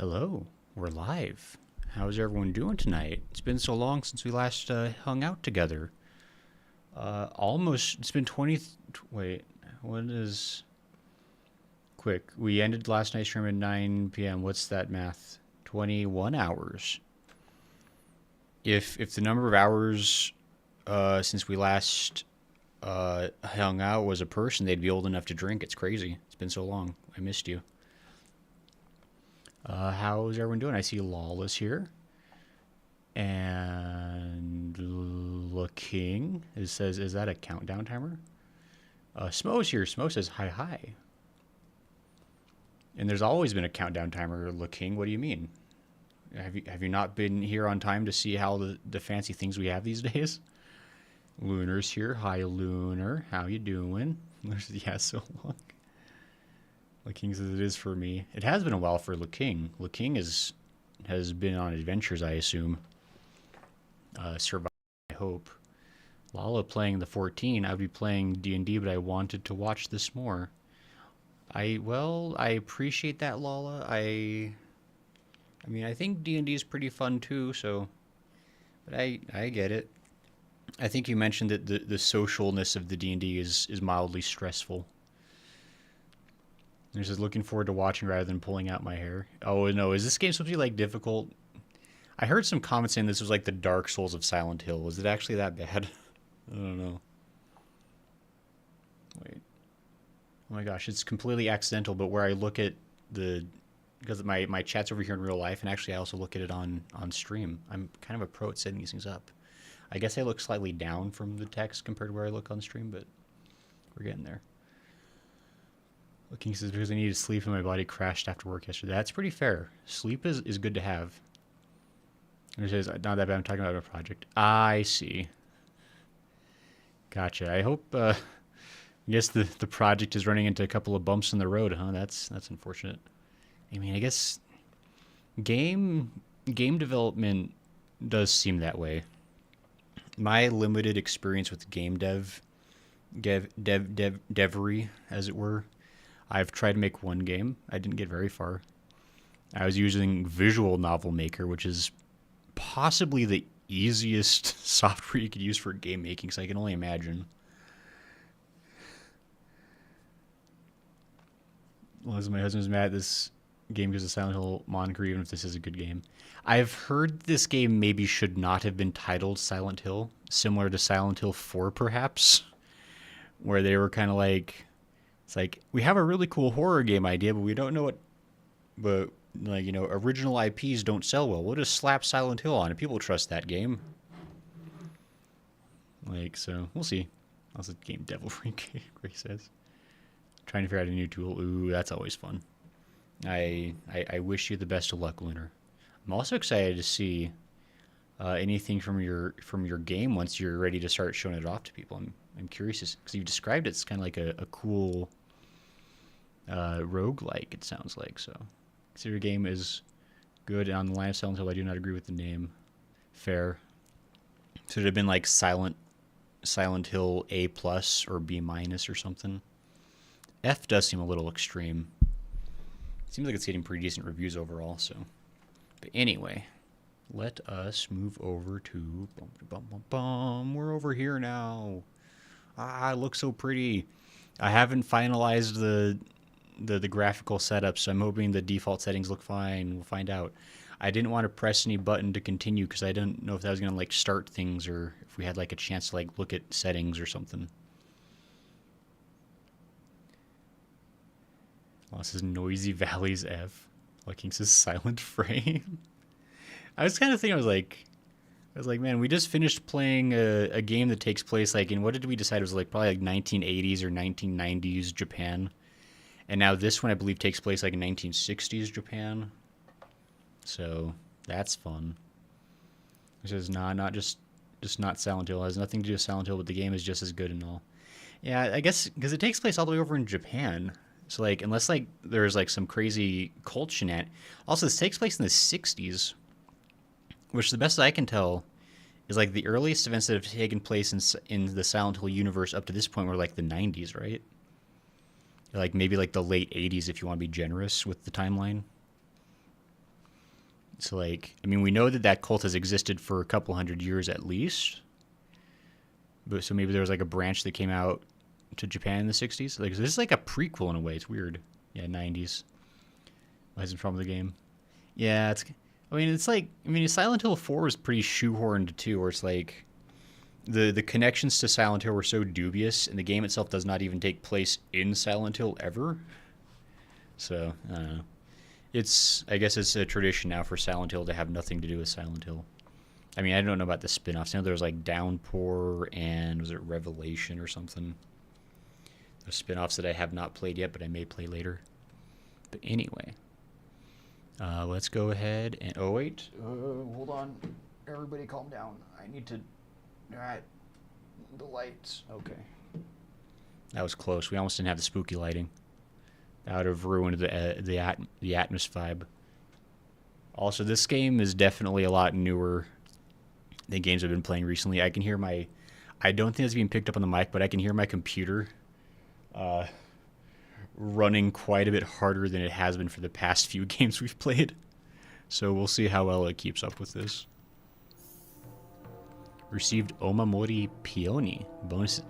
Hello, we're live. How's everyone doing tonight? It's been so long since we last hung out together. It's been 20. Wait, what is. Quick, we ended last night's stream at 9 p.m. What's that math? 21 hours. If the number of hours since we last hung out was a person, they'd be old enough to drink. It's crazy. It's been so long. I missed you. How's everyone doing? I see Lawless here. And looking. It says, is that a countdown timer? Smo's here. Smo says, hi, hi. And there's always been a countdown timer looking. What do you mean? Have you not been here on time to see how the fancy things we have these days? Lunar's here. Hi, Lunar. How you doing? Yeah, so long. King says it is for me. It has been a while for King. King has been on adventures, I assume. Survive, I hope. Lala playing the 14. I'd be playing D&D, but I wanted to watch this more. I appreciate that, Lala. I mean, I think D&D is pretty fun too, so... But I get it. I think you mentioned that the socialness of the D&D is mildly stressful. There's just looking forward to watching rather than pulling out my hair. Oh, no. Is this game supposed to be, like, difficult? I heard some comments saying this was, like, the Dark Souls of Silent Hill. Was it actually that bad? I don't know. Wait. Oh, my gosh. It's completely accidental, but where I look at the... Because my chat's over here in real life, and actually I also look at it on stream. I'm kind of a pro at setting these things up. I guess I look slightly down from the text compared to where I look on stream, but we're getting there. King says, because I needed sleep and my body crashed after work yesterday. That's pretty fair. Sleep is good to have. And it says, not that bad, I'm talking about a project. I see. Gotcha. I hope, I guess the project is running into a couple of bumps in the road, huh? That's unfortunate. I mean, I guess game development does seem that way. My limited experience with game devery, as it were, I've tried to make one game. I didn't get very far. I was using Visual Novel Maker, which is possibly the easiest software you could use for game making, so I can only imagine. Well, as my husband's mad at this game because of Silent Hill moniker, even if this is a good game. I've heard this game maybe should not have been titled Silent Hill, similar to Silent Hill 4, perhaps, where they were kind of like... It's like, we have a really cool horror game idea, but we don't know what... But, like, you know, original IPs don't sell well. We'll just slap Silent Hill on it. People trust that game. Like, so, we'll see. Also, game devilry, Grace says. Trying to figure out a new tool. Ooh, that's always fun. I wish you the best of luck, Lunar. I'm also excited to see anything from your game once you're ready to start showing it off to people. I'm curious, because you described it's kind of like a cool roguelike, it sounds like. So, consider your game is good on the line of Silent Hill. I do not agree with the name. Fair. So it would have been like Silent Hill A+ or B- or something. F does seem a little extreme. Seems like it's getting pretty decent reviews overall, so. But anyway, let us move over to... We're over here now. Ah, it looks so pretty. I haven't finalized the graphical setup, so I'm hoping the default settings look fine. We'll find out. I didn't want to press any button to continue because I didn't know if that was going to like start things or if we had like a chance to like look at settings or something. This is Noisy Valleys F. King says Silent Frame. I was kind of thinking, I was like, man, we just finished playing a game that takes place like in, what did we decide? It was like probably like 1980s or 1990s Japan. And now this one, I believe, takes place like in 1960s Japan. So that's fun. It says, nah, just not Silent Hill. It has nothing to do with Silent Hill, but the game is just as good and all. Yeah, I guess because it takes place all the way over in Japan. So, like, unless, like, there's, like, some crazy cult shenanigans. Also, this takes place in the 60s, which, the best I can tell, is, like, the earliest events that have taken place in the Silent Hill universe up to this point were, like, the 90s, right? Like, maybe, like, the late 80s if you want to be generous with the timeline. So, like, I mean, we know that that cult has existed for a couple hundred years at least. But so maybe there was like a branch that came out to Japan in the 60s. Like, this is like a prequel in a way. It's weird. Yeah, 90s. Wasn't from the game. Yeah, it's. I mean, it's like. I mean, Silent Hill 4 was pretty shoehorned too, where it's like the connections to Silent Hill were so dubious, and the game itself does not even take place in Silent Hill ever. So I don't know. It's. I guess it's a tradition now for Silent Hill to have nothing to do with Silent Hill. I mean, I don't know about the spin-offs. I know there was like Downpour and was it Revelation or something? Those spin-offs that I have not played yet, but I may play later. But anyway, let's go ahead and... Oh, wait. Hold on. Everybody calm down. I need to... All right. The lights. Okay. That was close. We almost didn't have the spooky lighting. That would have ruined the atmosphere. Also, this game is definitely a lot newer than games I've been playing recently. I can hear my... I don't think it's being picked up on the mic, but I can hear my computer running quite a bit harder than it has been for the past few games we've played. So we'll see how well it keeps up with this. Received Omamori Peony. Bonus.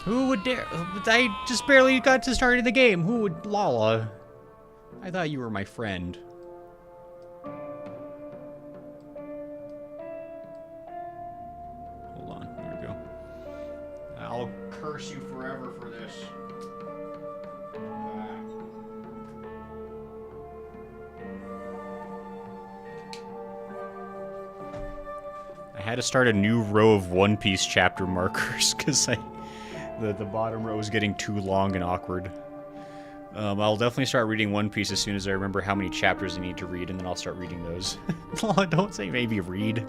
Who would dare? I just barely got to start the game. Who would... Lala. I thought you were my friend. Hold on. There we go. I'll curse you forever for this. I had to start a new row of One Piece chapter markers because the bottom row was getting too long and awkward. I'll definitely start reading One Piece as soon as I remember how many chapters I need to read, and then I'll start reading those. Don't say maybe read.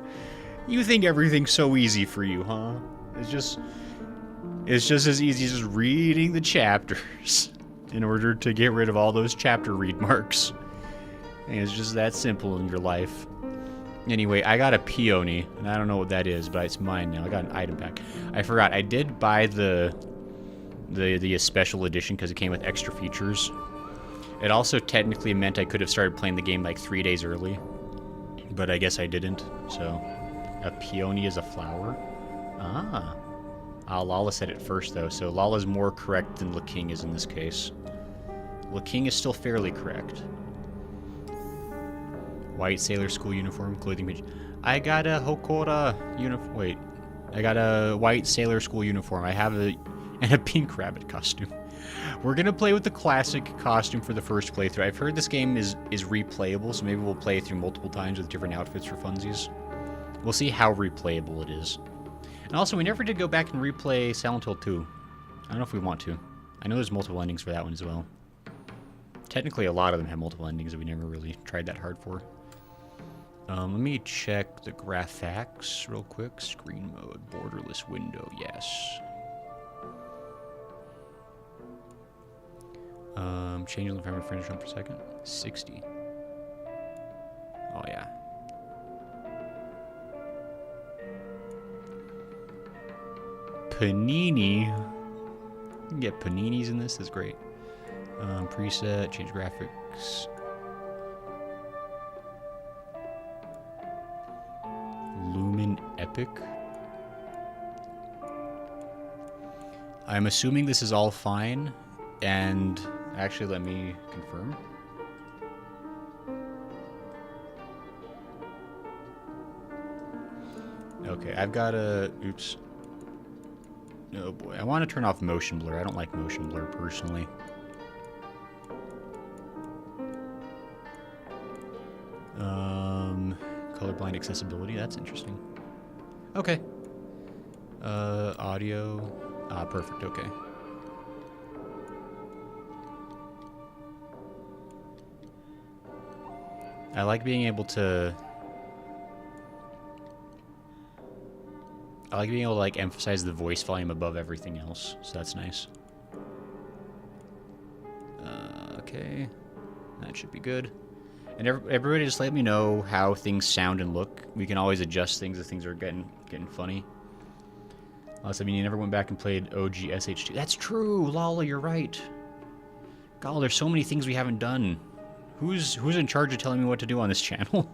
You think everything's so easy for you, huh? It's just as easy as just reading the chapters in order to get rid of all those chapter read marks. And it's just that simple in your life. Anyway, I got a peony, and I don't know what that is, but it's mine now. I got an item pack. I forgot. I did buy the special edition because it came with extra features. It also technically meant I could have started playing the game like 3 days early, but I guess I didn't. So, a peony is a flower. Lala said it first though, so Lala's more correct than LaKing is in this case. LaKing is still fairly correct. White sailor school uniform, clothing. I got a Hokora uniform. Wait, I got a white sailor school uniform. I have and a pink rabbit costume. We're gonna play with the classic costume for the first playthrough. I've heard this game is replayable, so maybe we'll play through multiple times with different outfits for funsies. We'll see how replayable it is. And also, we never did go back and replay Silent Hill 2. I don't know if we want to. I know there's multiple endings for that one as well. Technically, a lot of them have multiple endings that we never really tried that hard for. Let me check the graphics real quick. Screen mode, borderless window, yes. Change the environment frame per second. 60. Oh yeah. Panini. You can get paninis in this. That's great. Preset, change graphics. Lumen Epic. I'm assuming this is all fine, and actually let me confirm. Okay, I've got a... Oops. Oh boy, I want to turn off motion blur. I don't like motion blur personally. Colorblind accessibility, that's interesting. Okay. Audio. Perfect, okay. I like being able to... like emphasize the voice volume above everything else, so that's nice. Okay. That should be good. And everybody just let me know how things sound and look. We can always adjust things if things are getting funny. Unless, I mean, you never went back and played OG SH2. That's true, Lala, you're right. God, there's so many things we haven't done. Who's in charge of telling me what to do on this channel?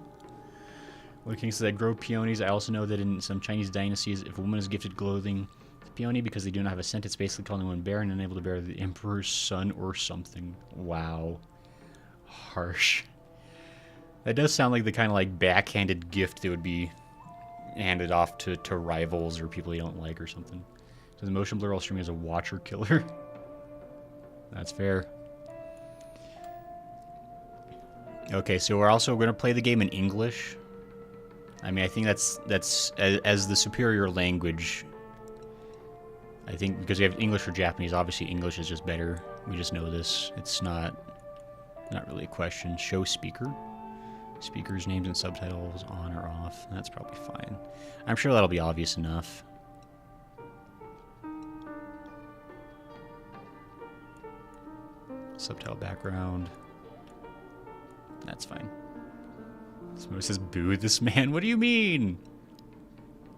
One king says, I grow peonies. I also know that in some Chinese dynasties, if a woman is gifted clothing with peony because they do not have a scent, it's basically calling one barren and unable to bear the emperor's son or something. Wow. Harsh. That does sound like the kind of like backhanded gift that would be handed off to rivals or people you don't like or something. So the motion blur while streaming is a watcher killer. That's fair. Okay, so we're also going to play the game in English. I mean, I think that's as the superior language. I think because we have English or Japanese, obviously English is just better. We just know this. It's not really a question. Show speaker. Speakers, names, and subtitles on or off. That's probably fine. I'm sure that'll be obvious enough. Subtitle background. That's fine. Someone says, "Boo this man." What do you mean?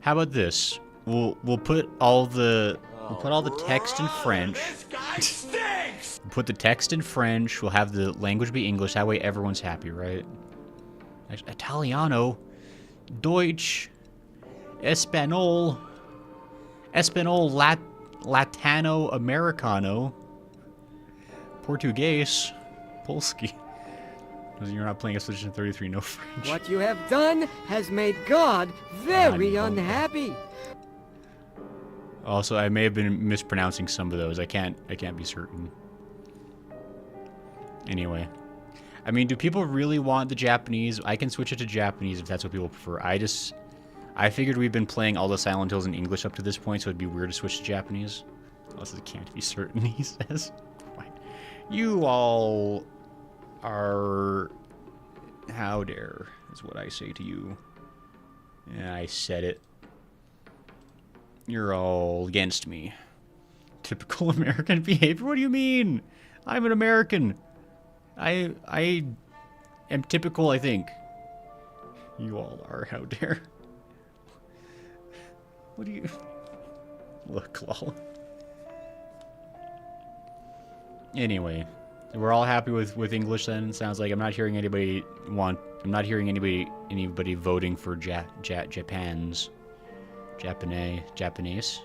How about this? We'll put all the text in French. This guy stinks. We'll put the text in French. We'll have the language be English. That way everyone's happy, right? Italiano, Deutsch, Espanol, Latino, Americano, Portuguese, Polski. You're not playing Expedition 33, no French. What you have done has made God very unhappy. Also, I may have been mispronouncing some of those. I can't be certain. Anyway. I mean, do people really want the Japanese? I can switch it to Japanese if that's what people prefer. I figured we've been playing all the Silent Hills in English up to this point, so it'd be weird to switch to Japanese. Also, can't be certain, he says. You all are... How dare, is what I say to you. Yeah, I said it. You're all against me. Typical American behavior? What do you mean? I'm an American. I am typical, I think. You all are, how dare. What do you... Look, lol. Anyway, we're all happy with English then. Sounds like I'm not hearing anybody voting for Japanese. Japanese.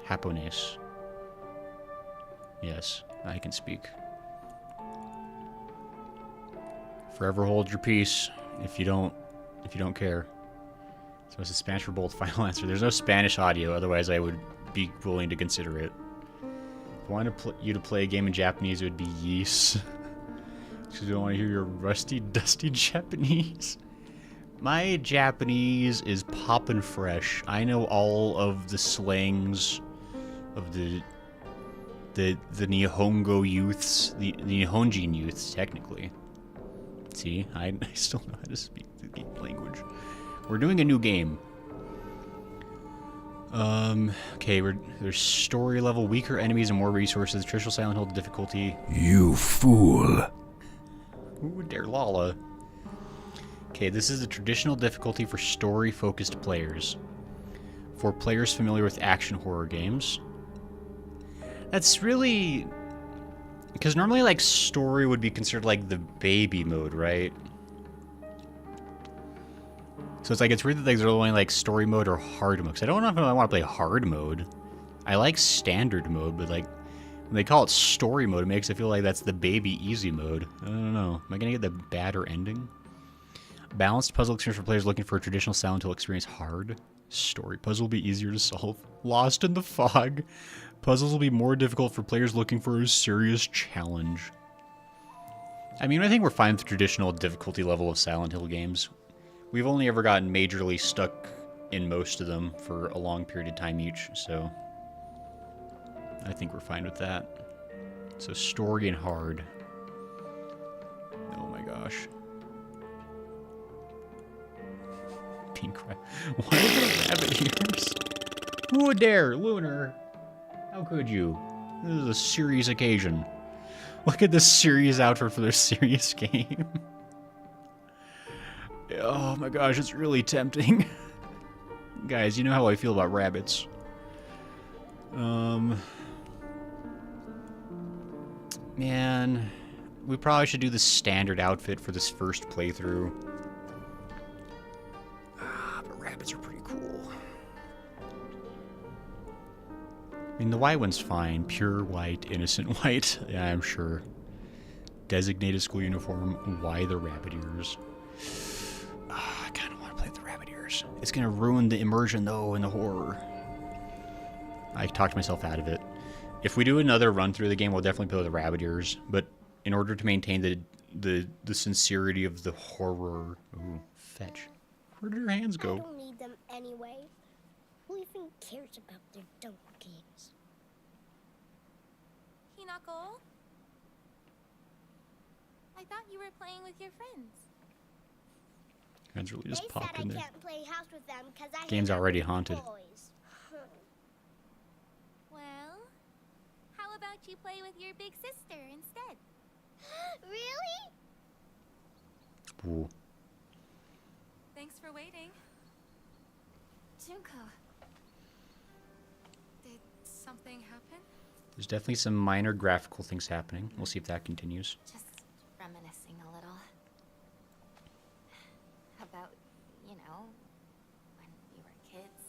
Yes, I can speak. Forever hold your peace if you don't care. So it's a Spanish for both. Final answer. There's no Spanish audio, otherwise I would be willing to consider it. If I wanted you to play a game in Japanese, it would be yes. Because I don't want to hear your rusty, dusty Japanese. My Japanese is poppin' fresh. I know all of the slangs of the Nihongo youths, the Nihonjin youths, technically. See, I still know how to speak the game language. We're doing a new game. Okay, there's story level, weaker enemies and more resources. Traditional Silent Hill difficulty. You fool. Who would dare Lala? Okay, this is the traditional difficulty for story-focused players. For players familiar with action horror games. That's really... Because normally, like, story would be considered, like, the baby mode, right? So it's like, it's weird that there's only, like, story mode or hard mode. Because I don't know if I want to play hard mode. I like standard mode, but, like, when they call it story mode, it makes it feel like that's the baby easy mode. I don't know. Am I going to get the badder ending? Balanced puzzle experience for players looking for a traditional Silent Hill experience. Hard. Story puzzle will be easier to solve. Lost in the fog. Puzzles will be more difficult for players looking for a serious challenge. I mean, I think we're fine with the traditional difficulty level of Silent Hill games. We've only ever gotten majorly stuck in most of them for a long period of time each, so I think we're fine with that. So story and hard. Oh my gosh. Pink rat. Why are there rabbit ears? Who would dare, Lunar? How could you? This is a serious occasion. Look at this serious outfit for their serious game. Oh my gosh, it's really tempting. Guys, you know how I feel about rabbits. Man, we probably should do the standard outfit for this first playthrough. But rabbits are pretty cool. I mean, the white one's fine. Pure white, innocent white. Yeah, I'm sure. Designated school uniform. Why the rabbit ears? I kind of want to play with the rabbit ears. It's going to ruin the immersion, though, in the horror. I talked myself out of it. If we do another run through the game, we'll definitely play with the rabbit ears. But in order to maintain the sincerity of the horror... Ooh, fetch. Where did her hands go? I don't need them anyway. Who even cares about their dumb games? Hinako? I thought you were playing with your friends. Hands really just They pop said in I there. can't play house with them because I Game's hang out already with haunted. boys. Well, how about you play with your big sister instead? Really? Ooh. Thanks for waiting. Junko. Did something happen? There's definitely some minor graphical things happening. We'll see if that continues. Just reminiscing a little. About, you know, when we were kids.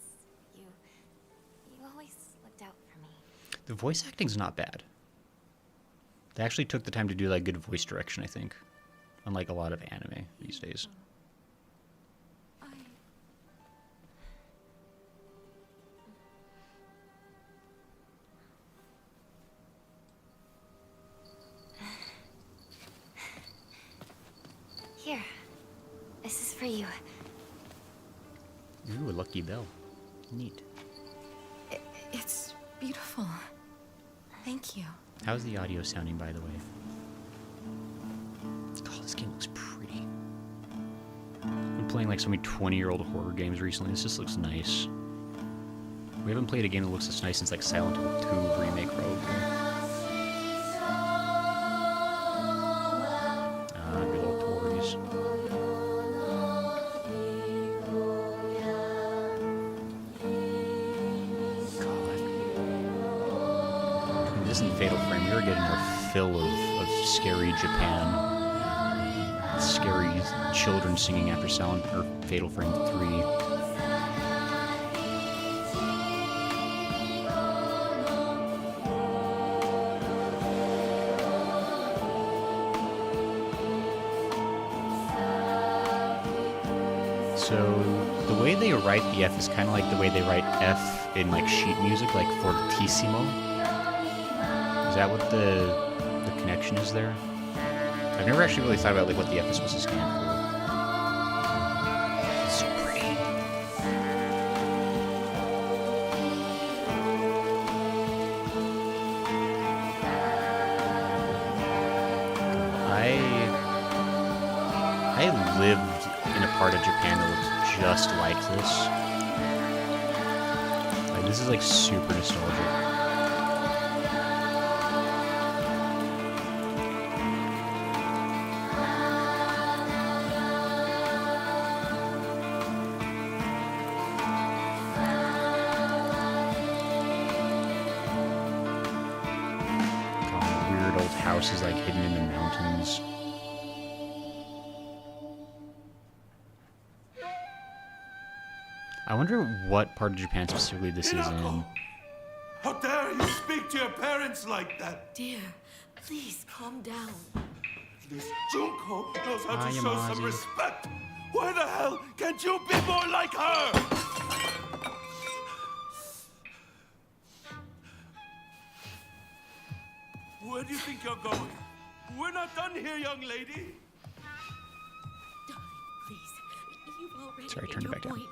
You always looked out for me. The voice acting's not bad. They actually took the time to do like good voice direction, I think. Unlike a lot of anime these days. Here. This is for you. Ooh, a lucky bell. Neat. It's beautiful. Thank you. How's the audio sounding, by the way? Oh, this game looks pretty. I've been playing like so many 20-year-old horror games recently. This just looks nice. We haven't played a game that looks this nice since like Silent Hill 2 remake, probably. Good old toys. This and Fatal Frame, we were getting our fill of scary Japan. Scary children singing after Fatal Frame 3. So the way they write the F is kind of like the way they write F in like sheet music, like fortissimo. Is that what the connection is there? I've never actually really thought about like what the F is supposed to stand for. It's so pretty. I lived in a part of Japan that looked just like this. Like this is like super nostalgic. Houses like hidden in the mountains. I wonder what part of Japan specifically this is in. How dare you speak to your parents like that? Dear, please calm down. This Junko knows how Hi, to show some Yamazi. respect. Why the hell can't you be more like her? Where do you think you're going? We're not done here, young lady. Darling, please. You've already Sorry, made turned it your back down. point.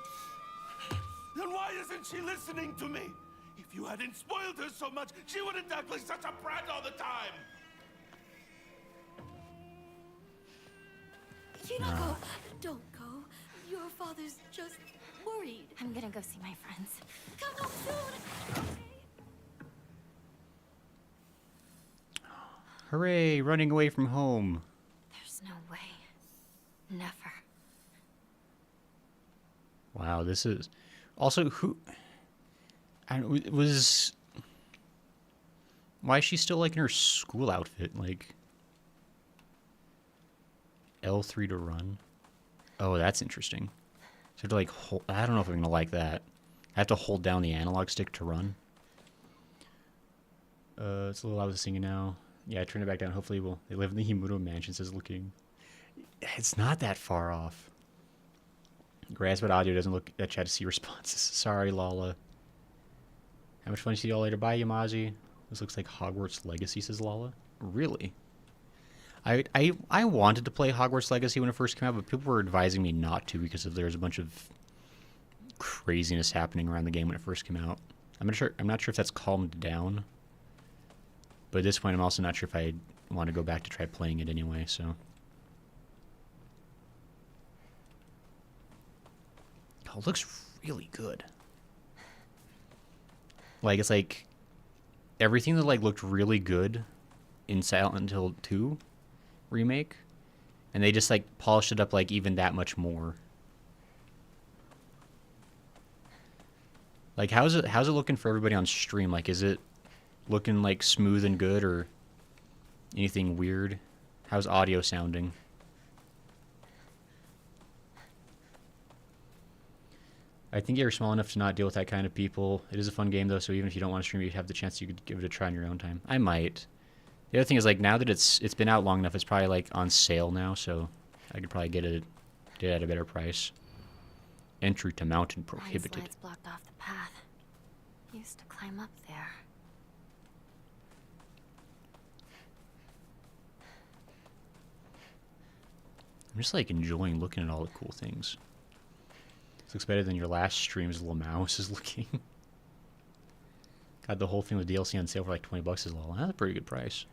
Then why isn't she listening to me? If you hadn't spoiled her so much, she wouldn't act like such a brat all the time. Hinako, don't go. Your father's just worried. I'm gonna go see my friends. Come home soon. Hooray, running away from home. There's no way. Never. Wow, this is... Also, who... I don't, was... Why is she still, like, in her school outfit? Like... L3 to run. Oh, that's interesting. So to like, I don't know if I'm gonna like that. I have to hold down the analog stick to run. It's a little loud with the singing now. Yeah, I turn it back down. Hopefully, they live in the Himuro mansion. Says looking. It's not that far off. Grasp but audio doesn't look at chat to see responses. Sorry, Lala. How much fun to see y'all later? Bye, Yamazi. This looks like Hogwarts Legacy, says Lala. Really? I wanted to play Hogwarts Legacy when it first came out, but people were advising me not to because there's a bunch of craziness happening around the game when it first came out. I'm not sure if that's calmed down. But at this point, I'm also not sure if I want to go back to try playing it anyway, so. Oh, it looks really good. Like, it's like everything that like looked really good in Silent Hill 2 remake, and they just like polished it up like even that much more. Like, how's it looking for everybody on stream? Like, is it looking like smooth and good, or anything weird? How's audio sounding? I think you're small enough to not deal with that kind of people. It is a fun game though, so even if you don't want to stream, you have the chance you could give it a try on your own time. I might. The other thing is, like, now that it's been out long enough, it's probably like on sale now, so I could probably get it at a better price. Entry to mountain prohibited. Landslides blocked off the path. Used to climb up there. I'm just like enjoying looking at all the cool things. This looks better than your last stream's Lamouse is looking. Got the whole thing with DLC on sale for like $20 as well. That's a pretty good price.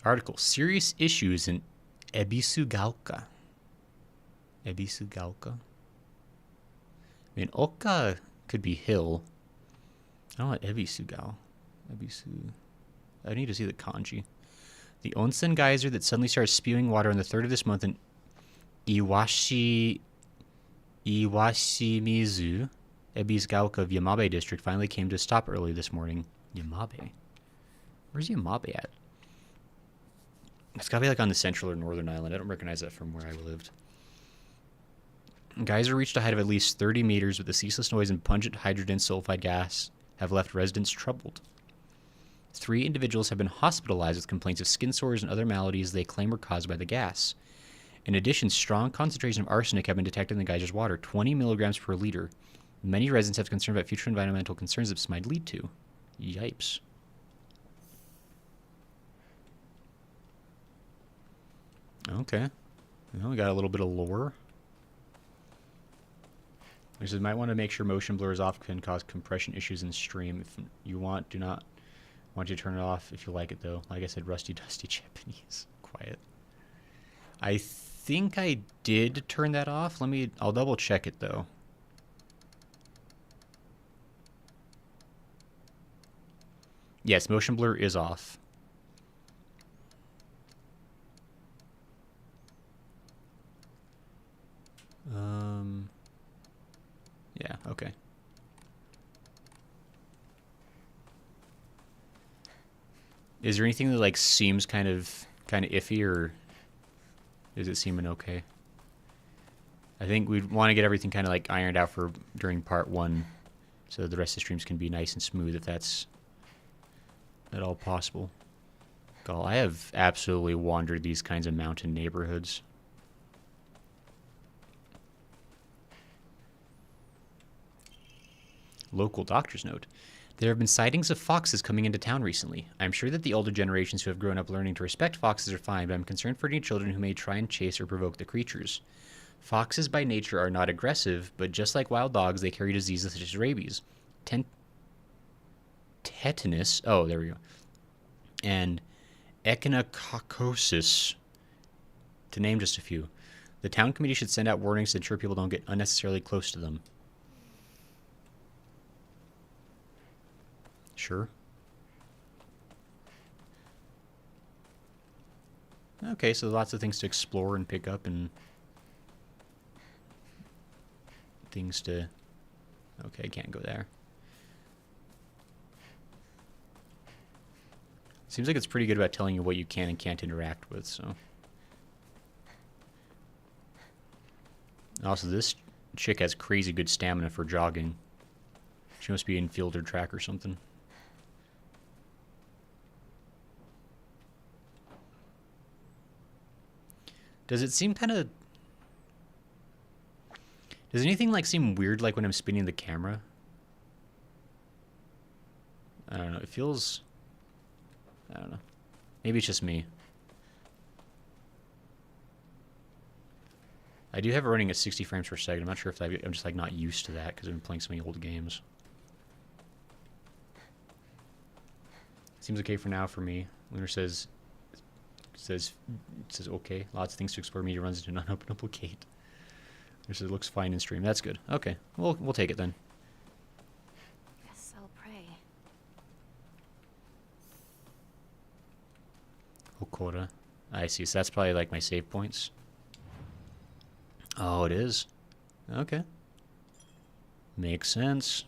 Article: Serious issues in Ebisugaoka. Ebisugaoka? I mean, Oka could be hill. I don't know what Ebisugao. I need to see the kanji. The onsen geyser that suddenly started spewing water on the 3rd of this month in Iwashimizu, Ebisugaoka of Yamabe district finally came to a stop early this morning. Yamabe? Where's Yamabe at? It's gotta be like on the central or northern island. I don't recognize that from where I lived. Geyser reached a height of at least 30 meters, but the ceaseless noise and pungent hydrogen sulfide gas have left residents troubled. 3 individuals have been hospitalized with complaints of skin sores and other maladies they claim were caused by the gas. In addition, strong concentrations of arsenic have been detected in the geyser's water, 20 milligrams per liter. Many residents have concern about future environmental concerns this might lead to. Yipes. Okay. Well, we got a little bit of lore. He says, might want to make sure motion blur is off, can cause compression issues in stream. If you want, do not want you to turn it off if you like it, though. Like I said, rusty, dusty Japanese. Quiet. I think I did turn that off. I'll double check it, though. Yes, motion blur is off. Yeah, okay. Is there anything that like seems kind of iffy, or is it seeming okay? I think we'd want to get everything kind of like ironed out for during part 1, so the rest of the streams can be nice and smooth if that's at all possible. God, I have absolutely wandered these kinds of mountain neighborhoods. Local doctor's note. There have been sightings of foxes coming into town recently. I'm sure that the older generations who have grown up learning to respect foxes are fine, but I'm concerned for any children who may try and chase or provoke the creatures. Foxes by nature are not aggressive, but just like wild dogs, they carry diseases such as rabies, tetanus, oh, there we go, and echinococcosis, to name just a few. The town committee should send out warnings to ensure people don't get unnecessarily close to them. Sure. Okay, so lots of things to explore and pick up and things to... Okay, I can't go there. Seems like it's pretty good about telling you what you can and can't interact with, so. Also, this chick has crazy good stamina for jogging. She must be in fielder track or something. Does it seem kind of... Does anything like seem weird like when I'm spinning the camera? I don't know. It feels... I don't know. Maybe it's just me. I do have it running at 60 frames per second. I'm not sure if I'm just like not used to that because I've been playing so many old games. Seems okay for now for me. Lunar says okay. Lots of things to explore. Media runs into an unopenable gate. Lunar says it looks fine in stream. That's good. Okay, we'll take it then. Guess I'll pray. Okora. I see. So that's probably like my save points. Oh, it is. Okay. Makes sense.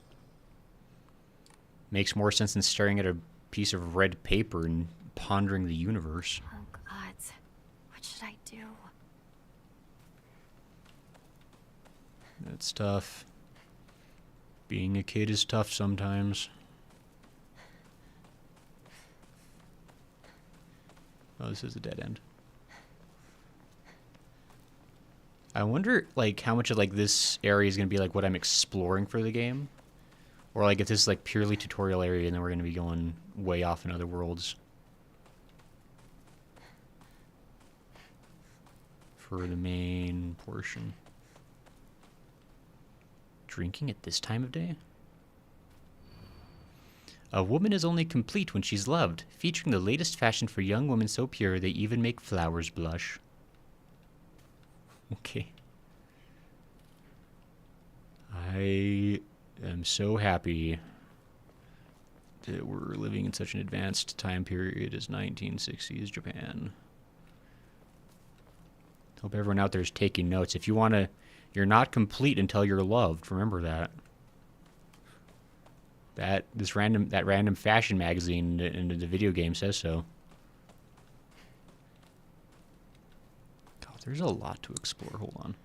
Makes more sense than staring at a piece of red paper and pondering the universe. Oh, gods. What should I do? That's tough. Being a kid is tough sometimes. Oh, this is a dead end. I wonder, like, how much of, like, this area is going to be, like, what I'm exploring for the game. Or, like, if this is, like, purely tutorial area and then we're going to be going way off in other worlds. For the main portion. Drinking at this time of day? A woman is only complete when she's loved, featuring the latest fashion for young women so pure they even make flowers blush. Okay. I am so happy that we're living in such an advanced time period as 1960s Japan. Hope everyone out there is taking notes. If you want to, you're not complete until you're loved. Remember that. That random fashion magazine in the video game says so. There's a lot to explore. Hold on.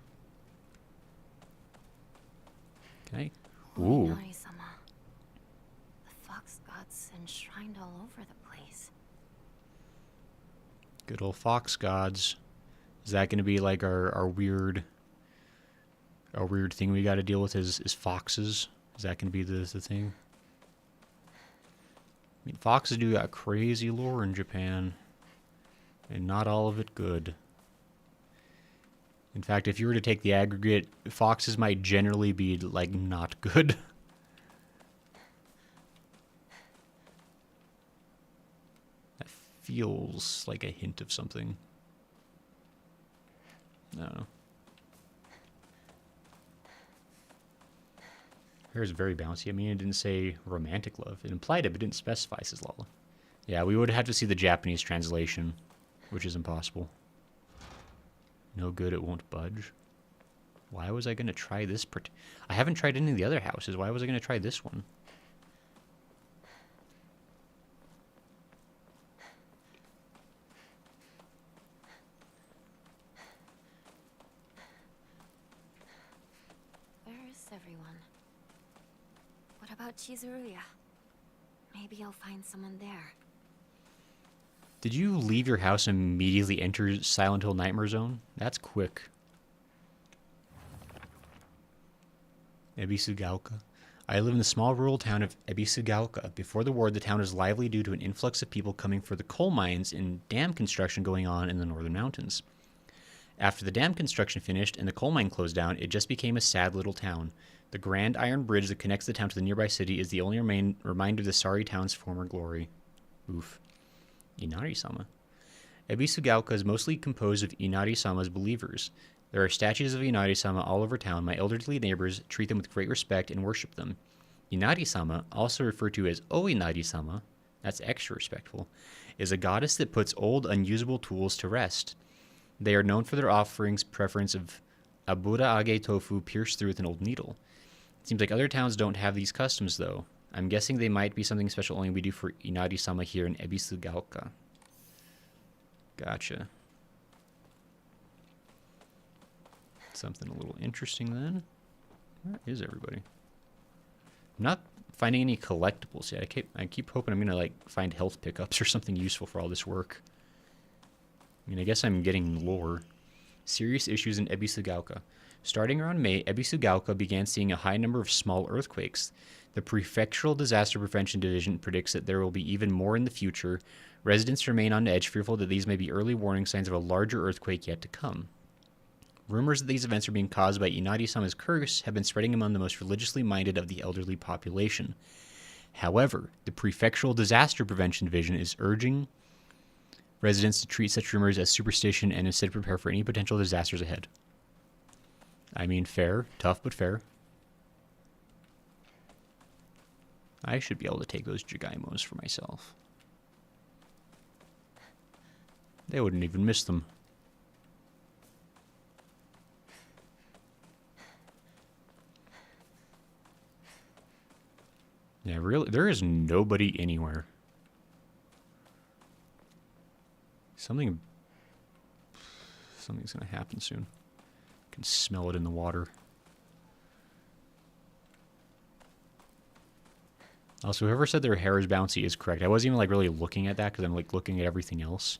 Okay. Ooh. Inari-sama. The fox gods enshrined all over the place. Good old fox gods. Is that going to be like our weird thing we got to deal with is foxes? Is that going to be the thing? I mean, foxes do got crazy lore in Japan, and not all of it good. In fact, if you were to take the aggregate, foxes might generally be, like, not good. That feels like a hint of something. I don't know. Hair is very bouncy. I mean, it didn't say romantic love. It implied it, but didn't specify, says Lala. Yeah, we would have to see the Japanese translation, which is impossible. No good, it won't budge. Why was I going to try this? I haven't tried any of the other houses. Why was I going to try this one? Where is everyone? What about Chizuruya? Maybe I'll find someone there. Did you leave your house and immediately enter Silent Hill Nightmare Zone? That's quick. Ebisugaoka. I live in the small rural town of Ebisugaoka. Before the war, the town was lively due to an influx of people coming for the coal mines and dam construction going on in the northern mountains. After the dam construction finished and the coal mine closed down, it just became a sad little town. The grand iron bridge that connects the town to the nearby city is the only reminder of the sorry town's former glory. Oof. Inari-sama. Ebisugaoka is mostly composed of Inari-sama's believers. There are statues of Inari-sama all over town. My elderly neighbors treat them with great respect and worship them. Inari-sama, also referred to as O-Inari-sama, that's extra respectful, is a goddess that puts old, unusable tools to rest. They are known for their offerings preference of abura age tofu pierced through with an old needle. It seems like other towns don't have these customs, though. I'm guessing they might be something special only we do for Inari-sama here in Ebisugaoka. Gotcha. Something a little interesting then. Where is everybody? I'm not finding any collectibles yet. I keep hoping I'm gonna like find health pickups or something useful for all this work. I mean, I guess I'm getting lore. Serious issues in Ebisugaoka. Starting around May, Ebisugaoka began seeing a high number of small earthquakes. The Prefectural Disaster Prevention Division predicts that there will be even more in the future. Residents remain on edge, fearful that these may be early warning signs of a larger earthquake yet to come. Rumors that these events are being caused by Inari-sama's curse have been spreading among the most religiously minded of the elderly population. However, the Prefectural Disaster Prevention Division is urging residents to treat such rumors as superstition and instead prepare for any potential disasters ahead. I mean, fair. Tough, but fair. I should be able to take those Jigaimos for myself. They wouldn't even miss them. Yeah, really, there is nobody anywhere. Something's gonna happen soon. I can smell it in the water. Also, whoever said their hair is bouncy is correct. I wasn't even like really looking at that because I'm like looking at everything else.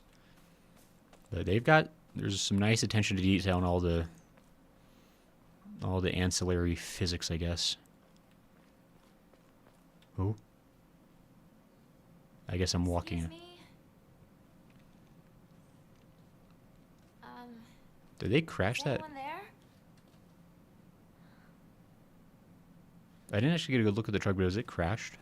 But there's some nice attention to detail in all the ancillary physics, I guess. Oh. I guess I'm walking. Excuse me? Did they crash Is that? anyone there? I didn't actually get a good look at the truck, but was it crashed?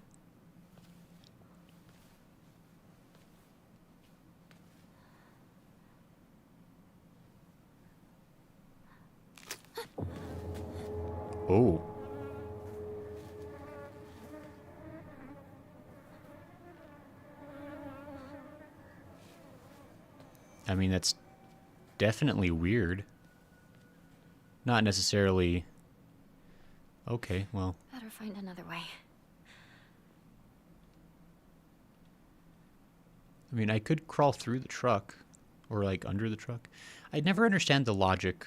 Oh. I mean, that's definitely weird. Not necessarily... Okay, well... Better find another way. I mean, I could crawl through the truck. Or, like, under the truck. I'd never understand the logic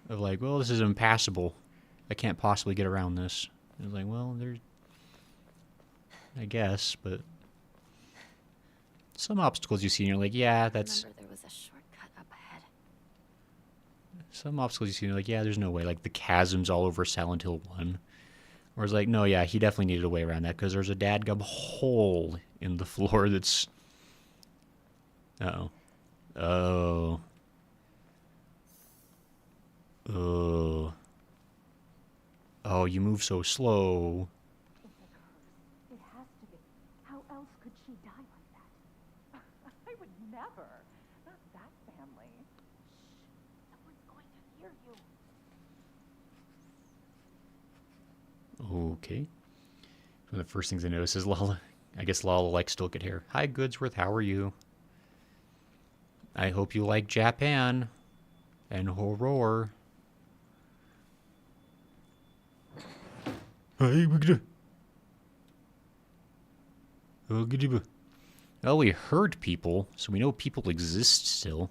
of, like, well, this is impassable. I can't possibly get around this. I was like, well, there's... I guess, but... Some obstacles you see and you're like, yeah, that's... Remember there was a shortcut up ahead. Some obstacles you see and you're like, yeah, there's no way. Like, the chasms all over Silent Hill 1. Whereas, like, no, yeah, he definitely needed a way around that because there's a dadgum hole in the floor that's... Uh-oh. Oh. Oh. Oh, you move so slow. It has to be. How else could she die like that? I would never. Not that family. Shh. Someone's going to hear you. Okay. One of the first things I notice is Lala. I guess Lala likes to look at hair. Hi, Goodsworth. How are you? I hope you like Japan and horror. Well, we heard people, so we know people exist still.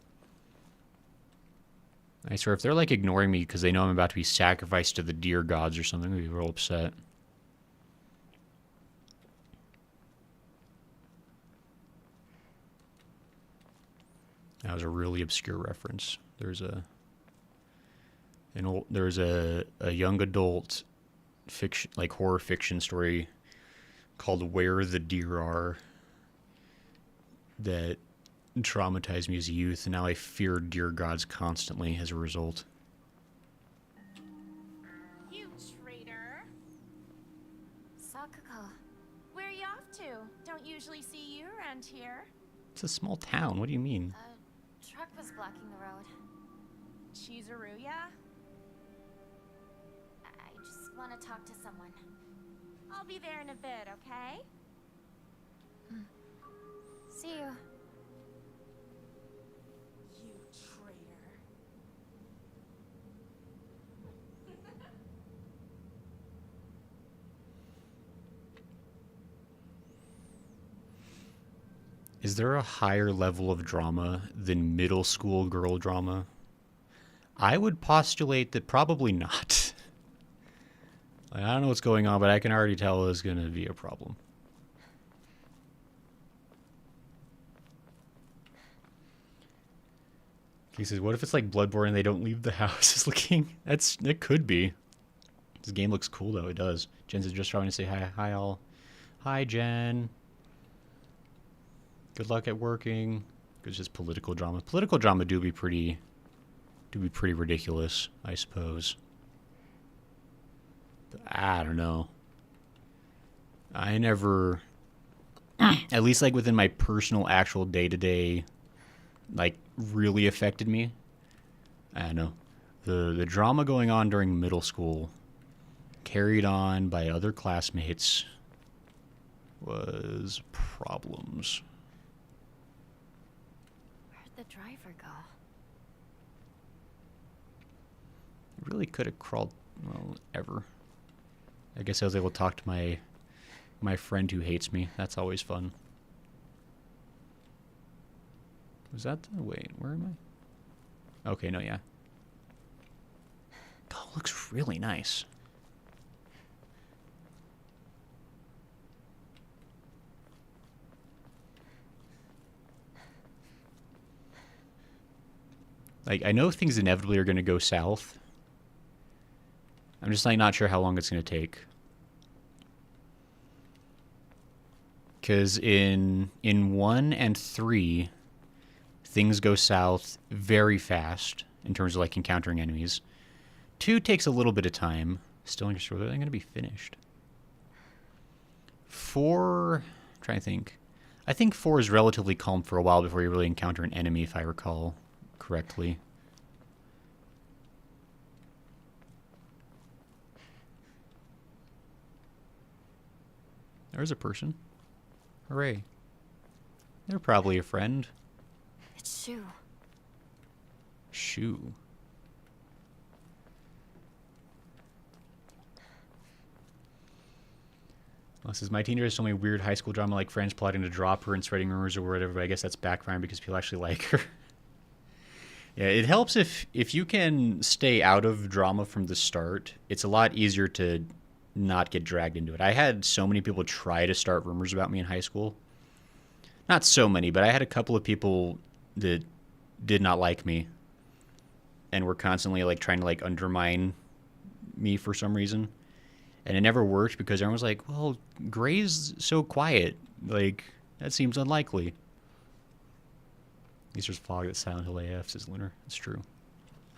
I swear, if they're like ignoring me because they know I'm about to be sacrificed to the deer gods or something, I'd be real upset. That was a really obscure reference. There's a young adult fiction, like horror fiction story called Where the Deer Are that traumatized me as a youth, and now I fear deer gods constantly as a result. You traitor. Sakuko. Where are you off to? Don't usually see you around here. It's a small town. What do you mean? Truck was blocking the road. Chizuruya? I just want to talk to someone. I'll be there in a bit, okay? See you. You traitor. Is there a higher level of drama than middle school girl drama? I would postulate that probably not. Like, I don't know what's going on, but I can already tell there's going to be a problem. He says, what if it's like Bloodborne and they don't leave the house? It's looking... It could be. This game looks cool, though. It does. Jen's just trying to say hi. Hi, all. Hi, Jen. Good luck at working. It's just political drama. Political drama do be pretty ridiculous, I suppose. But I don't know. I never, at least like within my personal actual day-to-day, like really affected me. I don't know. The drama going on during middle school, carried on by other classmates, was problems. Where'd the driver go? Really could have crawled, well, ever. I guess I was able to talk to my friend who hates me. That's always fun. Was that the... Wait, where am I? Okay, no, yeah. Oh, it looks really nice. Like, I know things inevitably are going to go south. I'm just like not sure how long it's going to take. Because in 1 and 3, things go south very fast in terms of like encountering enemies. 2 takes a little bit of time. Still unsure whether they're going to be finished. 4, I'm trying to think. I think 4 is relatively calm for a while before you really encounter an enemy, if I recall correctly. There's a person. Hooray. They're probably a friend. It's Shu. Shu. Well, this is my teenager has so many weird high school drama like friends plotting to drop her and spreading rumors or whatever, but I guess that's backfiring because people actually like her. Yeah, it helps if you can stay out of drama from the start. It's a lot easier to not get dragged into it. I had so many people try to start rumors about me in high school. Not so many, but I had a couple of people that did not like me and were constantly like trying to like undermine me for some reason. And it never worked because everyone was like, well, Gray's so quiet. Like, that seems unlikely. At least there's fog that Silent Hill AF, says Lunar. It's true.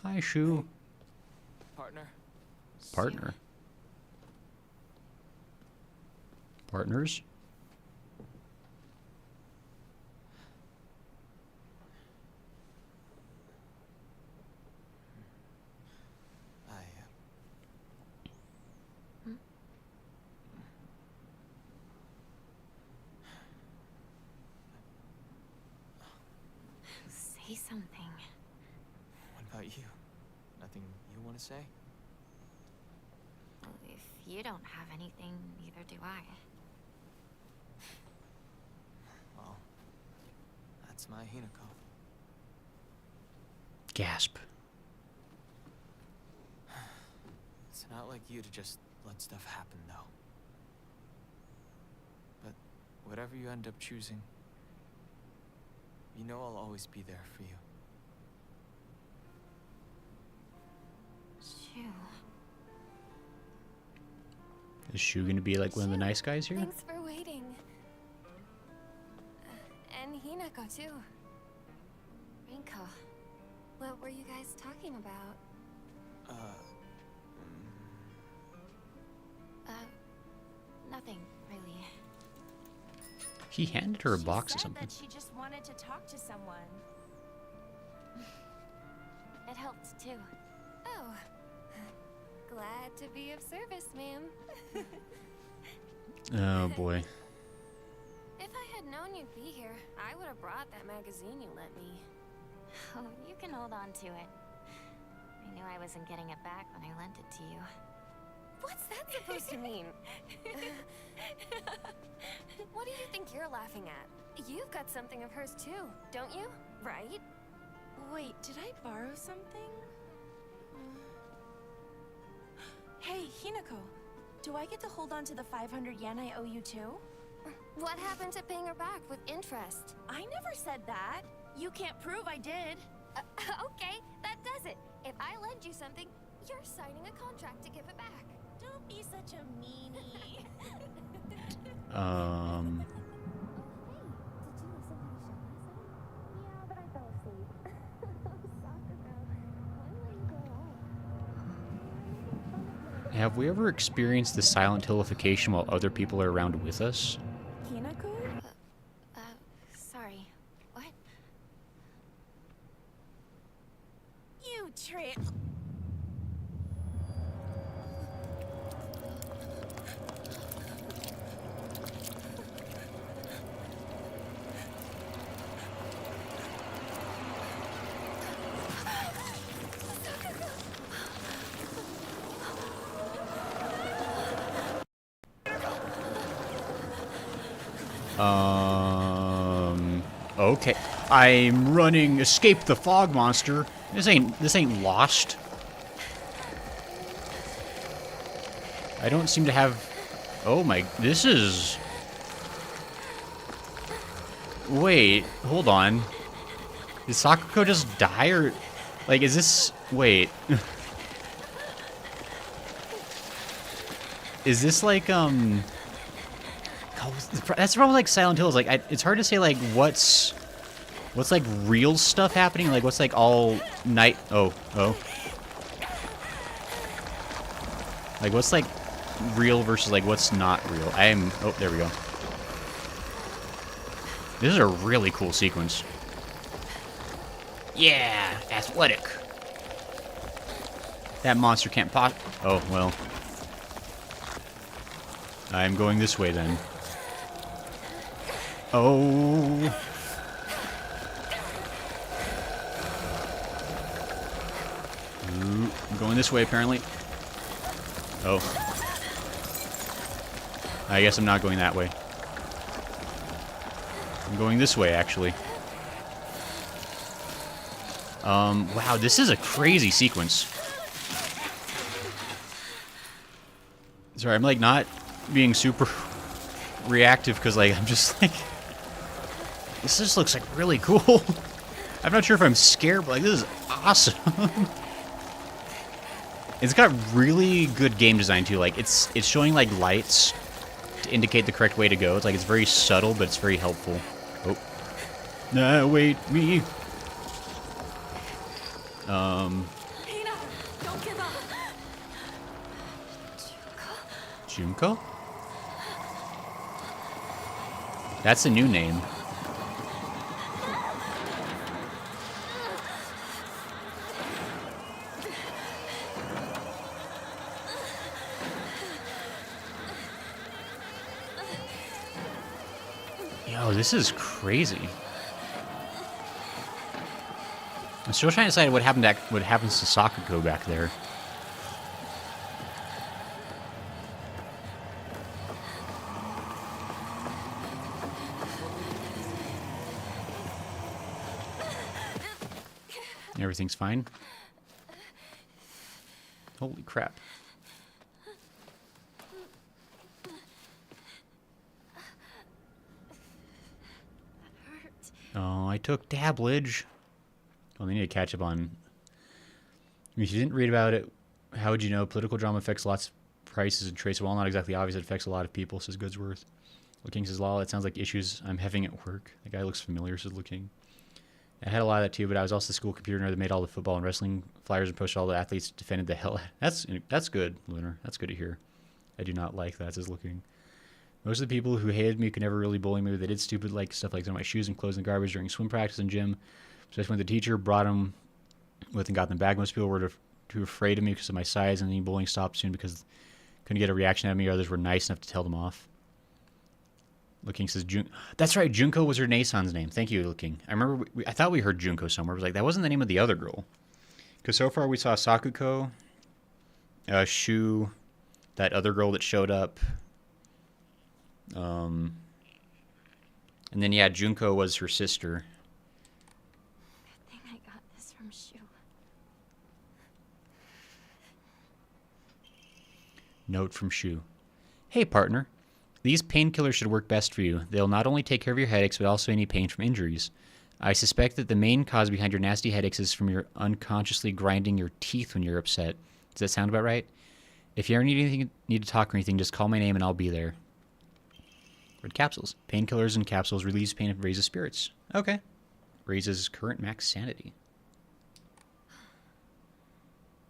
Hi, Shu. Partner. Partner. Partners? Say something. What about you? Nothing you want to say? Well, if you don't have anything, neither do I. Well, that's my Hinako. Gasp. It's not like you to just let stuff happen, though. But whatever you end up choosing, you know I'll always be there for you. Shu. Is Shu gonna be like one of the nice guys here? Thanks for waiting. And Hinako, too. Rinko. What were you guys talking about? Nothing, really. He handed her a She box of said something. that she just wanted to talk to someone. It helped, too. Oh. Glad to be of service, ma'am. Oh boy. If I had known you'd be here, I would have brought that magazine you lent me. Oh, you can hold on to it. I knew I wasn't getting it back when I lent it to you. What's that supposed to mean? What do you think you're laughing at? You've got something of hers too, don't you? Right? Wait, did I borrow something? Hey, Hinako. Do I get to hold on to the 500 yen I owe you too? What happened to paying her back with interest? I never said that. You can't prove I did. Okay, that does it. If I lend you something, you're signing a contract to give it back. Don't be such a meanie. Yeah, but I fell asleep. Soccer girl. When will you grow up? Have we ever experienced the silent hillification while other people are around with us? Hinako? Sorry. What? You trip. Okay. I'm running. Escape the fog monster. This ain't Lost. I don't seem to have... Oh my... This is... Wait. Hold on. Did Sakuko just die or... Like, is this... Wait. Is this like, that's the problem with, like, Silent Hill is, like, it's hard to say, like, what's like, real stuff happening, like, what's, like, all night... Oh. Like, what's, like, real versus, like, what's not real. Oh, there we go. This is a really cool sequence. Yeah, athletic. That monster can't pop... Oh, well. I'm going this way, then. Oh. Ooh, I'm going this way, apparently. Oh. I guess I'm not going that way. I'm going this way, actually. Wow, this is a crazy sequence. Sorry, I'm, like, not being super reactive because, like, I'm just, like... This just looks, like, really cool. I'm not sure if I'm scared, but, like, this is awesome. It's got really good game design, too. Like, it's showing, like, lights to indicate the correct way to go. It's, like, it's very subtle, but it's very helpful. Oh. No, wait, me. Hina, don't give up. Junko? That's a new name. Yo, this is crazy. I'm still trying to decide what happens to Sakuko back there. Everything's fine. Holy crap. Oh, I took dablage. Well, they need to catch up on... If you didn't read about it, how would you know? Political drama affects lots of prices and trades. While not exactly obvious, it affects a lot of people, says Goodsworth. Looking says, lol, it sounds like issues I'm having at work. The guy looks familiar, says Looking. I had a lot of that too, but I was also the school computer nerd that made all the football and wrestling flyers and posted all the athletes defended the hell. That's good, Lunar. That's good to hear. I do not like that, says Looking. Most of the people who hated me could never really bully me. They did stupid like stuff like throwing my shoes and clothes in the garbage during swim practice and gym. Especially when the teacher brought them with and got them back. Most people were too afraid of me because of my size, and then bullying stopped soon because couldn't get a reaction out of me. Others were nice enough to tell them off. Looking says that's right, Junko was her Nason's name. Thank you, Looking. I remember I thought we heard Junko somewhere. I was like, that wasn't the name of the other girl. Because so far we saw Sakuko, Shu, that other girl that showed up. And then, yeah, Junko was her sister. Good thing I got this from Shu. Note from Shu. Hey, partner. These painkillers should work best for you. They'll not only take care of your headaches, but also any pain from injuries. I suspect that the main cause behind your nasty headaches is from your unconsciously grinding your teeth when you're upset. Does that sound about right? If you ever need to talk or anything, just call my name and I'll be there. Red capsules. Painkillers and capsules release pain and raises spirits. Okay. Raises current max sanity.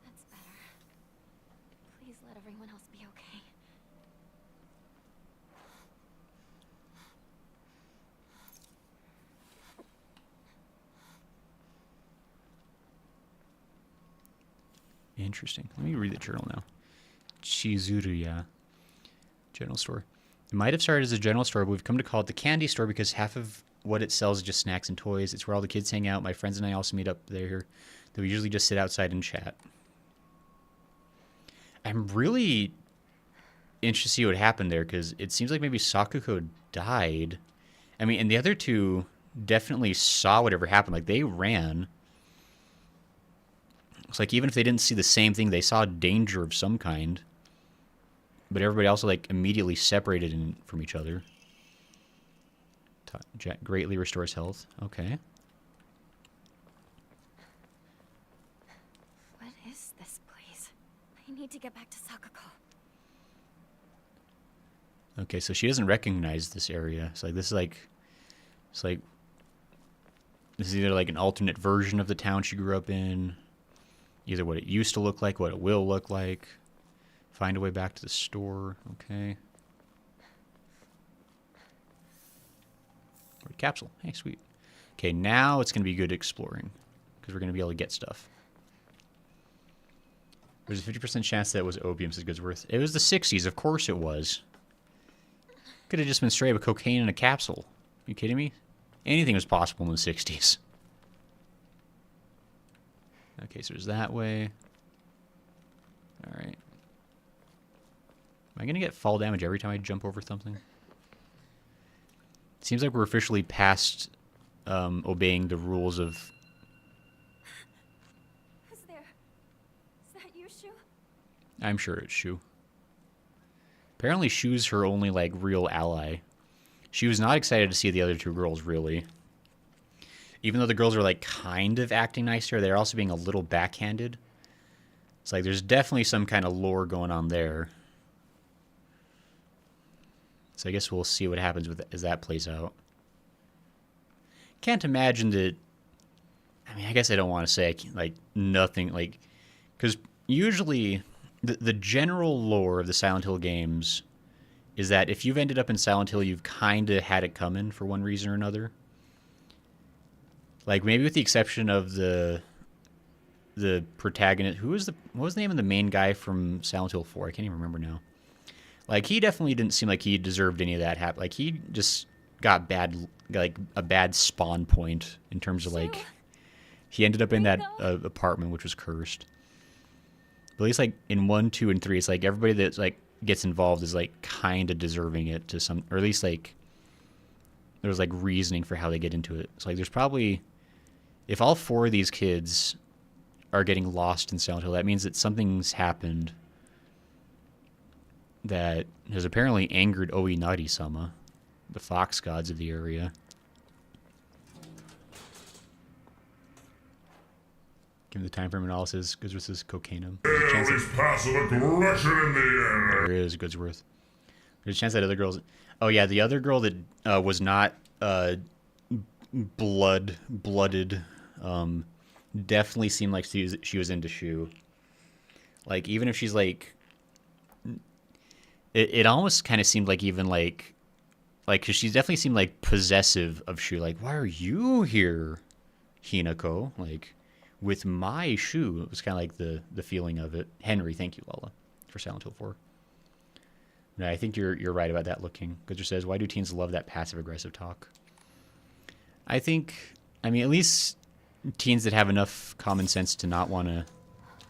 That's better. Please let everyone else be okay. Interesting. Let me read the journal now. Chizuruya. General store. It might have started as a general store, but we've come to call it the candy store because half of what it sells is just snacks and toys. It's where all the kids hang out. My friends and I also meet up there. Though we usually just sit outside and chat. I'm really interested to see what happened there because it seems like maybe Sakuko died. I mean, and the other two definitely saw whatever happened. Like, they ran. It's like even if they didn't see the same thing, they saw danger of some kind. But everybody also, like, immediately separated from each other. Greatly restores health. Okay. What is this place? I need to get back to Sakuko. Okay, so she doesn't recognize this area. It's like, this is like... It's like... This is either like an alternate version of the town she grew up in. Either what it used to look like, what it will look like. Find a way back to the store. Okay. Red capsule. Hey, sweet. Okay, now it's going to be good exploring. Because we're going to be able to get stuff. There's a 50% chance that it was opium, says Goodsworth. It was the 60s. Of course it was. Could have just been straight up cocaine in a capsule. Are you kidding me? Anything was possible in the 60s. Okay, so there's that way. Alright. Am I going to get fall damage every time I jump over something? Seems like we're officially past obeying the rules of... Who's there? Is that you, Shu? I'm sure it's Shu. Apparently Shu's her only, like, real ally. She was not excited to see the other two girls, really. Even though the girls are, like, kind of acting nice to her, they're also being a little backhanded. It's like there's definitely some kind of lore going on there. So I guess we'll see what happens with as that plays out. Can't imagine that... I mean, I guess I don't want to say, like, nothing, like... Because usually, the general lore of the Silent Hill games is that if you've ended up in Silent Hill, you've kind of had it coming for one reason or another. Like, maybe with the exception of the protagonist... What was the name of the main guy from Silent Hill 4? I can't even remember now. Like, he definitely didn't seem like he deserved any of that happen. Like, he just got a bad spawn point in terms of, like... He ended up in that apartment, which was cursed. But at least, like, in 1, 2, and 3, it's like everybody that, like, gets involved is, like, kind of deserving it to some... Or at least, like, there's, like, reasoning for how they get into it. So, like, there's probably... If all 4 of these kids are getting lost in Silent Hill, that means that something's happened that has apparently angered Oi Nari-sama, the fox gods of the area. Given the time frame analysis, Goodsworth says cocainum. There is passive aggression in the air. There is Goodsworth. There's a chance that other girls... Oh yeah, the other girl that was not blooded definitely seemed like she was into Shu. Like, even if she's like... It almost kind of seemed like even like... Because she definitely seemed like possessive of Shu. Like, why are you here, Hinako? Like, with my Shu. It was kind of like the feeling of it. Henry, thank you, Lala, for Silent Hill 4. No, I think you're right about that looking. Goodger says, why do teens love that passive-aggressive talk? I think... I mean, at least teens that have enough common sense to not want to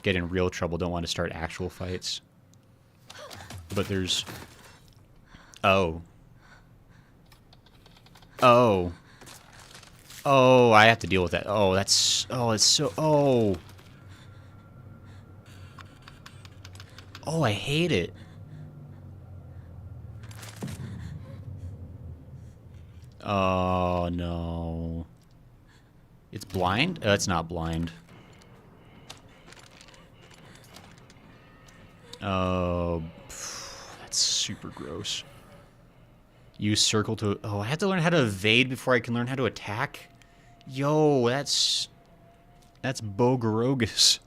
get in real trouble don't want to start actual fights. But there's... Oh. Oh. Oh, I have to deal with that. Oh, that's... Oh, it's so... Oh. Oh, I hate it. Oh, no. It's blind? It's not blind. Oh, that's super gross. Use circle to... Oh, I have to learn how to evade before I can learn how to attack? Yo, that's Bogarogus.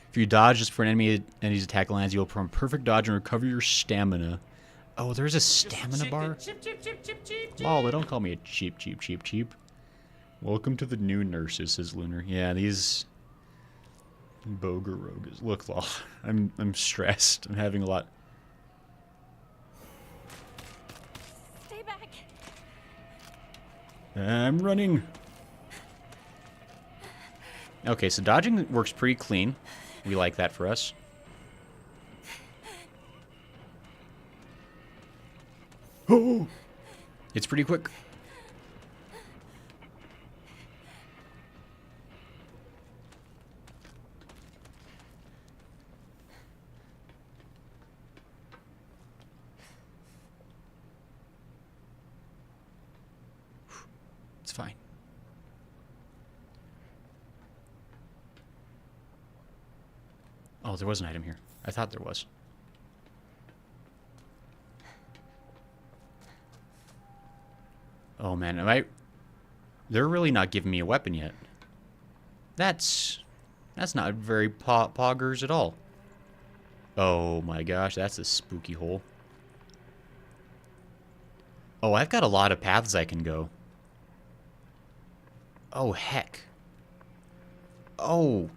If you dodge just for an enemy's attack lands, you will perform perfect dodge and recover your stamina. Oh, there's a stamina bar? Lol, don't call me a cheap. Welcome to the new nurses, says Lunar. Yeah, these... Bogarogas. Look, lol. I'm stressed. I'm having a lot... Stay back. I'm running. Okay, so dodging works pretty clean. We like that for us. Oh! It's pretty quick. It's fine. Oh, there was an item here. I thought there was. Oh man, they're really not giving me a weapon yet. That's not very poggers at all. Oh my gosh, that's a spooky hole. Oh, I've got a lot of paths I can go. Oh, heck. Oh.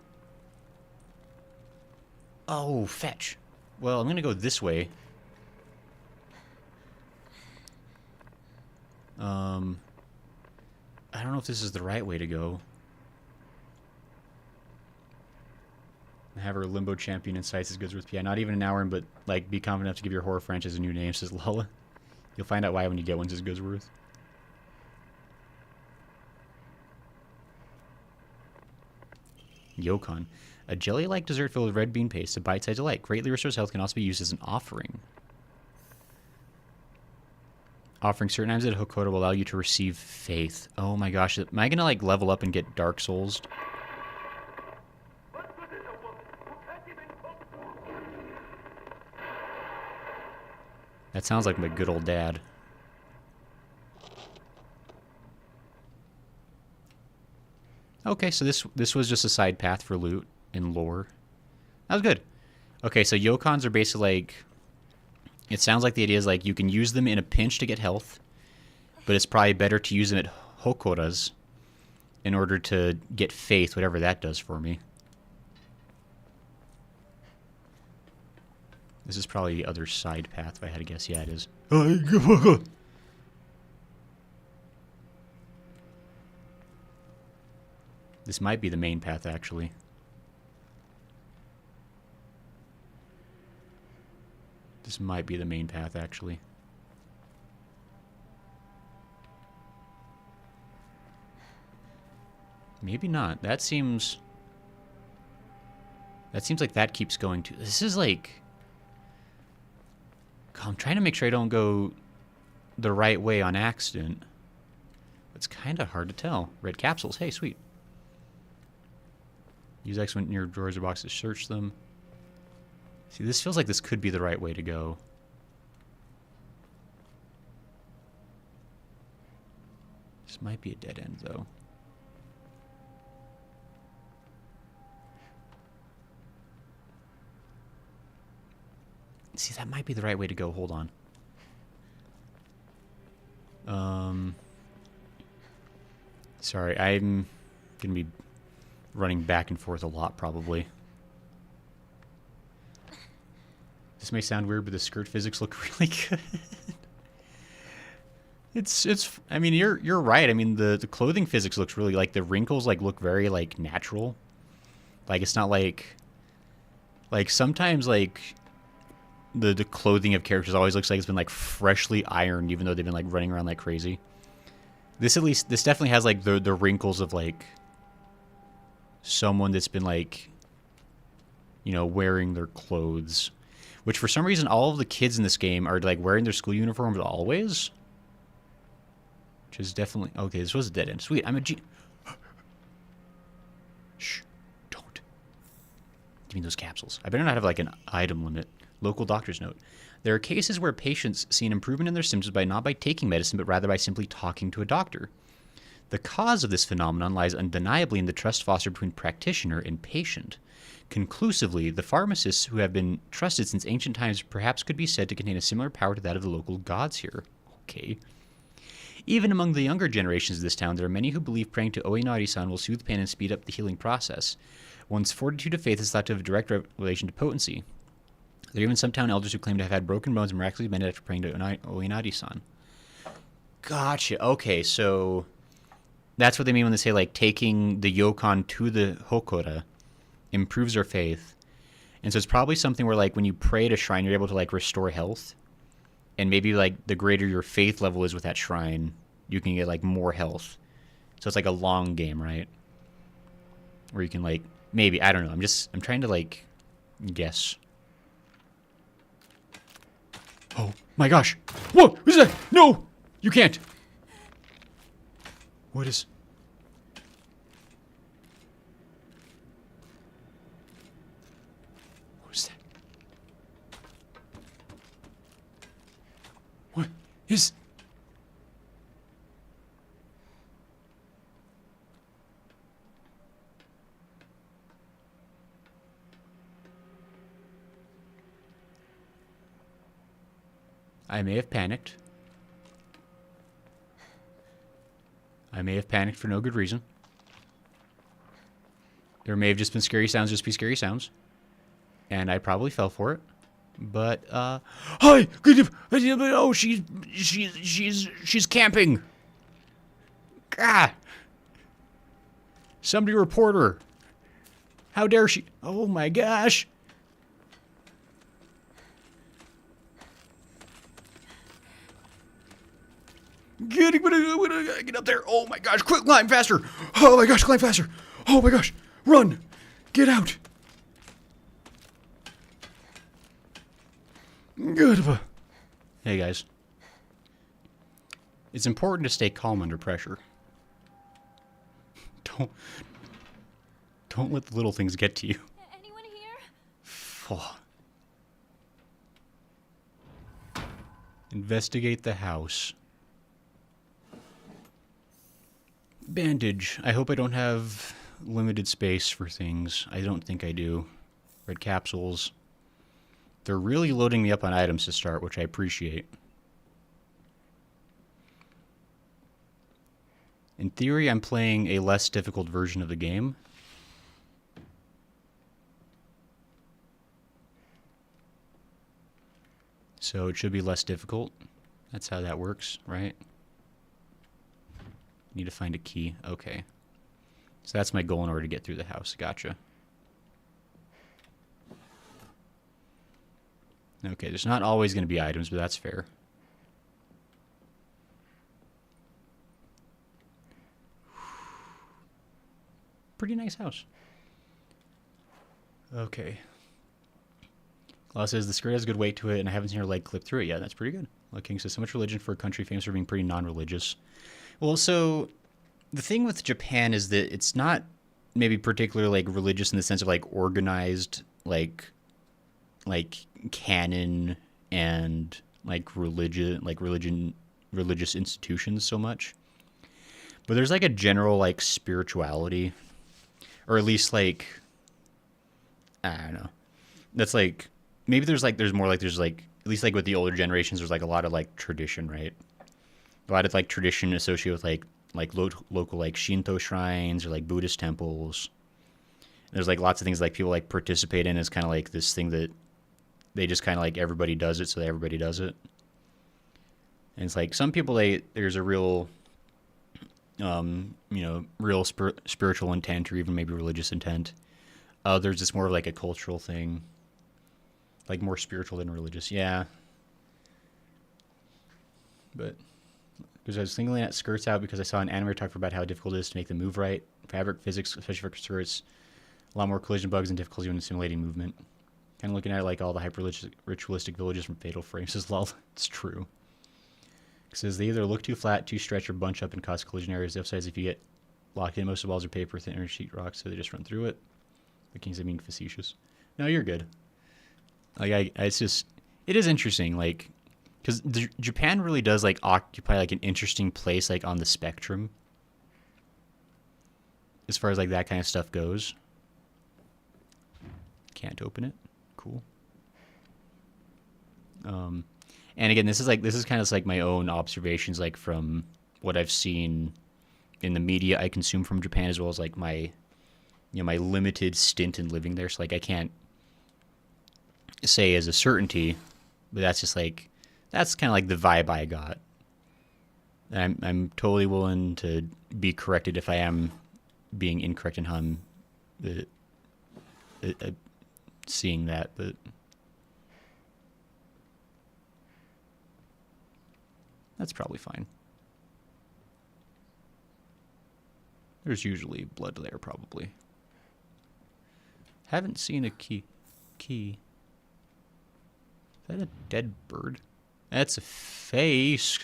Oh, fetch. Well, I'm gonna go this way. I don't know if this is the right way to go. Have her limbo champion in sights is good with yeah, not even an hour in, but like be confident enough to give your horror franchise a new name, says Lola. You'll find out why when you get one, says Goodsworth. Yokon. A jelly-like dessert filled with red bean paste, a bite-sized delight. Greatly restores health, can also be used as an offering. Offering certain items at Hokoda will allow you to receive faith. Oh my gosh, am I gonna like level up and get Dark Souls? That sounds like my good old dad. Okay, so this was just a side path for loot and lore. That was good. Okay, so Yokons are basically like... It sounds like the idea is like you can use them in a pinch to get health, but it's probably better to use them at Hokodas in order to get faith, whatever that does for me. This is probably the other side path, if I had to guess. Yeah, it is. This might be the main path, actually. This might be the main path, actually. Maybe not. That seems like that keeps going to... This is like... I'm trying to make sure I don't go the right way on accident. It's kind of hard to tell. Red capsules. Hey, sweet. Use X when near drawers or boxes to search them. See, this feels like this could be the right way to go. This might be a dead end, though. See, that might be the right way to go. Hold on. Sorry, I'm going to be running back and forth a lot, probably. This may sound weird, but the skirt physics look really good. It's I mean, you're right. I mean, the clothing physics looks really, like, the wrinkles, like, look very, like, natural. Like, it's not like sometimes, like, the clothing of characters always looks like it's been, like, freshly ironed, even though they've been, like, running around like crazy. This definitely has like the wrinkles of like someone that's been like, you know, wearing their clothes, which for some reason all of the kids in this game are like wearing their school uniforms always, which is definitely okay. This was a dead end. Sweet, I'm a G. Shh, don't. Give me those capsules. I better not have like an item limit. Local doctor's note. There are cases where patients see an improvement in their symptoms not by taking medicine, but rather by simply talking to a doctor. The cause of this phenomenon lies undeniably in the trust fostered between practitioner and patient. Conclusively, the pharmacists who have been trusted since ancient times perhaps could be said to contain a similar power to that of the local gods here. Okay. Even among the younger generations of this town, there are many who believe praying to Oinari-san will soothe pain and speed up the healing process. One's fortitude of faith is thought to have a direct relation to potency. There are even some town elders who claim to have had broken bones miraculously mended after praying to Oinari-san. Gotcha. Okay, so that's what they mean when they say, like, taking the Yokon to the Hokora improves our faith. And so it's probably something where, like, when you pray at a shrine, you're able to, like, restore health. And maybe, like, the greater your faith level is with that shrine, you can get, like, more health. So it's like a long game, right? Where you can, like, maybe, I don't know. I'm trying to, like, guess. Oh my gosh. Whoa, what is that? No, you can't. What is... What is that? What is... I may have panicked. I may have panicked for no good reason. There may have just been scary sounds, just be scary sounds. And I probably fell for it. But, hi! Oh, she's camping! God! Somebody report her! How dare she? Oh my gosh! Get up there. Oh my gosh, quick, climb faster. Oh my gosh, climb faster. Oh my gosh, run. Get out. Good. Hey guys. It's important to stay calm under pressure. Don't let the little things get to you. Anyone here? Investigate the house. Bandage. I hope I don't have limited space for things. I don't think I do. Red capsules. They're really loading me up on items to start, which I appreciate. In theory, I'm playing a less difficult version of the game. So it should be less difficult. That's how that works, right? Need to find a key. Okay. So that's my goal in order to get through the house. Gotcha. Okay, there's not always going to be items, but that's fair. Pretty nice house. Okay. Law says the skirt has a good weight to it, and I haven't seen her leg clip through it yet. That's pretty good. King says so much religion for a country famous for being pretty non-religious. Well, so the thing with Japan is that it's not maybe particularly like religious in the sense of like organized like canon and like religious institutions so much. But there's like a general like spirituality, or at least like I don't know. That's like maybe there's like at least like with the older generations there's like a lot of like tradition, right? A lot of like tradition associated with like local like Shinto shrines or like Buddhist temples. There's like lots of things like people like participate in as kind of like this thing that they just kind of like everybody does it, so everybody does it. And it's like some people there's a real real spiritual intent or even maybe religious intent. There's just more of like a cultural thing, like more spiritual than religious. Yeah. But Because I was singling at skirts out because I saw an anime talk about how difficult it is to make them move right. Fabric physics, especially for skirts, a lot more collision bugs and difficulty when simulating movement. Kind of looking at it like all the hyper-ritualistic villages from Fatal Frames as well. It's true. It says they either look too flat, too stretched, or bunch up and cause collision areas. The upside is if you get locked in, most of the walls are paper, thin or sheet rock, so they just run through it. The kings, I mean, facetious. No, you're good. Like, it's just, it is interesting, like, because Japan really does, like, occupy, like, an interesting place, like, on the spectrum. As far as, like, that kind of stuff goes. Can't open it. Cool. And again, this is kind of like my own observations, like from what I've seen in the media I consume from Japan, as well as like my, my limited stint in living there. So like I can't say as a certainty, but that's just like, that's kind of like the vibe I got. And I'm totally willing to be corrected if I am being incorrect in how I'm seeing that, but that's probably fine. There's usually blood there, probably. Haven't seen a key. Is that a dead bird? That's a face.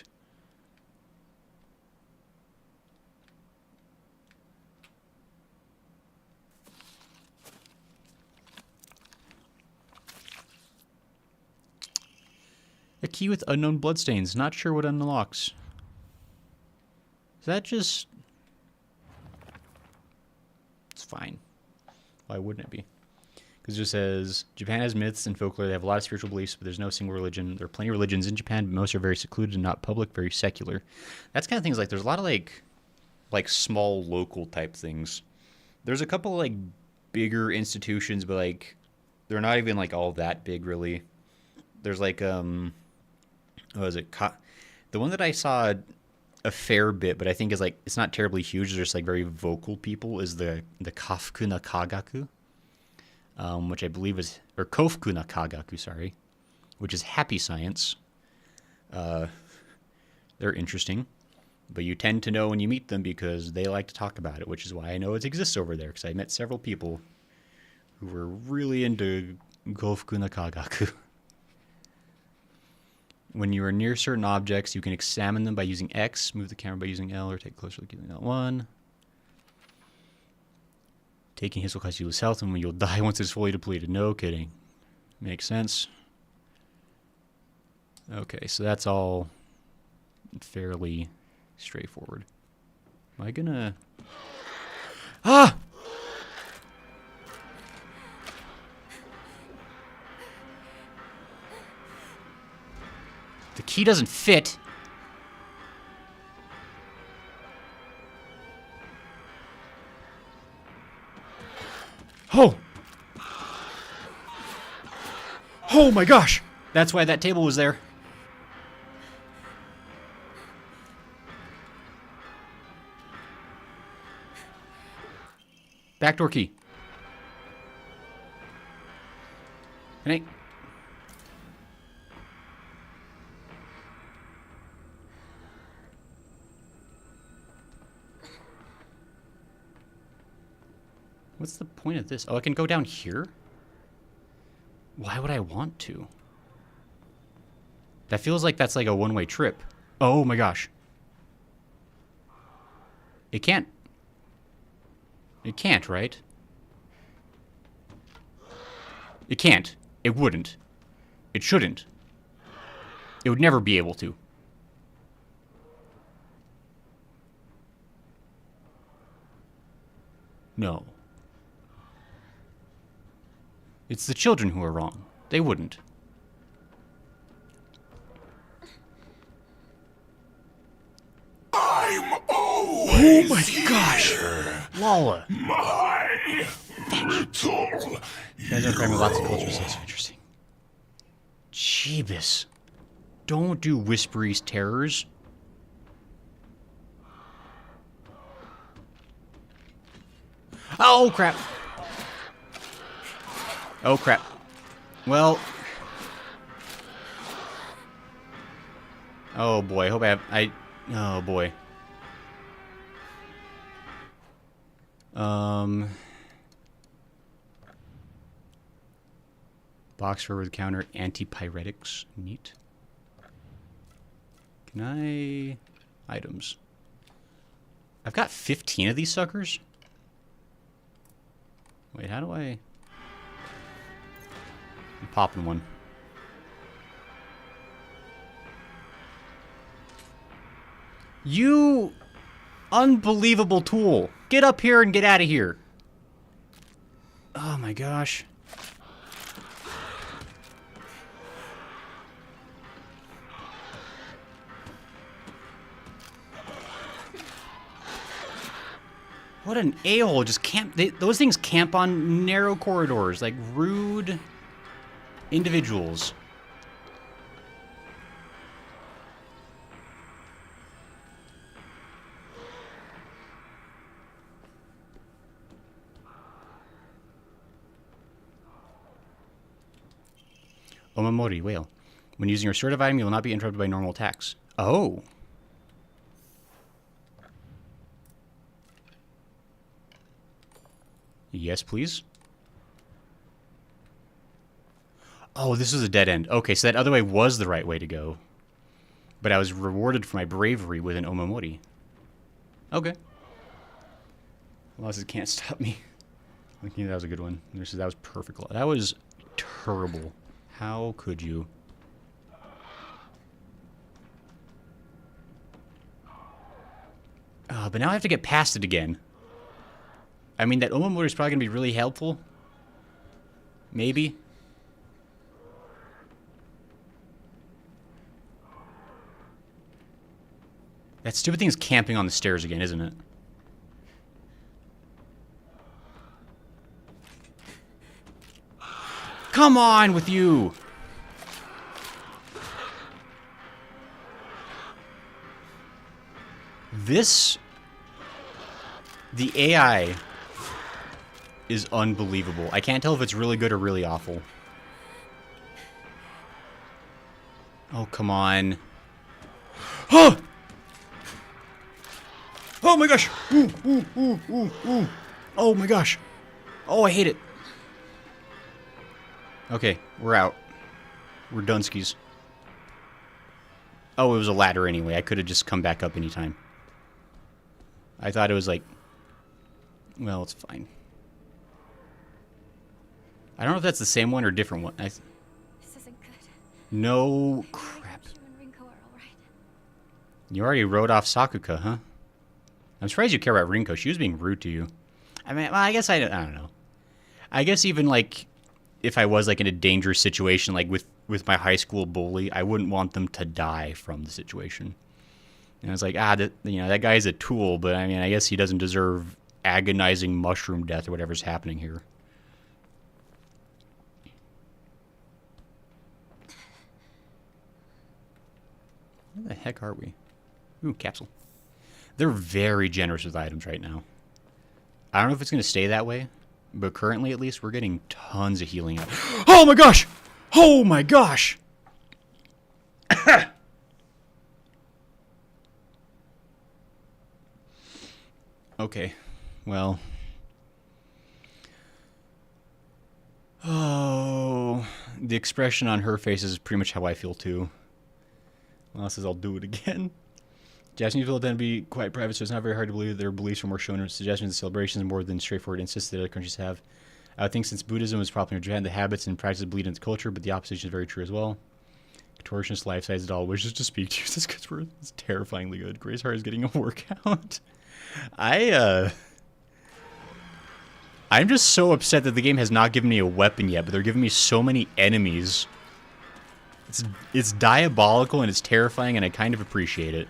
A key with unknown bloodstains. Not sure what unlocks. Is that just... It's fine. Why wouldn't it be? Because it just says, Japan has myths and folklore. They have a lot of spiritual beliefs, but there's no single religion. There are plenty of religions in Japan, but most are very secluded and not public, very secular. That's kind of things like, there's a lot of like small local type things. There's a couple like bigger institutions, but like, they're not even like all that big really. There's like, what was it? The one that I saw a fair bit, but I think is like, it's not terribly huge. They're just like very vocal people, is the Kafuku na Kagaku, which I believe is, or Kofuku na Kagaku, sorry, which is happy science. They're interesting, but you tend to know when you meet them because they like to talk about it, which is why I know it exists over there, because I met several people who were really into Kofuku na Kagaku. When you are near certain objects, you can examine them by using X, move the camera by using L, or take a closer look using L1. Taking hits will cause you lose health, and when you'll die once it's fully depleted. No kidding. Makes sense. Okay, so that's all fairly straightforward. Am I gonna... Ah! The key doesn't fit. Oh! Oh my gosh! That's why that table was there. Backdoor key. Can I... What's the point of this? Oh, I can go down here? Why would I want to? That feels like that's like a one-way trip. Oh my gosh. It can't. It can't, right? It can't. It wouldn't. It shouldn't. It would never be able to. No. It's the children who are wrong. They wouldn't. I'm always Oh my gosh! Lala! My little... You guys are covering lots of cultures, that's so interesting. Jeebus. Don't do whispery terrors. Oh crap! Oh crap. Well. Oh boy, I hope I Oh, boy. Box for with counter antipyretics. Neat. Can I... Items. I've got 15 of these suckers? Wait, how do I... I'm popping one. You unbelievable tool. Get up here and get out of here. Oh my gosh. What an a-hole. Just camp. Those things camp on narrow corridors. Like rude individuals. Omamori, whale. When using your assertive item, you will not be interrupted by normal attacks. Oh. Yes, please. Oh, this is a dead end. Okay, so that other way was the right way to go. But I was rewarded for my bravery with an Omamori. Okay. Losses can't stop me. I think that was a good one. That was perfect. That was terrible. How could you? Oh, but now I have to get past it again. I mean, that Omamori is probably going to be really helpful. Maybe. That stupid thing is camping on the stairs again, isn't it? Come on with you! The AI is unbelievable. I can't tell if it's really good or really awful. Oh, come on. Oh! Oh my gosh! Ooh, ooh, ooh, ooh, ooh. Oh my gosh. Oh, I hate it. Okay, we're out. We're Dunskies. Oh, it was a ladder anyway. I could have just come back up anytime. I thought it was like... Well, it's fine. I don't know if that's the same one or a different one. This isn't good. No crap. You and Rinko are all right. You already wrote off Sakuka, huh? I'm surprised you care about Rinko. She was being rude to you. I mean, well, I guess I don't know. I guess even like... If I was like in a dangerous situation, like with my high school bully, I wouldn't want them to die from the situation. And I was like, that guy's a tool, but I mean, I guess he doesn't deserve agonizing mushroom death or whatever's happening here. Where the heck are we? Ooh, capsule. They're very generous with items right now. I don't know if it's going to stay that way. But currently, at least, we're getting tons of healing out. Oh my gosh! Oh my gosh! Okay. Well. Oh. The expression on her face is pretty much how I feel, too. Lana says, I'll do it again. Japanese people tend to be quite private, so it's not very hard to believe their beliefs are more shown in suggestions and celebrations more than straightforward insists that other countries have. I would think since Buddhism was popular in Japan, the habits and practices bleed into culture, but the opposition is very true as well. Contortionist life-size doll wishes to speak to you. This gets worth. It's terrifyingly good. Grace Hart is getting a workout. I'm just so upset that the game has not given me a weapon yet, but they're giving me so many enemies. It's diabolical and it's terrifying, and I kind of appreciate it.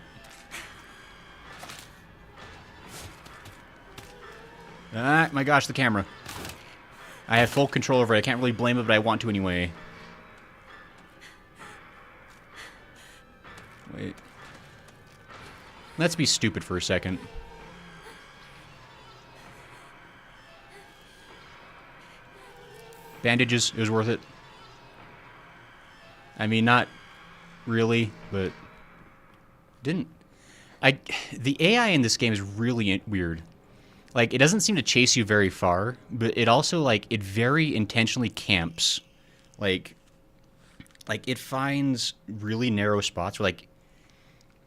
Ah, my gosh, the camera. I have full control over it. I can't really blame it, but I want to anyway. Wait. Let's be stupid for a second. Bandages, it was worth it. I mean, not really, but didn't. The AI in this game is really weird. Like, it doesn't seem to chase you very far, but it also, like, it very intentionally camps. Like it finds really narrow spots where, like,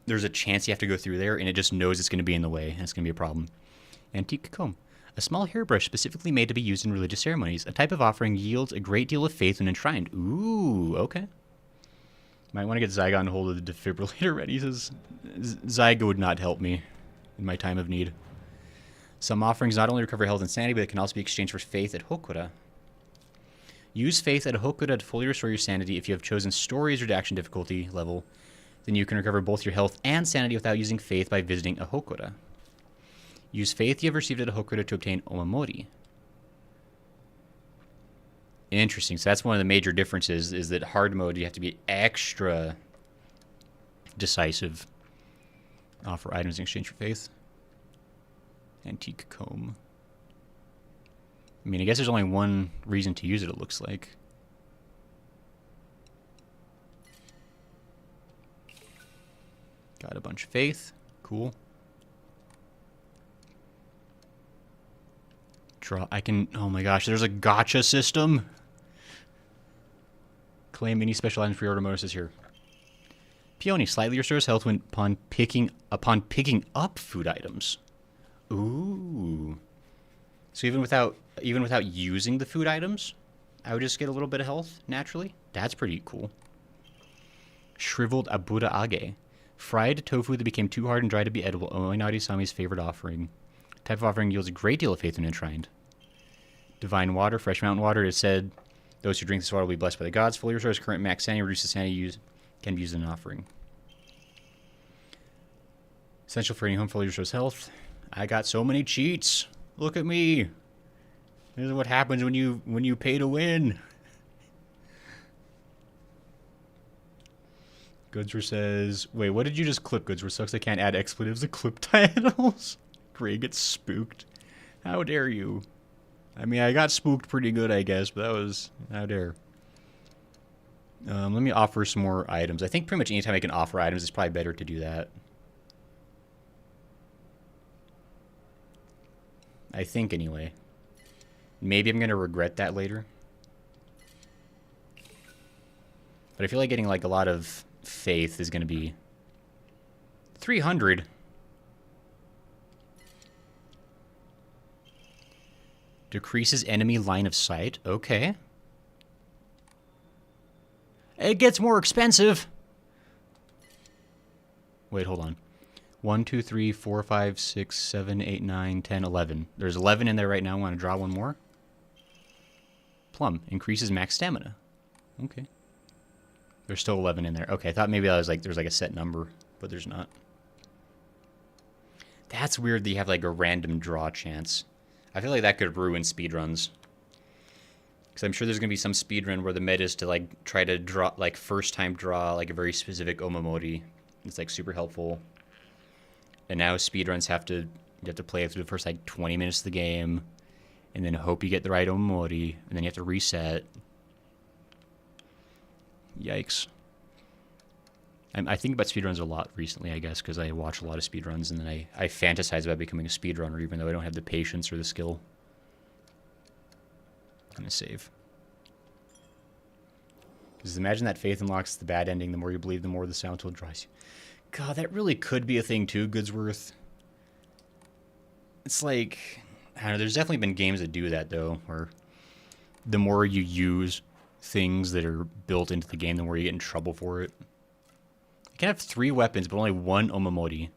there's a chance you have to go through there, and it just knows it's going to be in the way, and it's going to be a problem. Antique comb. A small hairbrush specifically made to be used in religious ceremonies. A type of offering yields a great deal of faith when enshrined. Ooh, okay. Might want to get Zygon to hold of the defibrillator ready. Says Zygo would not help me in my time of need. Some offerings not only recover health and sanity, but it can also be exchanged for faith at Hokura. Use faith at Hokura to fully restore your sanity. If you have chosen stories redaction difficulty level, then you can recover both your health and sanity without using faith by visiting a Hokura. Use faith you have received at a Hokura to obtain Omamori. Interesting. So that's one of the major differences, is that hard mode you have to be extra decisive. Offer items in exchange for faith. Antique comb. I mean, I guess there's only one reason to use it, it looks like. Got a bunch of faith. Cool. Draw. I can... Oh my gosh, there's a gotcha system. Claim any special items pre-order bonuses here. Peony slightly restores health when upon picking up food items. Ooh. So even without using the food items, I would just get a little bit of health naturally. That's pretty cool. Shriveled abura age. Fried tofu that became too hard and dry to be edible. Oinari Sami's favorite offering. Type of offering yields a great deal of faith when enshrined. Divine water, fresh mountain water. It is said those who drink this water will be blessed by the gods. Fully restores current max sanity, reduces sanity can be used in an offering. Essential for any home, fully restores health. I got so many cheats. Look at me. This is what happens when you pay to win. Goodswer says, wait, what did you just clip, Goodswer? Sucks I can't add expletives to clip titles. Gray gets spooked. How dare you? I mean, I got spooked pretty good, I guess, but that was... How dare. Let me offer some more items. I think pretty much anytime I can offer items, it's probably better to do that. I think, anyway. Maybe I'm going to regret that later. But I feel like getting, like, a lot of faith is going to be... 300? Decreases enemy line of sight. Okay. It gets more expensive. Wait, hold on. 1, 2, 3, 4, 5, 6, 7, 8, 9, 10, 11. There's 11 in there right now. I want to draw one more. Plum. Increases max stamina. Okay. There's still 11 in there. Okay, I thought maybe there's like a set number, but there's not. That's weird that you have like a random draw chance. I feel like that could ruin speedruns. Because I'm sure there's going to be some speedrun where the meta is to like try to draw, like first time draw like a very specific Omamori. It's like super helpful. And now speedruns you have to play through the first like 20 minutes of the game. And then hope you get the right Omamori. And then you have to reset. Yikes. I think about speedruns a lot recently, I guess, because I watch a lot of speedruns, and then I fantasize about becoming a speedrunner, even though I don't have the patience or the skill. I'm going to save. Because imagine that faith unlocks the bad ending. The more you believe, the more the sound tool draws you. God, that really could be a thing, too, Goodsworth. It's like... I don't know, there's definitely been games that do that, though, where the more you use things that are built into the game, the more you get in trouble for it. You can have 3 weapons, but only 1 Omamori.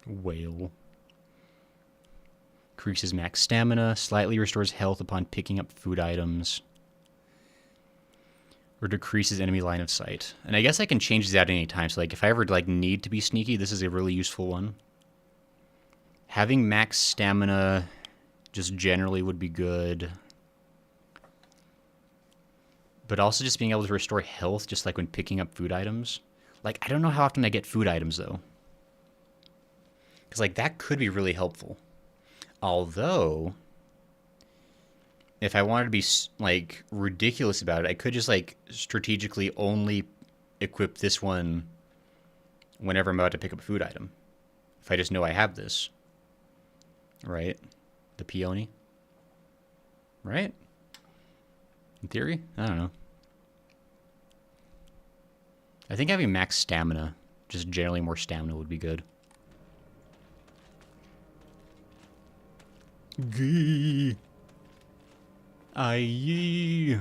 Whale. Increases max stamina. Slightly restores health upon picking up food items. Or decreases enemy line of sight. And I guess I can change these out at any time. So like if I ever like need to be sneaky, this is a really useful one. Having max stamina just generally would be good. But also just being able to restore health just like when picking up food items. Like, I don't know how often I get food items, though. Because, like, that could be really helpful. Although, if I wanted to be, like, ridiculous about it, I could just, like, strategically only equip this one whenever I'm about to pick up a food item. If I just know I have this. Right? The peony. Right? In theory? I don't know. I think having max stamina, just generally more stamina would be good. Gee. Aye.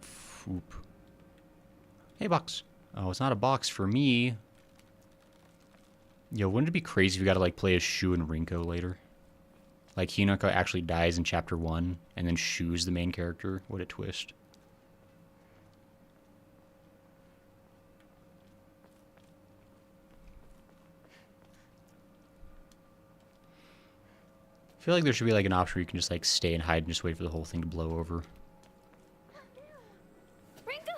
Foop. Hey, box. Oh, it's not a box for me. Yo, wouldn't it be crazy if we gotta, like, play as Shu and Rinko later? Like, Hinako actually dies in Chapter 1, and then Shu's the main character? What a twist. I feel like there should be, like, an option where you can just, like, stay and hide and just wait for the whole thing to blow over. Ringo!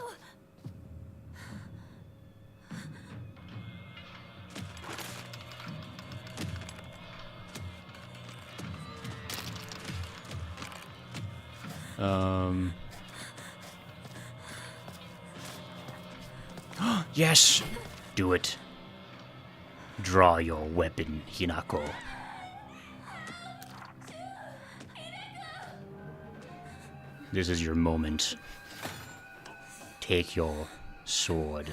Yes! Do it. Draw your weapon, Hinako. This is your moment. Take your sword.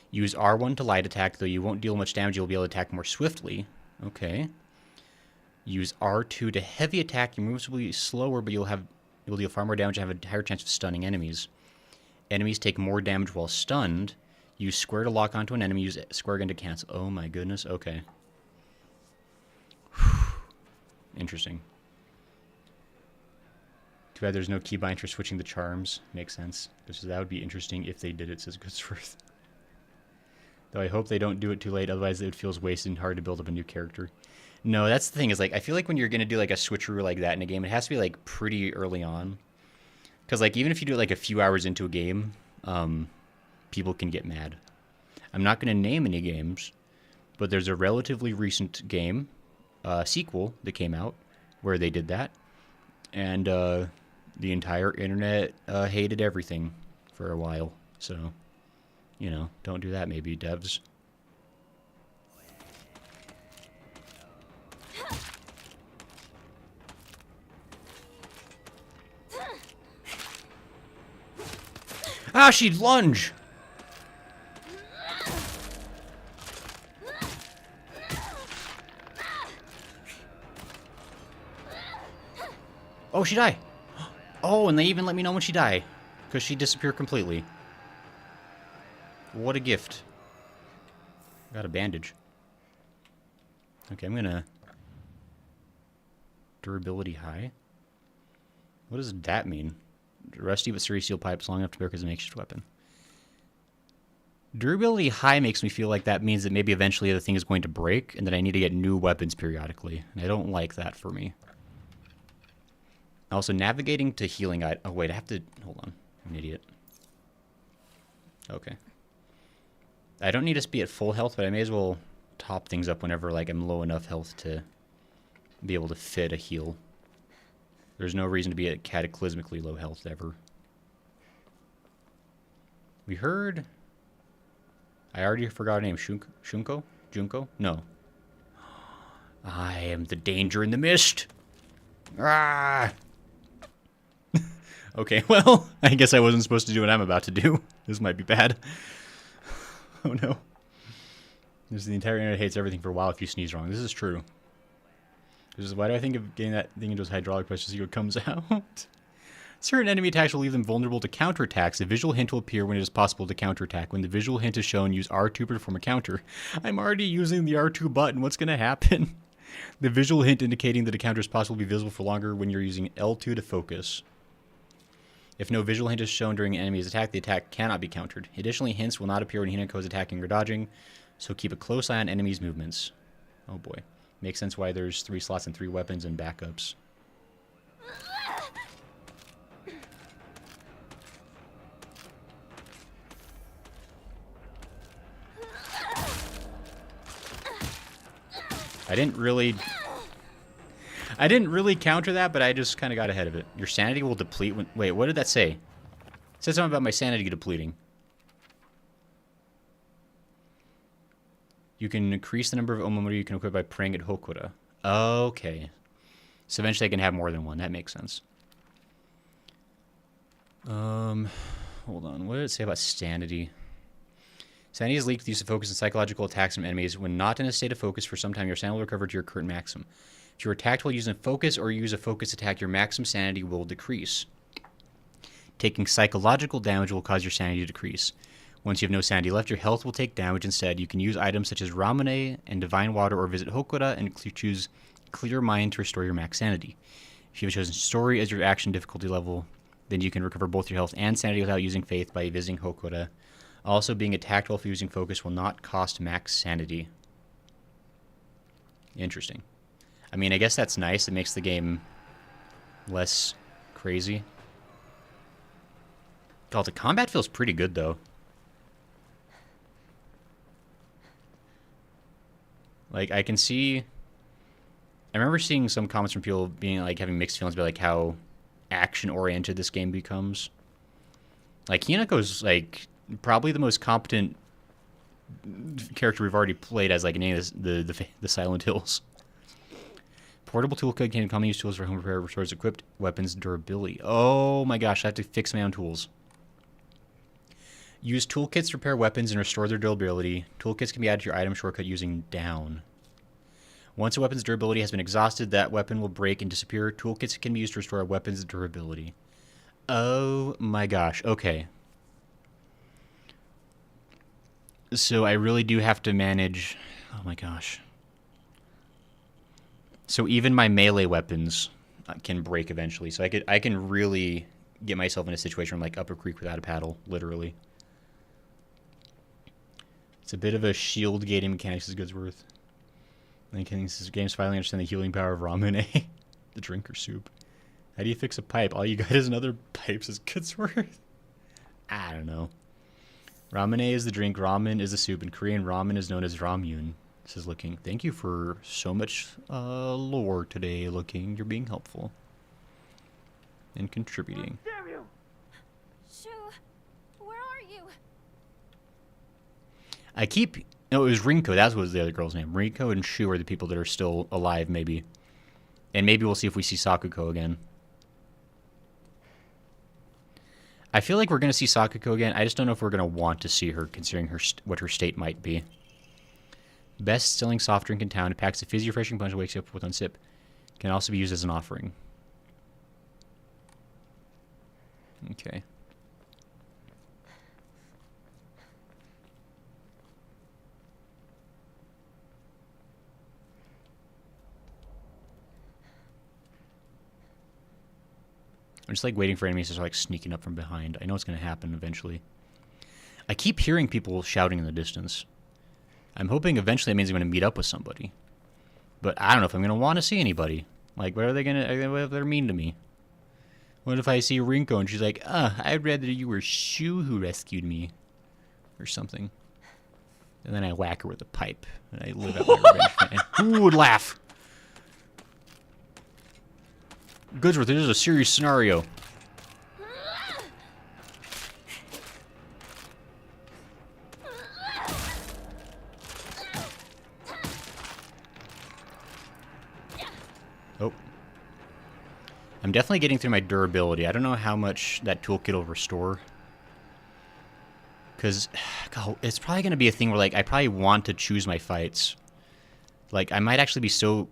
Use R1 to light attack, though you won't deal much damage, you'll be able to attack more swiftly. Okay. Use R2 to heavy attack. Your moves will be slower, but you'll deal far more damage and have a higher chance of stunning enemies. Enemies take more damage while stunned. Use square to lock onto an enemy. Use square again to cancel. Oh my goodness. Okay. Interesting. Too bad there's no keybind for switching the charms. Makes sense. Because that would be interesting if they did it, says Goodsworth. Though I hope they don't do it too late, otherwise it feels wasted and hard to build up a new character. No, that's the thing, is like, I feel like when you're going to do like a switcheroo like that in a game, it has to be like pretty early on. Because like, even if you do it like a few hours into a game, people can get mad. I'm not going to name any games, but there's a relatively recent game, sequel that came out, where they did that. And the entire internet hated everything for a while. So, you know, don't do that maybe, devs. Ah, she'd lunge! Oh, she died. Oh, and they even let me know when she died. Because she disappeared completely. What a gift. Got a bandage. Okay, I'm gonna... Durability high? What does that mean? Rusty but sturdy steel pipes long enough to work as a makeshift weapon. Durability high makes me feel like that means that maybe eventually the thing is going to break and that I need to get new weapons periodically. And I don't like that for me. Also, navigating to healing... Oh, wait, I have to... Hold on. I'm an idiot. Okay. I don't need to be at full health, but I may as well top things up whenever like I'm low enough health to be able to fit a heal. There's no reason to be at cataclysmically low health ever. We heard... I already forgot her name. Shunko? Junko? No. I am the danger in the mist. Ah! Okay, well, I guess I wasn't supposed to do what I'm about to do. This might be bad. Oh no. The entire internet hates everything for a while if you sneeze wrong. This is true. Why do I think of getting that thing into his hydraulic press to see what comes out? Certain enemy attacks will leave them vulnerable to counterattacks. A visual hint will appear when it is possible to counterattack. When the visual hint is shown, use R2 to perform a counter. I'm already using the R2 button. What's going to happen? The visual hint indicating that a counter is possible will be visible for longer when you're using L2 to focus. If no visual hint is shown during an enemy's attack, the attack cannot be countered. Additionally, hints will not appear when Hinako is attacking or dodging, so keep a close eye on enemies' movements. Oh boy. Makes sense why there's 3 slots and 3 weapons and backups. I didn't really... I didn't really counter that, but I just kind of got ahead of it. Your sanity will deplete when... Wait, what did that say? It said something about my sanity depleting. You can increase the number of Omomoto you can equip by praying at Hokura. Okay. So eventually I can have more than one. That makes sense. Hold on. What did it say about sanity? Sanity is leaked with the use of focus and psychological attacks from enemies. When not in a state of focus for some time, your sanity will recover to your current maximum. If you are attacked while using focus or use a focus attack, your maximum sanity will decrease. Taking psychological damage will cause your sanity to decrease. Once you have no sanity left, your health will take damage instead. You can use items such as Ramune and Divine Water or visit Hokura and choose Clear Mind to restore your max sanity. If you have chosen Story as your action difficulty level, then you can recover both your health and sanity without using Faith by visiting Hokura. Also, being attacked while using focus will not cost max sanity. Interesting. I mean, I guess that's nice. It makes the game less crazy. God, the combat feels pretty good, though. Like, I can see... I remember seeing some comments from people being, like, having mixed feelings about, like, how action-oriented this game becomes. Like, Hinako's, like... probably the most competent character we've already played as, like, in any of the Silent Hills. Portable toolkit can commonly use tools for home repair, restores equipped weapons durability. Oh my gosh, I have to fix my own tools. Use toolkits to repair weapons and restore their durability. Toolkits can be added to your item shortcut using down. Once a weapon's durability has been exhausted, that weapon will break and disappear. Toolkits can be used to restore a weapon's durability. Oh my gosh, okay. So I really do have to manage... Oh my gosh. So even my melee weapons can break eventually. So I can really get myself in a situation where I'm like up a creek without a paddle, literally. It's a bit of a shield gating mechanics as Goodsworth. I think this game's finally understand the healing power of Ramune, the drinker soup. How do you fix a pipe? All you got is another pipe, says Goodsworth. I don't know. Ramune is the drink, ramen is the soup, and Korean ramen is known as ramyun. Says Looking. Thank you for so much lore today, Looking. You're being helpful. And contributing. How dare you! Shu, where are you? I keep... No, it was Rinko. That was the other girl's name. Rinko and Shu are the people that are still alive, maybe. And maybe we'll see if we see Sakuko again. I feel like we're going to see Sakuko again. I just don't know if we're going to want to see her, considering what her state might be. Best-selling soft drink in town. It packs a fizzy, refreshing punch and wakes you up with one sip. Can also be used as an offering. Okay. I'm just like waiting for enemies to start like sneaking up from behind. I know it's going to happen eventually. I keep hearing people shouting in the distance. I'm hoping eventually it means I'm going to meet up with somebody. But I don't know if I'm going to want to see anybody. Like, what are they going to... What if they're mean to me? What if I see Rinko and she's like, I'd rather you were Shu who rescued me. Or something. And then I whack her with a pipe. And I live out my revenge fan. Who would laugh? Goodsworth, this is a serious scenario. Oh. I'm definitely getting through my durability. I don't know how much that toolkit will restore. Because, it's probably going to be a thing where, like, I probably want to choose my fights. Like, I might actually be so...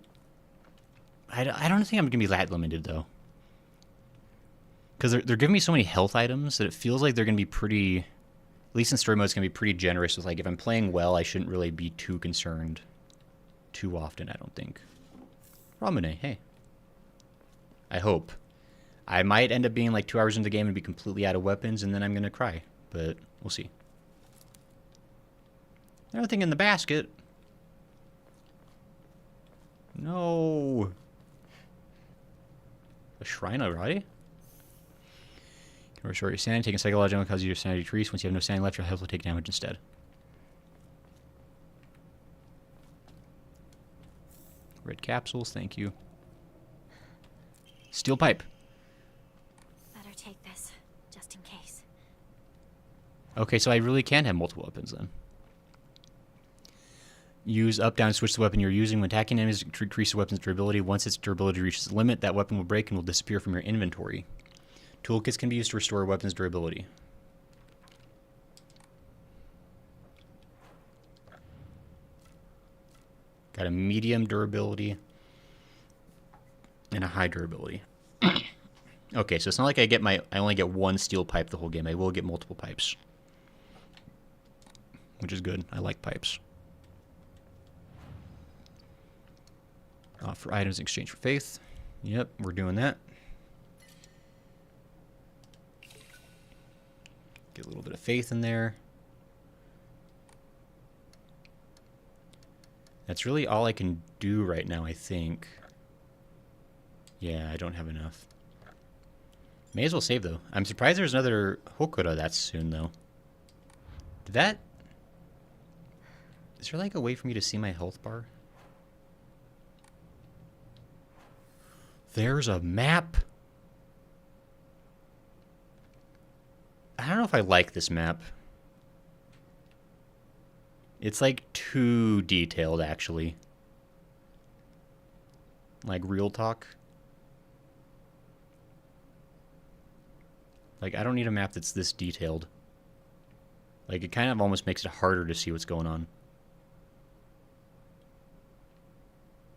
I don't think I'm going to be that limited, though. Because they're giving me so many health items that it feels like they're going to be pretty... At least in story mode, it's going to be pretty generous with, like, if I'm playing well, I shouldn't really be too concerned too often, I don't think. Ramune, hey. I hope. I might end up being, like, 2 hours into the game and be completely out of weapons, and then I'm going to cry. But we'll see. Everything in the basket. No. A shrine already? Can restore your sanity. Taking psychological damage causes your sanity to decrease. Once you have no sanity left, your health will take damage instead. Red capsules, thank you. Steel pipe. Better take this, just in case. Okay, so I really can have multiple weapons then. Use up, down, switch the weapon you're using. When attacking enemies, increase the weapon's durability. Once its durability reaches the limit, that weapon will break and will disappear from your inventory. Toolkits can be used to restore a weapon's durability. Got a medium durability and a high durability. Okay, so it's not like I only get one steel pipe the whole game. I will get multiple pipes, which is good. I like pipes. For items in exchange for faith. Yep, we're doing that. Get a little bit of faith in there. That's really all I can do right now, I think. Yeah, I don't have enough. May as well save, though. I'm surprised there's another Hokura that soon, though. Did that... Is there, like, a way for me to see my health bar? There's a map. I don't know if I like this map. It's like too detailed, actually. Like real talk. Like, I don't need a map that's this detailed. Like, it kind of almost makes it harder to see what's going on.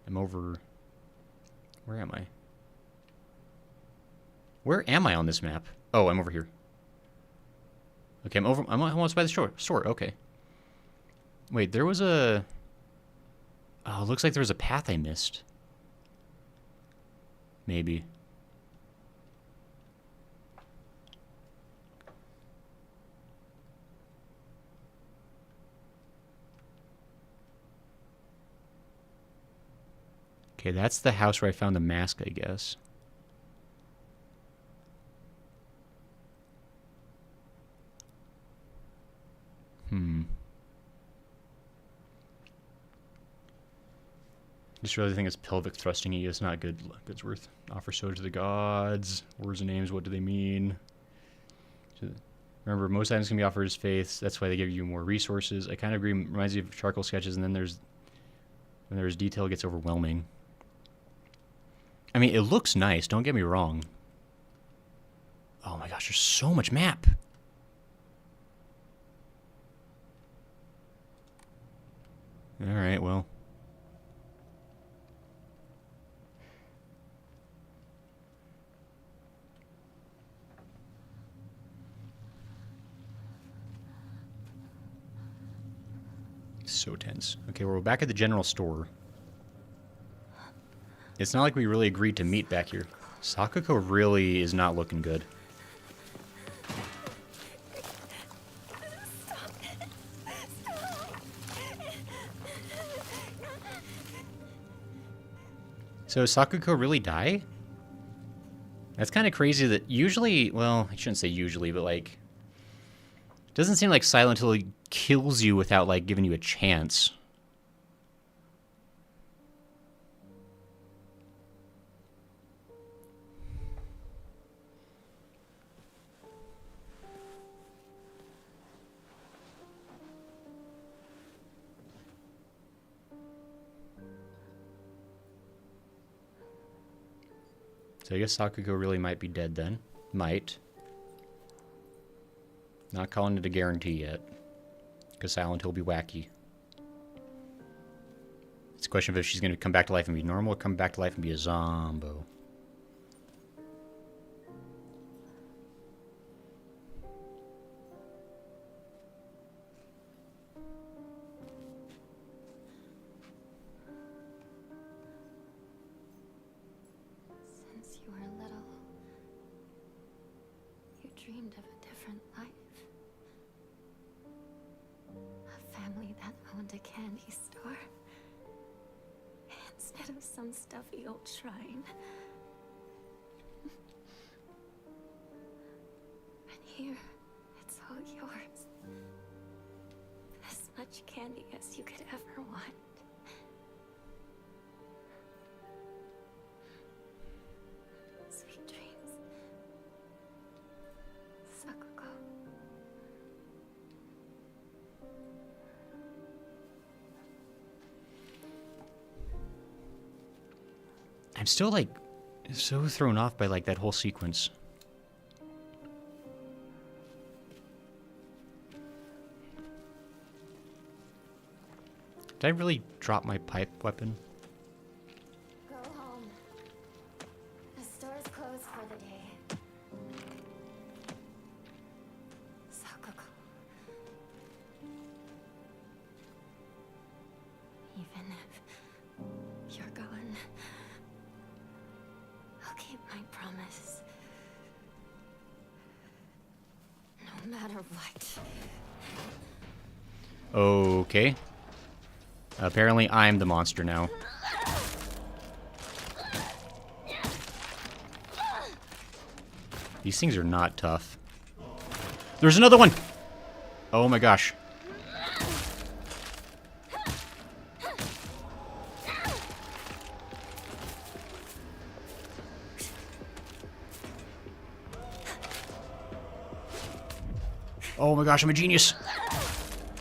I'm over... Where am I? Where am I on this map? Oh, I'm over here. Okay, I'm almost by the store. Okay. Wait, there was a... Oh, it looks like there was a path I missed. Maybe. Okay, that's the house where I found the mask, I guess. Just really think it's pelvic thrusting you. It's not good. Goodsworth. Offer soda to the gods. Words and names, what do they mean? Remember, most items can be offered as faiths. That's why they give you more resources. I kind of agree. Reminds me of charcoal sketches, and then when there's detail, it gets overwhelming. I mean, it looks nice. Don't get me wrong. Oh my gosh, there's so much map. All right, well. So tense. Okay, we're back at the general store. It's not like we really agreed to meet back here. Sakuko really is not looking good. So Sakuko really die? That's kind of crazy that usually, well, I shouldn't say usually, but like, it doesn't seem like Silent Hill kills you without like giving you a chance. So I guess Sakuko really might be dead then. Might. Not calling it a guarantee yet. Because Silent Hill will be wacky. It's a question of if she's going to come back to life and be normal or come back to life and be a zombo. Since you were little, you dreamed of a different life. A family that owned a candy store. Instead of some stuffy old shrine. And here, it's all yours. As much candy as you could ever want. I'm still, like, so thrown off by, like, that whole sequence. Did I really drop my pipe weapon? Go home. The store's closed for the day. Sakuko. Even if you're gone, I'll keep my promise. No matter what. Okay. Apparently, I'm the monster now. These things are not tough. There's another one! Oh my gosh. Oh my gosh, I'm a genius!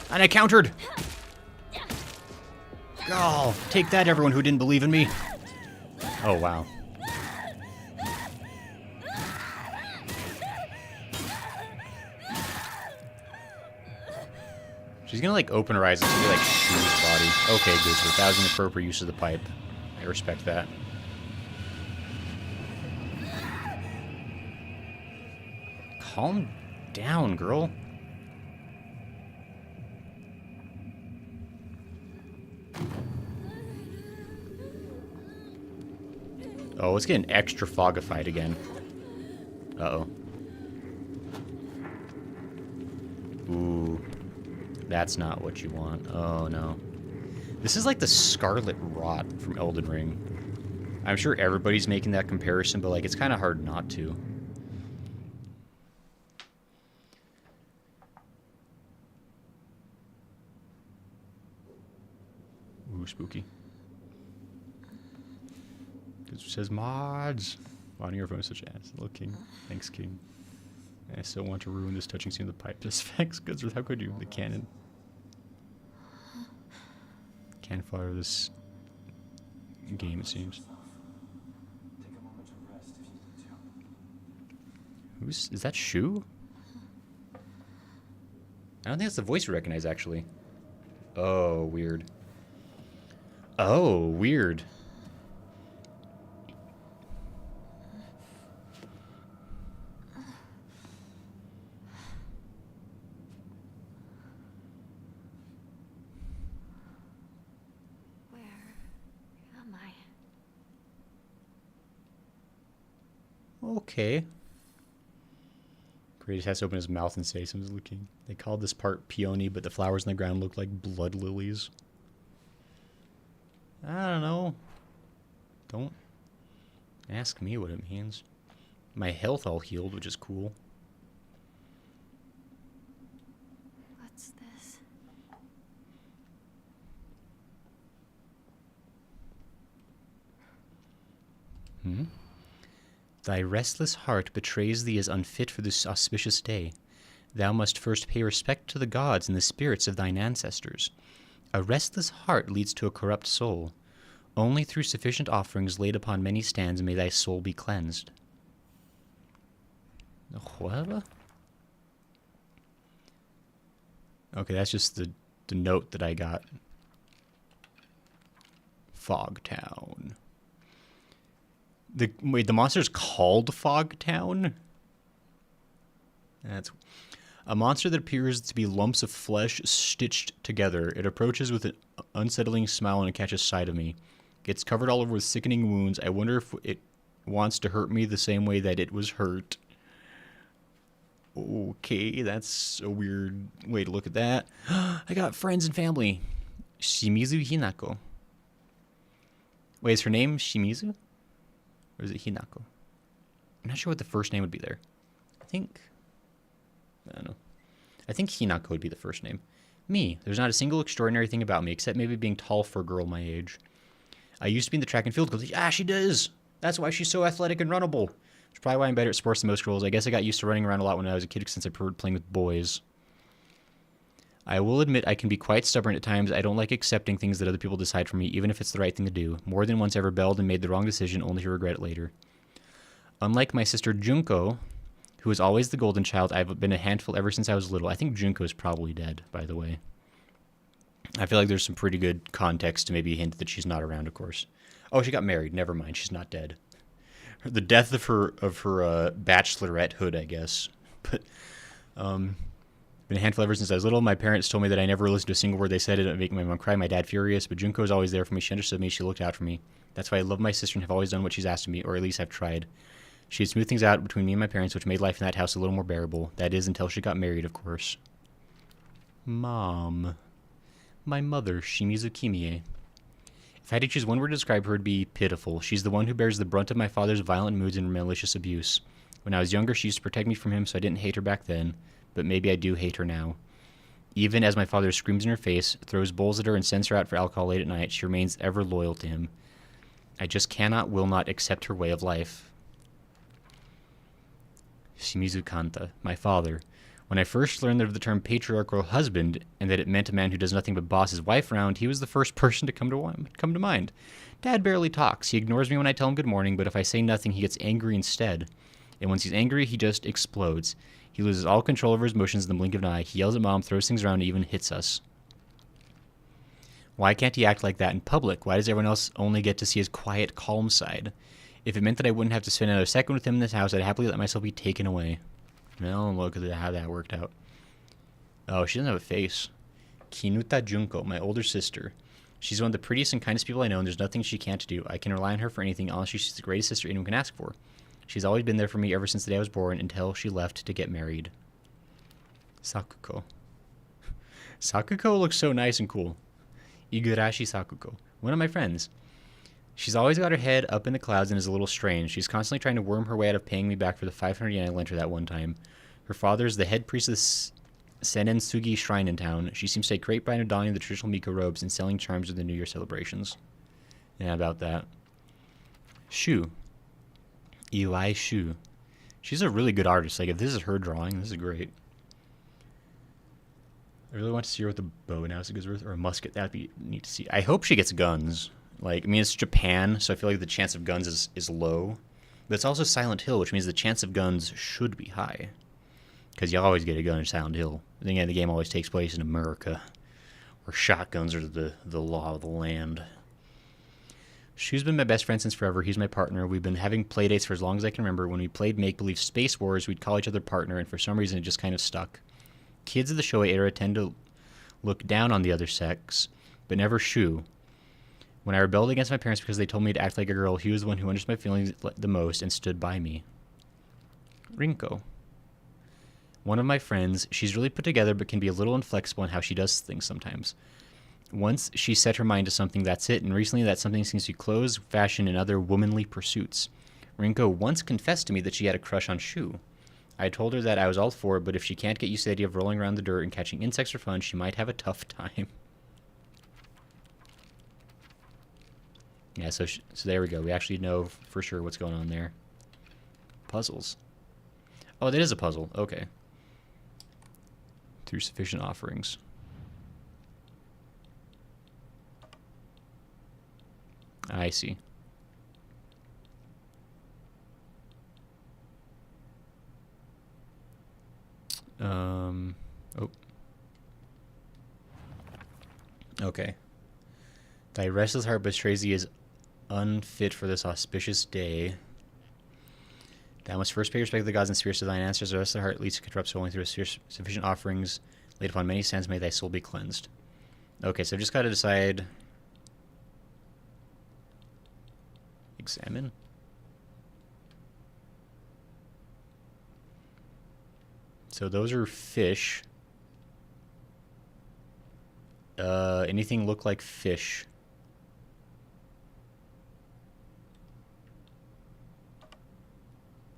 And I countered! Oh, take that, everyone who didn't believe in me. Oh, wow. She's gonna, like, open her eyes and see, like, shoot his body. Okay, good. So that was an appropriate use of the pipe. I respect that. Calm down, girl. Oh, it's getting extra fogified again. Uh-oh. Ooh. That's not what you want. Oh, no. This is like the Scarlet Rot from Elden Ring. I'm sure everybody's making that comparison, but, like, it's kind of hard not to. Ooh, spooky. It says mods on your phone such as Little King. Thanks, King. I still want to ruin this touching scene with the pipe. Just facts, goods. How could you? The cannon. Can't fire this game, it seems. Is that Shu? I don't think that's the voice we recognize, actually. Oh, weird. Oh, weird. Okay. Kratos has to open his mouth and say something. Looking. They called this part peony, but the flowers in the ground look like blood lilies. I don't know. Don't ask me what it means. My health all healed, which is cool. What's this? Thy restless heart betrays thee as unfit for this auspicious day. Thou must first pay respect to the gods and the spirits of thine ancestors. A restless heart leads to a corrupt soul. Only through sufficient offerings laid upon many stands may thy soul be cleansed. What? Okay, that's just the note that I got. Fogtown. Wait, the monster's called Fogtown? That's a monster that appears to be lumps of flesh stitched together. It approaches with an unsettling smile and it catches sight of me. Gets covered all over with sickening wounds. I wonder if it wants to hurt me the same way that it was hurt. Okay, that's a weird way to look at that. I got friends and family. Shimizu Hinako. Wait, is her name Shimizu? Or is it Hinako? I'm not sure what the first name would be there. I don't know. I think Hinako would be the first name. Me. There's not a single extraordinary thing about me, except maybe being tall for a girl my age. I used to be in the track and field because, she does. That's why she's so athletic and runnable. It's probably why I'm better at sports than most girls. I guess I got used to running around a lot when I was a kid since I preferred playing with boys. I will admit I can be quite stubborn at times. I don't like accepting things that other people decide for me, even if it's the right thing to do. More than once I've rebelled and made the wrong decision, only to regret it later. Unlike my sister Junko, who is always the golden child, I've been a handful ever since I was little. I think Junko is probably dead, by the way. I feel like there's some pretty good context to maybe hint that she's not around, of course. Oh, she got married. Never mind. She's not dead. The death of her bachelorette hood, I guess. But been a handful ever since I was little. My parents told me that I never listened to a single word they said. It would make my mom cry, my dad furious. But Junko was always there for me. She understood me. She looked out for me. That's why I love my sister and have always done what she's asked of me, or at least I've tried. She'd smooth things out between me and my parents, which made life in that house a little more bearable. That is, until she got married, of course. Mom. My mother, Shimizu Kimie. If I had to choose one word to describe her, it would be pitiful. She's the one who bears the brunt of my father's violent moods and malicious abuse. When I was younger, she used to protect me from him, so I didn't hate her back then. But maybe I do hate her now. Even as my father screams in her face, throws bowls at her, and sends her out for alcohol late at night, she remains ever loyal to him. I just will not accept her way of life. Shimizu Kanta, my father. When I first learned of the term patriarchal husband, and that it meant a man who does nothing but boss his wife around, he was the first person to come to mind. Dad barely talks. He ignores me when I tell him good morning, but if I say nothing, he gets angry instead. And once he's angry, he just explodes. He loses all control over his emotions in the blink of an eye. He yells at Mom, throws things around, and even hits us. Why can't he act like that in public? Why does everyone else only get to see his quiet, calm side? If it meant that I wouldn't have to spend another second with him in this house, I'd happily let myself be taken away. Well, look at how that worked out. Oh, she doesn't have a face. Kinuta Junko, my older sister. She's one of the prettiest and kindest people I know, and there's nothing she can't do. I can rely on her for anything. Honestly, she's the greatest sister anyone can ask for. She's always been there for me ever since the day I was born, until she left to get married. Sakuko. Sakuko looks so nice and cool. Igarashi Sakuko. One of my friends. She's always got her head up in the clouds and is a little strange. She's constantly trying to worm her way out of paying me back for the 500 yen I lent her that one time. Her father is the head priest of the Senensugi shrine in town. She seems to take great pride in donning the traditional Miko robes and selling charms at the New Year celebrations. Yeah, about that. Shu. Eli Shu. She's a really good artist. Like, if this is her drawing, this is great. I really want to see her with a bow and arrows, or a musket. That'd be neat to see. I hope she gets guns. Like, I mean, it's Japan, so I feel like the chance of guns is low. But it's also Silent Hill, which means the chance of guns should be high. Because you always get a gun in Silent Hill. Then again, the game always takes place in America, where shotguns are the law of the land. Shu's been my best friend since forever. He's my partner. We've been having playdates for as long as I can remember. When we played Make-Believe Space Wars, we'd call each other partner, and for some reason it just kind of stuck. Kids of the Showa era tend to look down on the other sex, but never Shu. When I rebelled against my parents because they told me to act like a girl, he was the one who understood my feelings the most and stood by me. Rinko. One of my friends. She's really put together but can be a little inflexible in how she does things sometimes. Once she set her mind to something, that's it, and recently that something seems to be clothes, fashion, and other womanly pursuits. Rinko once confessed to me that she had a crush on Shu. I told her that I was all for it, but if she can't get used to the idea of rolling around the dirt and catching insects for fun, she might have a tough time. Yeah, so there we go. We actually know for sure what's going on there. Puzzles. Oh, that is a puzzle. Okay. Through sufficient offerings. I see. Oh. Okay. Thy restless heart betrays thee is unfit for this auspicious day. Thou must first pay respect to the gods and spirits of thine ancestors. The rest of the heart leads to corrupt soul only through sufficient offerings laid upon many sands may thy soul be cleansed. Okay, so I've just got to decide. Examine. So those are fish. Anything look like fish?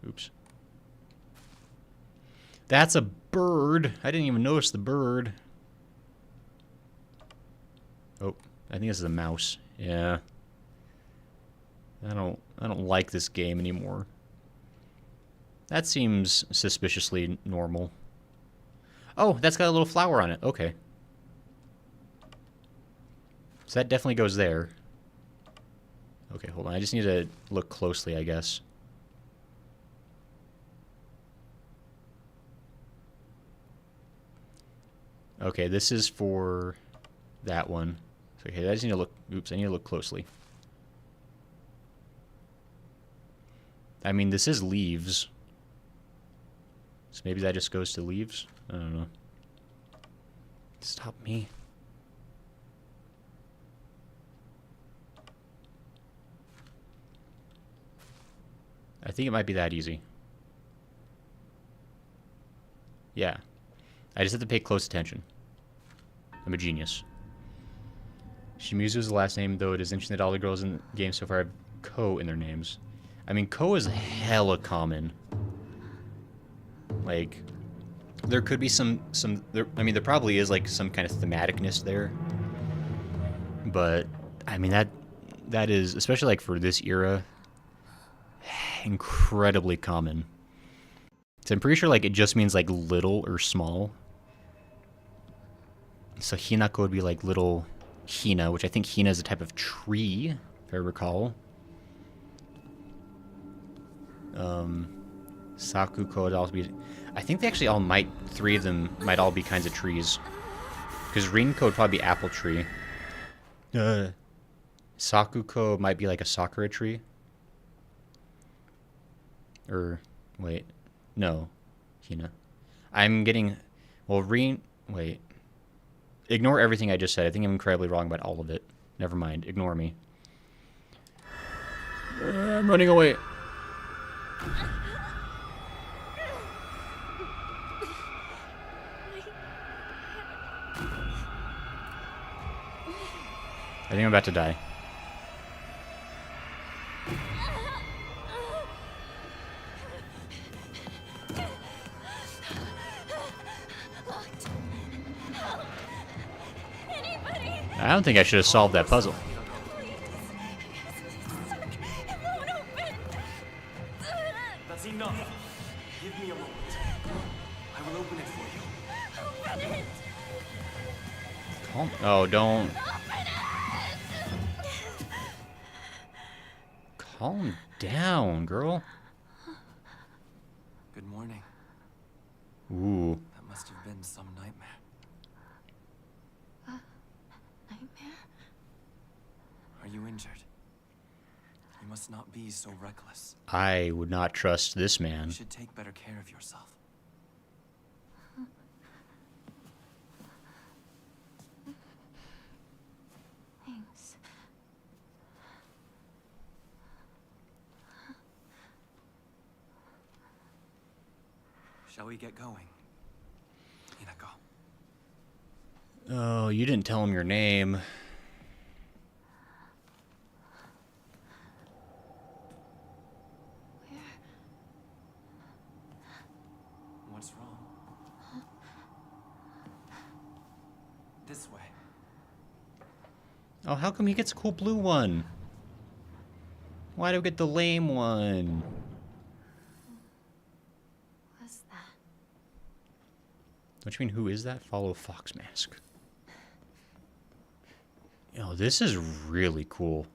Oops. That's a bird. I didn't even notice the bird. Oh, I think this is a mouse. Yeah. I don't like this game anymore. That seems suspiciously normal. Oh, that's got a little flower on it. Okay. So that definitely goes there. Okay, hold on. I just need to look closely, I guess. Okay, this is for that one. So, okay, I just need to look... Oops, I need to look closely. I mean, this is leaves. So maybe that just goes to leaves? I don't know. Stop me. I think it might be that easy. Yeah. I just have to pay close attention. I'm a genius. Shimizu is the last name, though it is interesting that all the girls in the game so far have Ko in their names. I mean, Ko is hella common. Like, there could be I mean, there probably is, like, some kind of thematicness there. But, I mean, that is, especially, like, for this era, incredibly common. So I'm pretty sure, like, it just means, like, little or small. So Hinako would be, like, little Hina, which I think Hina is a type of tree, if I recall. Sakuko would also be... I think they actually all might... 3 of them might all be kinds of trees. Because Rinko would probably be apple tree. Sakuko might be like a sakura tree. Or... Wait. No. Hina. I'm getting... Well, Wait. Ignore everything I just said. I think I'm incredibly wrong about all of it. Never mind. Ignore me. I'm running away. I think I'm about to die. I don't think I should have solved that puzzle. That's enough. Give me a moment. I will open it for you. Calm. Oh, don't. Calm down, girl. Good morning. Ooh. That must have been some nightmare. Nightmare? Are you injured? You must not be so reckless. I would not trust this man. You should take better care of yourself. Thanks. Shall we get going? Hinako. Oh, you didn't tell him your name. What's wrong? This way. Oh, how come he gets a cool blue one? Why do I get the lame one? What's that? Don't you mean, who is that? Follow Fox Mask. Yo, this is really cool.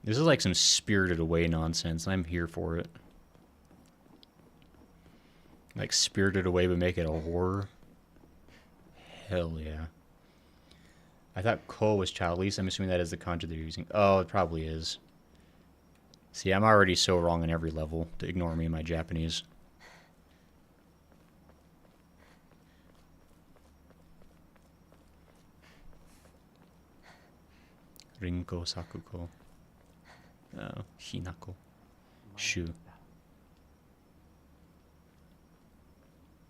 This is like some Spirited Away nonsense, and I'm here for it. Like Spirited Away, but make it a horror. Hell yeah. I thought Cole was child. At least I'm assuming that is the kanji they're using. Oh, it probably is. See, I'm already so wrong on every level. To ignore me in my Japanese. Rinko Sakuko. Oh, Hinako. Shu.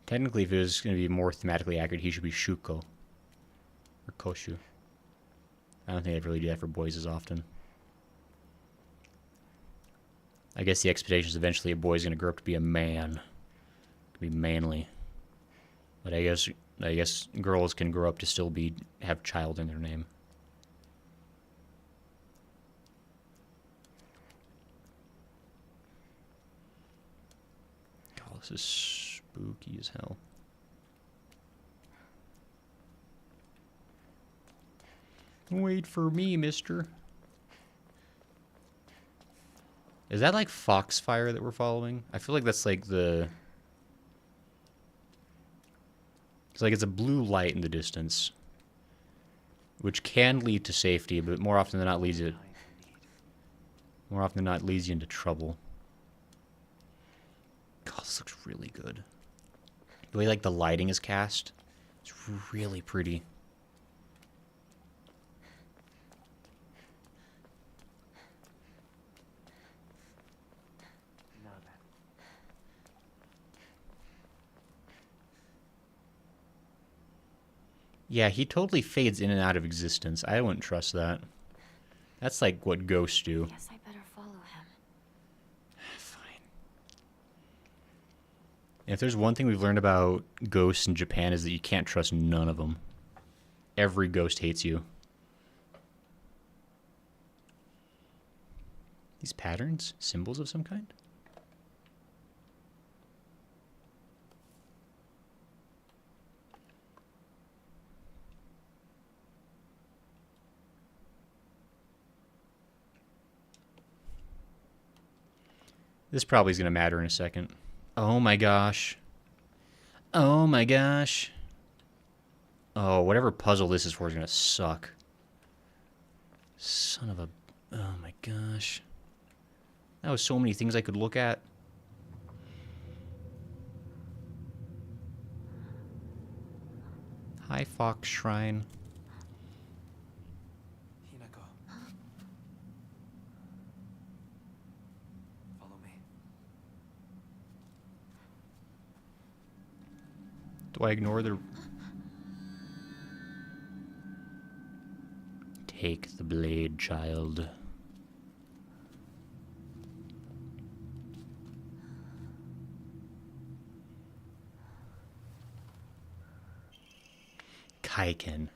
Technically, if it was going to be more thematically accurate, he should be Shuko. Or Koshu. I don't think they really do that for boys as often. I guess the expectation is eventually a boy's going to grow up to be a man. To be manly. But I guess girls can grow up to still have child in their name. God, this is spooky as hell. Wait for me, mister. Is that like foxfire that we're following? I feel like that's like the... It's like it's a blue light in the distance. Which can lead to safety, but more often than not leads you... More often than not leads you into trouble. God, this looks really good. The way like the lighting is cast, it's really pretty. Now then. Yeah, he totally fades in and out of existence. I wouldn't trust that. That's like what ghosts do. Guess I better follow him. Fine. If there's one thing we've learned about ghosts in Japan is that you can't trust none of them. Every ghost hates you. These patterns? Symbols of some kind? This probably is going to matter in a second. Oh my gosh. Oh my gosh. Oh, whatever puzzle this is for is going to suck. Son of a... Oh my gosh. That was so many things I could look at. Hi, Fox Shrine. Hinako. Follow me. Do I ignore the... Take the blade, child. Kaiken.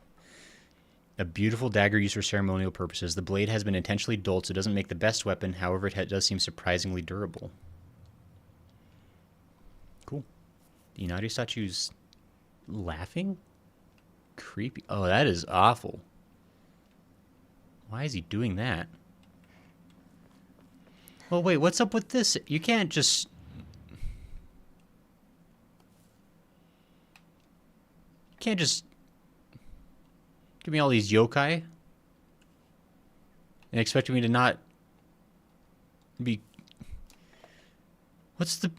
A beautiful dagger used for ceremonial purposes. The blade has been intentionally dulled, so it doesn't make the best weapon. However, it does seem surprisingly durable. Cool. The Inari statue's laughing? Creepy. Oh, that is awful. Why is he doing that? Well, wait, what's up with this? You can't just... You can't just... Give me all these yokai and expect me to not be... What's the...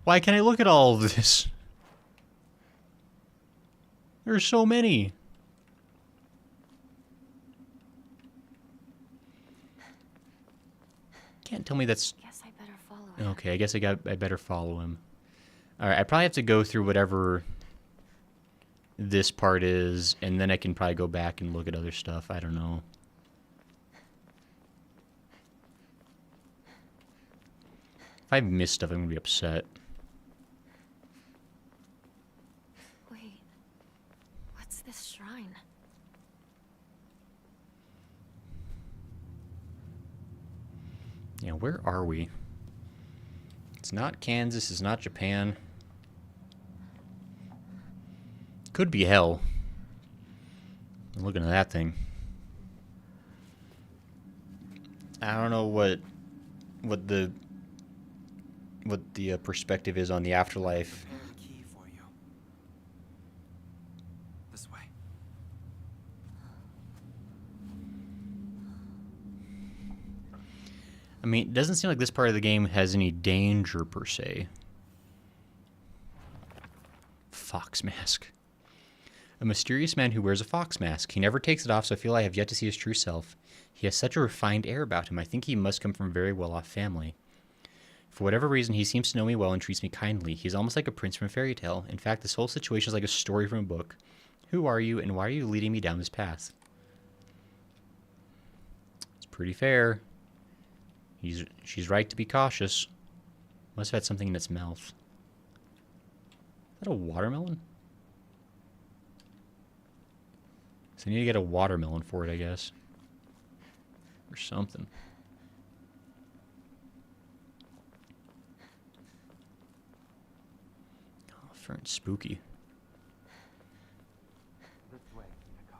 Why can't I look at all of this? There's so many. Can't tell me that's... Guess I better follow him. Okay, I guess I better follow him. Alright, I probably have to go through whatever this part is, and then I can probably go back and look at other stuff. I don't know. If I missed stuff, I'm gonna be upset. Wait, what's this shrine? Yeah, where are we? It's not Kansas, it's not Japan. Could be hell. I'm looking at that thing. I don't know what the perspective is on the afterlife. Prepare a key for you. This way. I mean, it doesn't seem like this part of the game has any danger per se. Fox mask. A mysterious man who wears a fox mask. He never takes it off, so I feel I have yet to see his true self. He has such a refined air about him. I think he must come from a very well-off family. For whatever reason, he seems to know me well and treats me kindly. He's almost like a prince from a fairy tale. In fact, this whole situation is like a story from a book. Who are you, and why are you leading me down this path? It's pretty fair. She's right to be cautious. Must have had something in its mouth. Is that a watermelon? So I need to get a watermelon for it, I guess. Or something. Oh, Fern, spooky. This way, Hinako.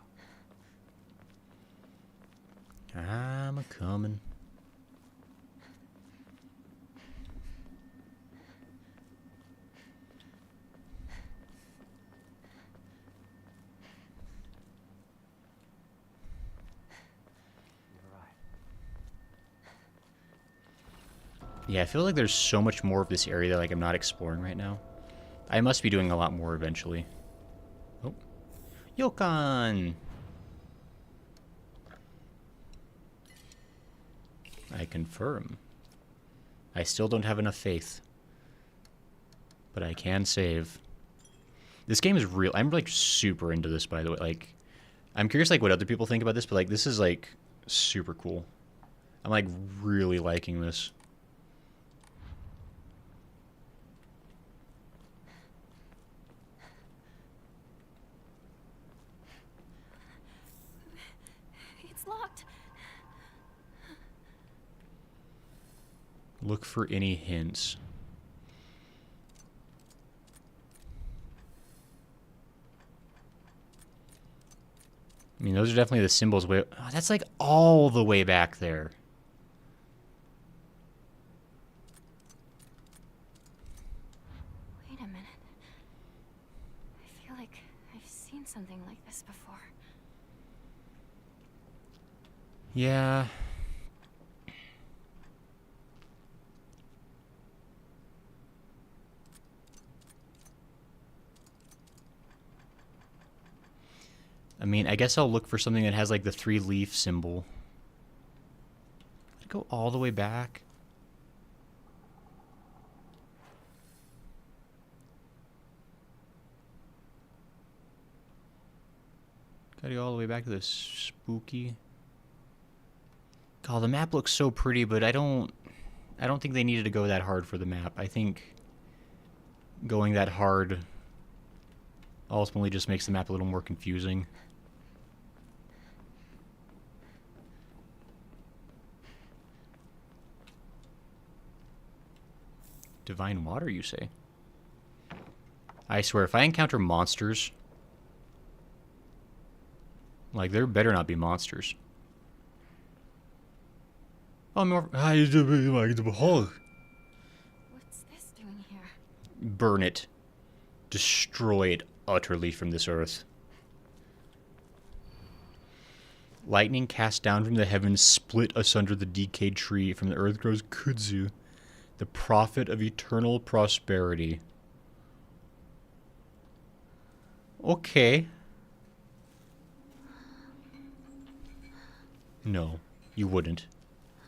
coming. Yeah, I feel like there's so much more of this area that like I'm not exploring right now. I must be doing a lot more eventually. Oh. Yokan! I confirm. I still don't have enough faith. But I can save. This game is real. I'm like super into this, by the way. Like, I'm curious like what other people think about this, but like this is like super cool. I'm like really liking this. It's locked. Look for any hints. I mean, those are definitely the symbols. Oh, that's like all the way back there. Wait a minute. I feel like I've seen something like this before. Yeah. I mean, I guess I'll look for something that has like the 3-leaf symbol. Did it go all the way back? Gotta go all the way back to this spooky. God, the map looks so pretty, but I don't think they needed to go that hard for the map. I think going that hard ultimately just makes the map a little more confusing. Divine water, you say? I swear, if I encounter monsters, like, there better not be monsters. Oh, more. What's this doing here? Burn it. Destroy it utterly from this earth. Lightning cast down from the heavens, split asunder the decayed tree. From the earth grows kudzu, the prophet of eternal prosperity. Okay. No, you wouldn't.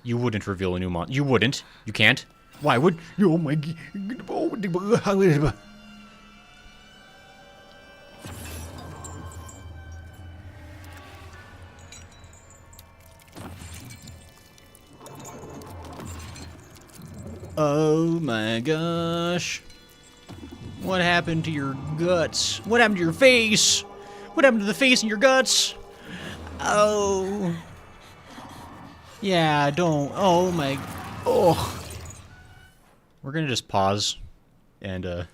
You wouldn't reveal a new mon. You wouldn't. You can't. Why would? Oh my. Oh my gosh. What happened to your guts? What happened to your face? What happened to the face and your guts? Oh. Yeah, don't. Oh my. Oh. We're gonna just pause and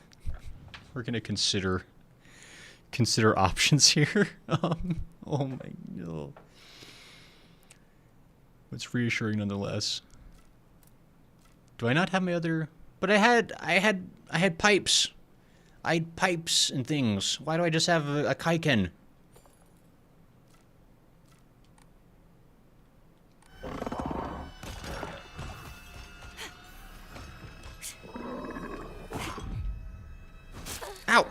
we're gonna consider options here. Oh my no. It's reassuring nonetheless. Do I not have my other? But I had pipes. I had pipes and things. Why do I just have a kaiken? Ow!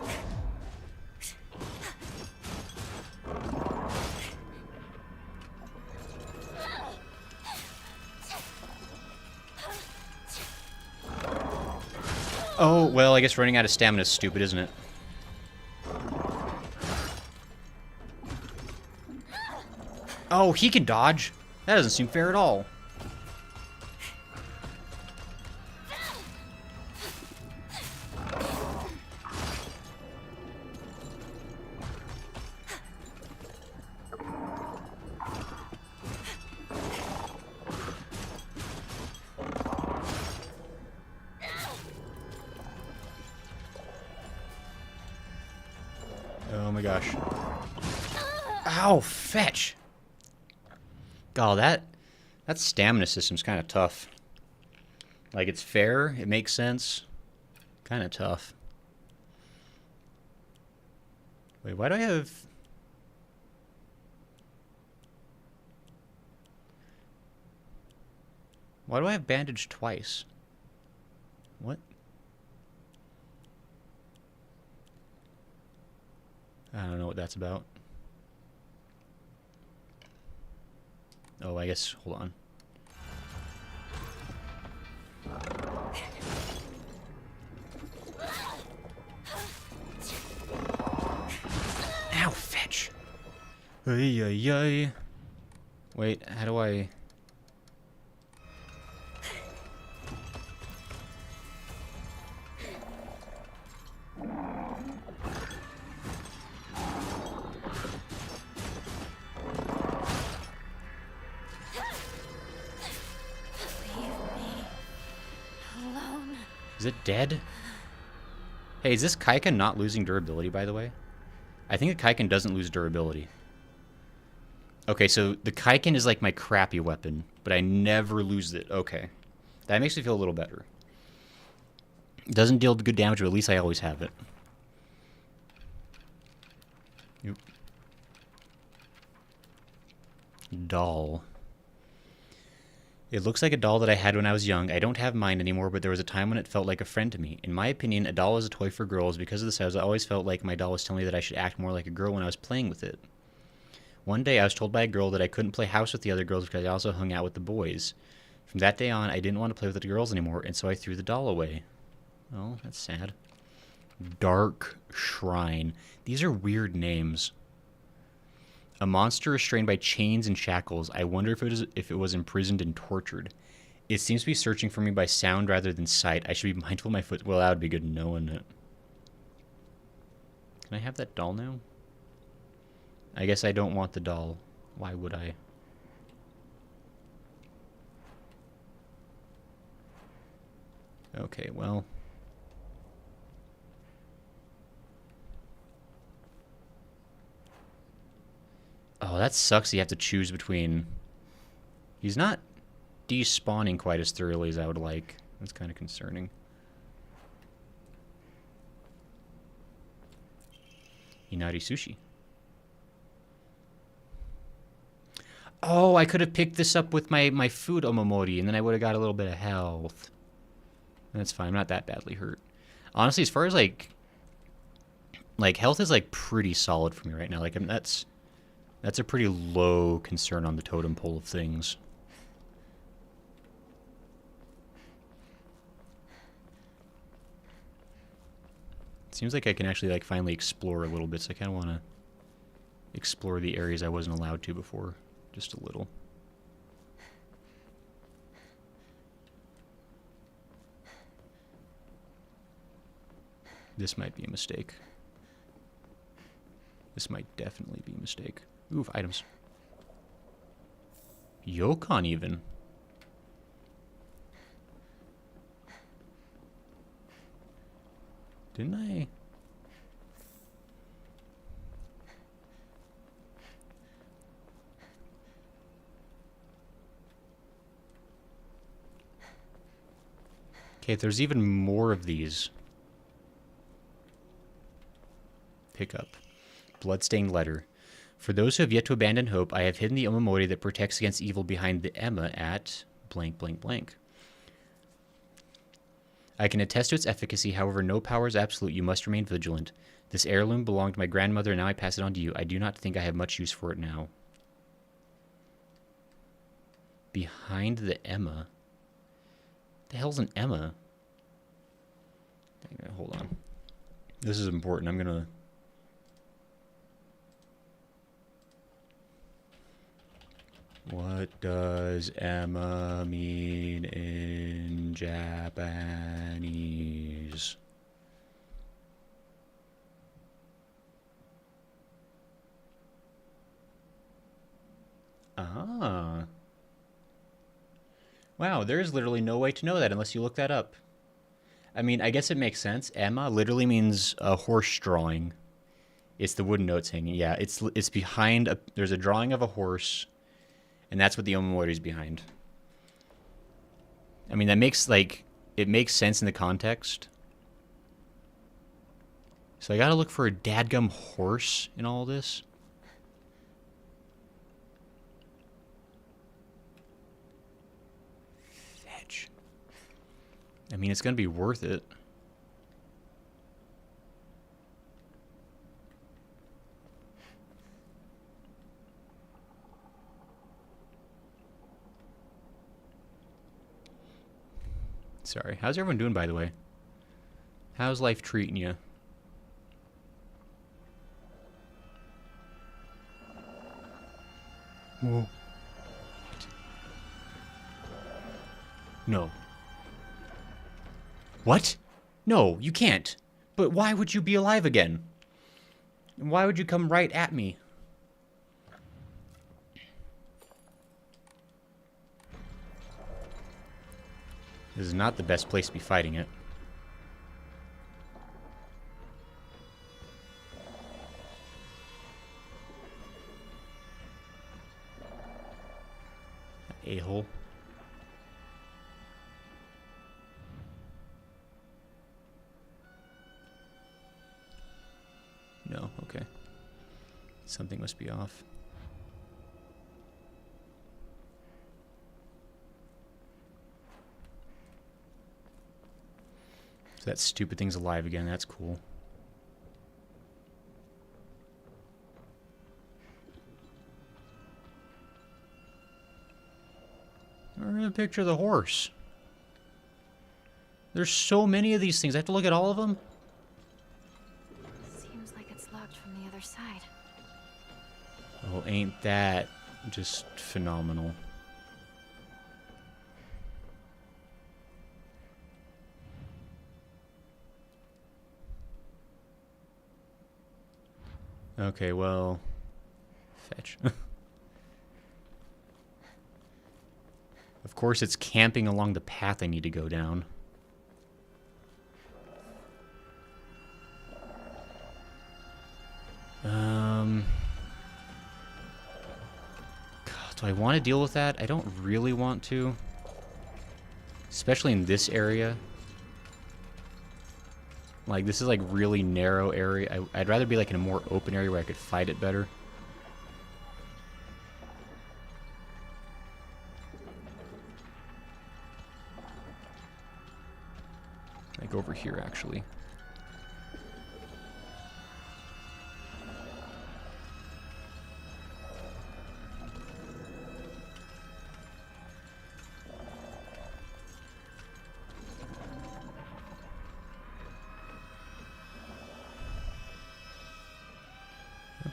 Oh, well, I guess running out of stamina is stupid, isn't it? Oh, he can dodge. That doesn't seem fair at all. Oh my gosh. Ow, fetch. God, That stamina system's kind of tough. Like, it's fair, it makes sense. Kind of tough. Wait, why do I have... Why do I have bandage twice? What? I don't know what that's about. Oh, I guess, hold on. Ow, fetch. Ay, ay, ay. Wait, how do I... Is it dead? Hey, is this Kaiken not losing durability, by the way? I think the Kaiken doesn't lose durability. Okay, so the Kaiken is like my crappy weapon, but I never lose it. Okay. That makes me feel a little better. It doesn't deal good damage, but at least I always have it. Yep. Doll. It looks like a doll that I had when I was young. I don't have mine anymore, but there was a time when it felt like a friend to me. In my opinion, a doll is a toy for girls. Because of this, I always felt like my doll was telling me that I should act more like a girl when I was playing with it. One day, I was told by a girl that I couldn't play house with the other girls because I also hung out with the boys. From that day on, I didn't want to play with the girls anymore, and so I threw the doll away. Oh, that's sad. Dark Shrine. These are weird names. A monster restrained by chains and shackles. I wonder if it was imprisoned and tortured. It seems to be searching for me by sound rather than sight. I should be mindful of my foot. Well, that would be good to know, wouldn't it? Can I have that doll now? I guess I don't want the doll. Why would I? Okay, well... Oh, that sucks. You have to choose between... He's not despawning quite as thoroughly as I would like. That's kind of concerning. Inari sushi. Oh, I could have picked this up with my food omamori, and then I would have got a little bit of health. That's fine. I'm not that badly hurt. Honestly, as far as like health is like pretty solid for me right now. Like that's a pretty low concern on the totem pole of things. It seems like I can actually like finally explore a little bit, so I kind of want to explore the areas I wasn't allowed to before, just a little. This might be a mistake. This might definitely be a mistake. Ooh, items. Yokon even. Didn't I? Okay, there's even more of these. Pick up. Bloodstained letter. For those who have yet to abandon hope, I have hidden the omamori that protects against evil behind the Emma at blank, blank, blank. I can attest to its efficacy, however, no power is absolute. You must remain vigilant. This heirloom belonged to my grandmother, and now I pass it on to you. I do not think I have much use for it now. Behind the Emma? The hell's an Emma? Hold on. This is important. I'm gonna... What does Emma mean in Japanese? Ah. Wow, there's literally no way to know that unless you look that up. I mean, I guess it makes sense. Emma literally means a horse drawing. It's the wooden notes hanging. Yeah, it's behind a... There's a drawing of a horse... And that's what the Omamori's behind. I mean, that makes, like, it makes sense in the context. So I gotta look for a dadgum horse in all this. Fetch. I mean, it's gonna be worth it. Sorry. How's everyone doing, by the way? How's life treating you? Whoa. No. What? No, you can't. But why would you be alive again? And why would you come right at me? This is not the best place to be fighting it. A-hole. No, okay. Something must be off. So that stupid thing's alive again. That's cool. Where's a picture of the horse? There's so many of these things. I have to look at all of them? Seems like it's locked from the other side. Oh, ain't that just phenomenal. Okay, well... Fetch. Of course, it's camping along the path I need to go down. God, do I want to deal with that? I don't really want to. Especially in this area. Like, this is like really narrow area. I'd rather be like in a more open area where I could fight it better. Like over here, actually.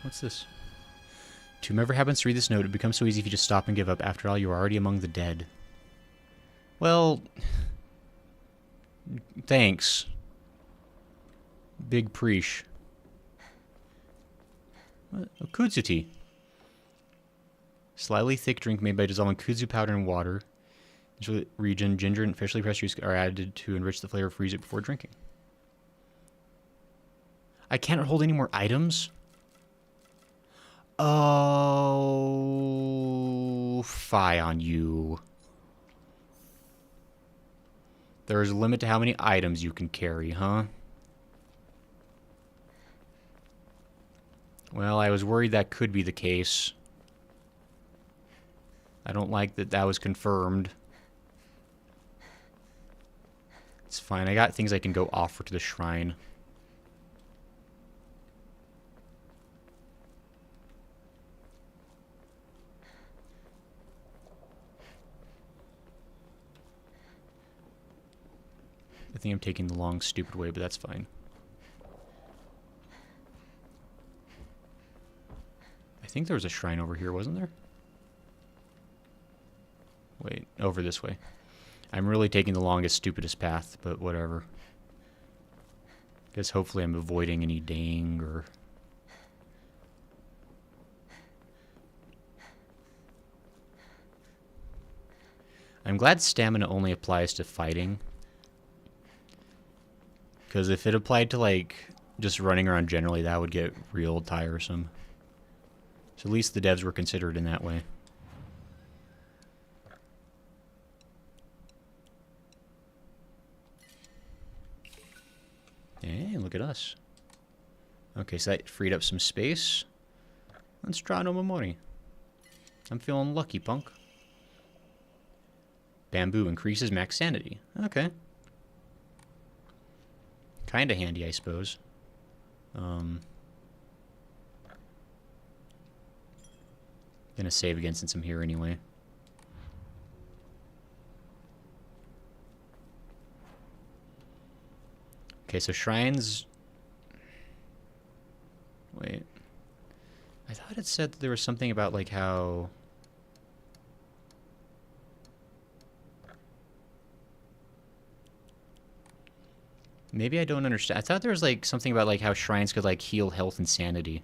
What's this? To whomever happens to read this note, it becomes so easy if you just stop and give up. After all, you are already among the dead. Well, thanks. Big preesh. What? Oh, kudzu tea. Slightly thick drink made by dissolving kudzu powder in water. In this region, ginger and freshly pressed juice are added to enrich the flavor. Freeze it before drinking. I can't hold any more items? Oh, fie on you. There is a limit to how many items you can carry, huh? Well, I was worried that could be the case. I don't like that that was confirmed. It's fine. I got things I can go offer to the shrine. I think I'm taking the long, stupid way, but that's fine. I think there was a shrine over here, wasn't there? Wait, over this way. I'm really taking the longest, stupidest path, but whatever. Guess hopefully I'm avoiding any dang or... I'm glad stamina only applies to fighting. Because if it applied to, like, just running around generally, that would get real tiresome. So at least the devs were considered in that way. look at us. Okay, so that freed up some space. Let's draw no Momori. I'm feeling lucky, punk. Bamboo increases max sanity. Okay. Kinda handy, I suppose. Gonna save again since I'm here anyway. Okay, so shrines... Wait. I thought it said that there was something about, like, how... Maybe I don't understand. I thought there was, like, something about, like, how shrines could, like, heal health and sanity.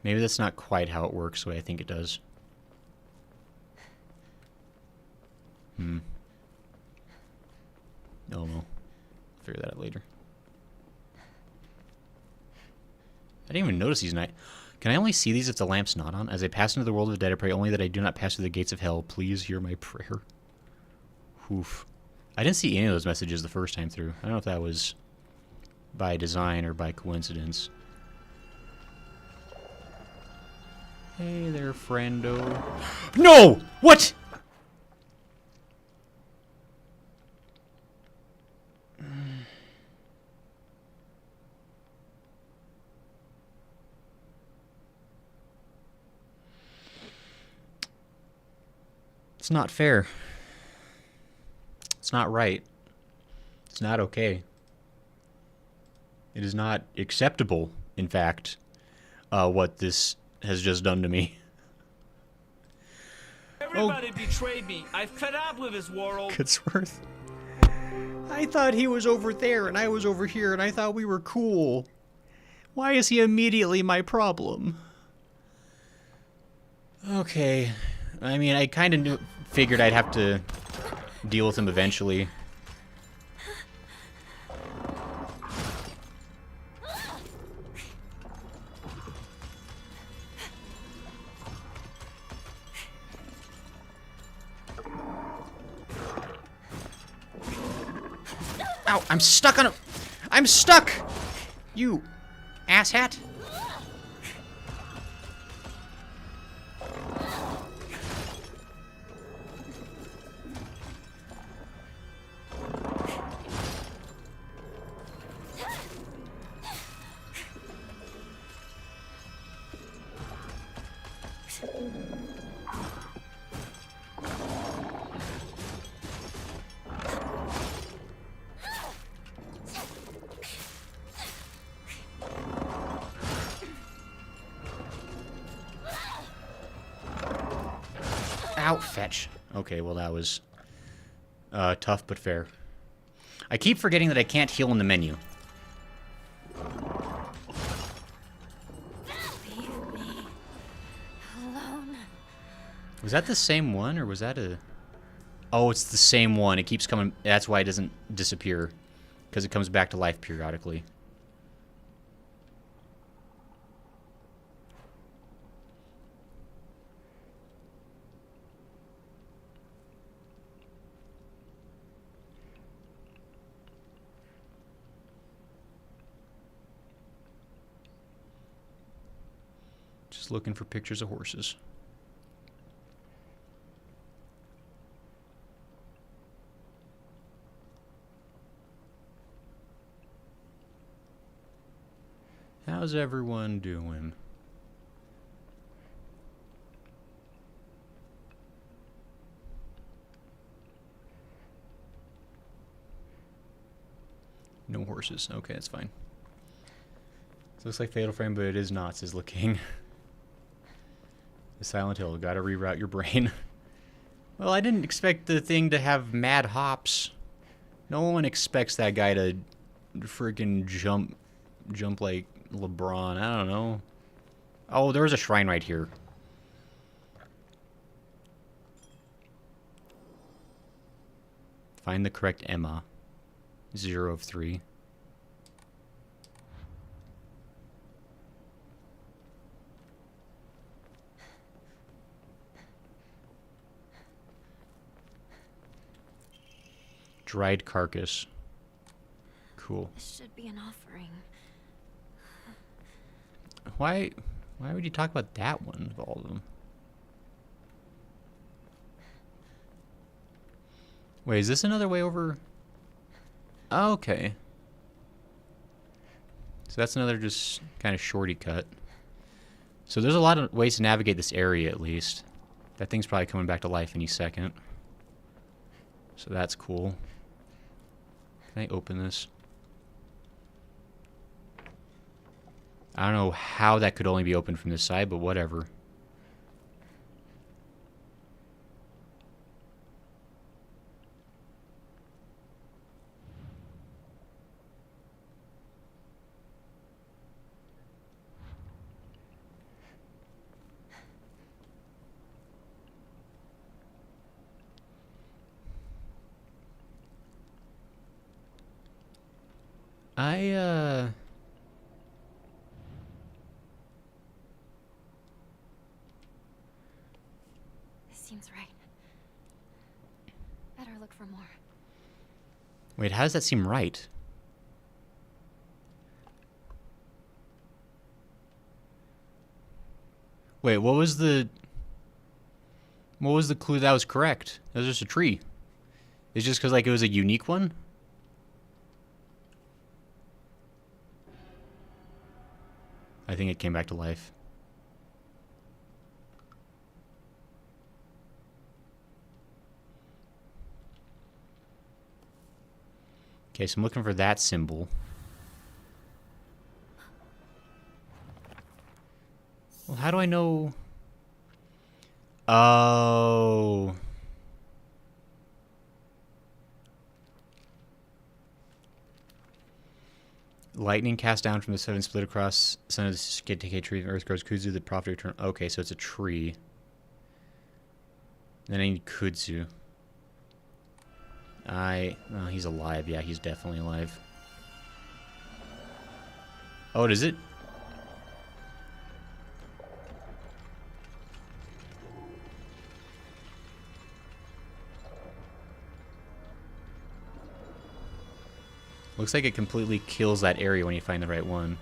Maybe that's not quite how it works the way I think it does. Oh well. I'll figure that out later. I didn't even notice these night. Can I only see these if the lamp's not on? As I pass into the world of the dead, I pray only that I do not pass through the gates of hell. Please hear my prayer. Oof. I didn't see any of those messages the first time through. I don't know if that was by design or by coincidence. Hey there, friendo. No! What? It's not fair. It's not right. It's not okay. It is not acceptable, in fact, what this has just done to me. Everybody betrayed me. I fed up with this world. Goodsworth. I thought he was over there and I was over here and I thought we were cool. Why is he immediately my problem? Okay. I mean, I kind of figured I'd have to deal with him eventually. Ow, I'm stuck on a... I'm stuck! You asshat. Outfetch. Okay, well that was tough but fair. I keep forgetting that I can't heal in the menu. Leave me alone. Was that the same one, or was that a... Oh, it's the same one. It keeps coming... That's why it doesn't disappear. Because it comes back to life periodically. Just looking for pictures of horses. How's everyone doing? No horses. Okay, that's fine. It looks like Fatal Frame, but it is not, says King. The Silent Hill. Gotta reroute your brain. Well, I didn't expect the thing to have mad hops. No one expects that guy to freaking jump like LeBron. I don't know. Oh, there was a shrine right here. Find the correct Emma. 0 of 3. Dried carcass. Cool. This should be an offering. Why would you talk about that one of all of them? Wait, is this another way over? Oh, okay. So that's another just kind of shorty cut. So there's a lot of ways to navigate this area, at least. That thing's probably coming back to life any second. So that's cool. Can I open this? I don't know how that could only be opened from this side, but whatever. This seems right. Better look for more. Wait, how does that seem right? Wait, what was the clue that was correct? That was just a tree. It's just because, like, it was a unique one? I think it came back to life. Okay, so I'm looking for that symbol. Well, how do I know? Oh. Lightning cast down from the seven split across sun of the Skid tree. Earth grows kudzu, the prophet return. Okay, so it's a tree. Then I need kudzu. Oh, he's alive. Yeah, he's definitely alive. Oh, does it? Looks like it completely kills that area when you find the right one.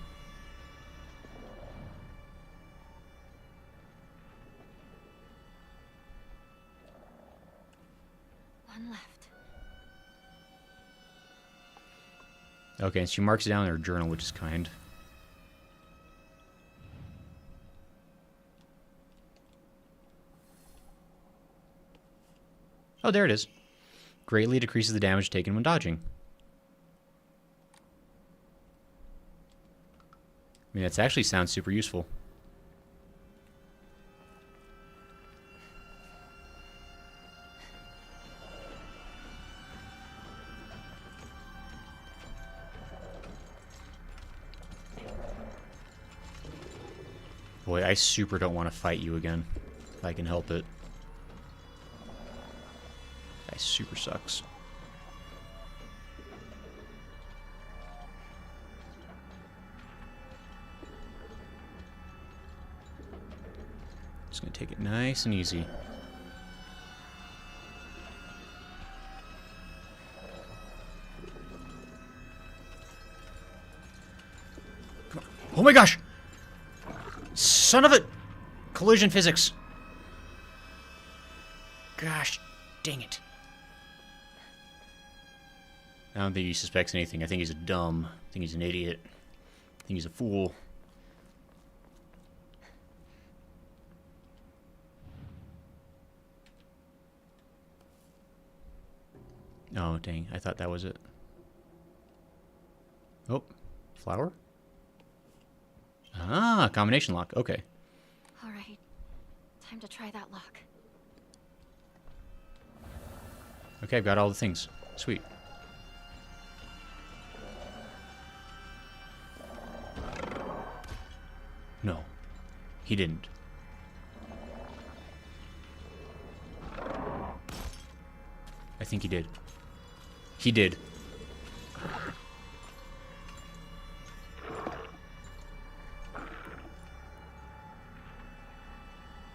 One left. Okay, and she marks it down in her journal, which is kind. Oh, there it is. Greatly decreases the damage taken when dodging. I mean, that actually sounds super useful. Boy, I super don't want to fight you again, if I can help it. Guy super sucks. Just gonna take it nice and easy. Come on. Oh my gosh! Son of a... Collision physics. Gosh, dang it. I don't think he suspects anything. I think he's dumb. I think he's an idiot. I think he's a fool. Oh, dang. I thought that was it. Oh, flower? Ah, combination lock. Okay. All right. Time to try that lock. Okay, I've got all the things. Sweet. No, he didn't. I think he did. He did.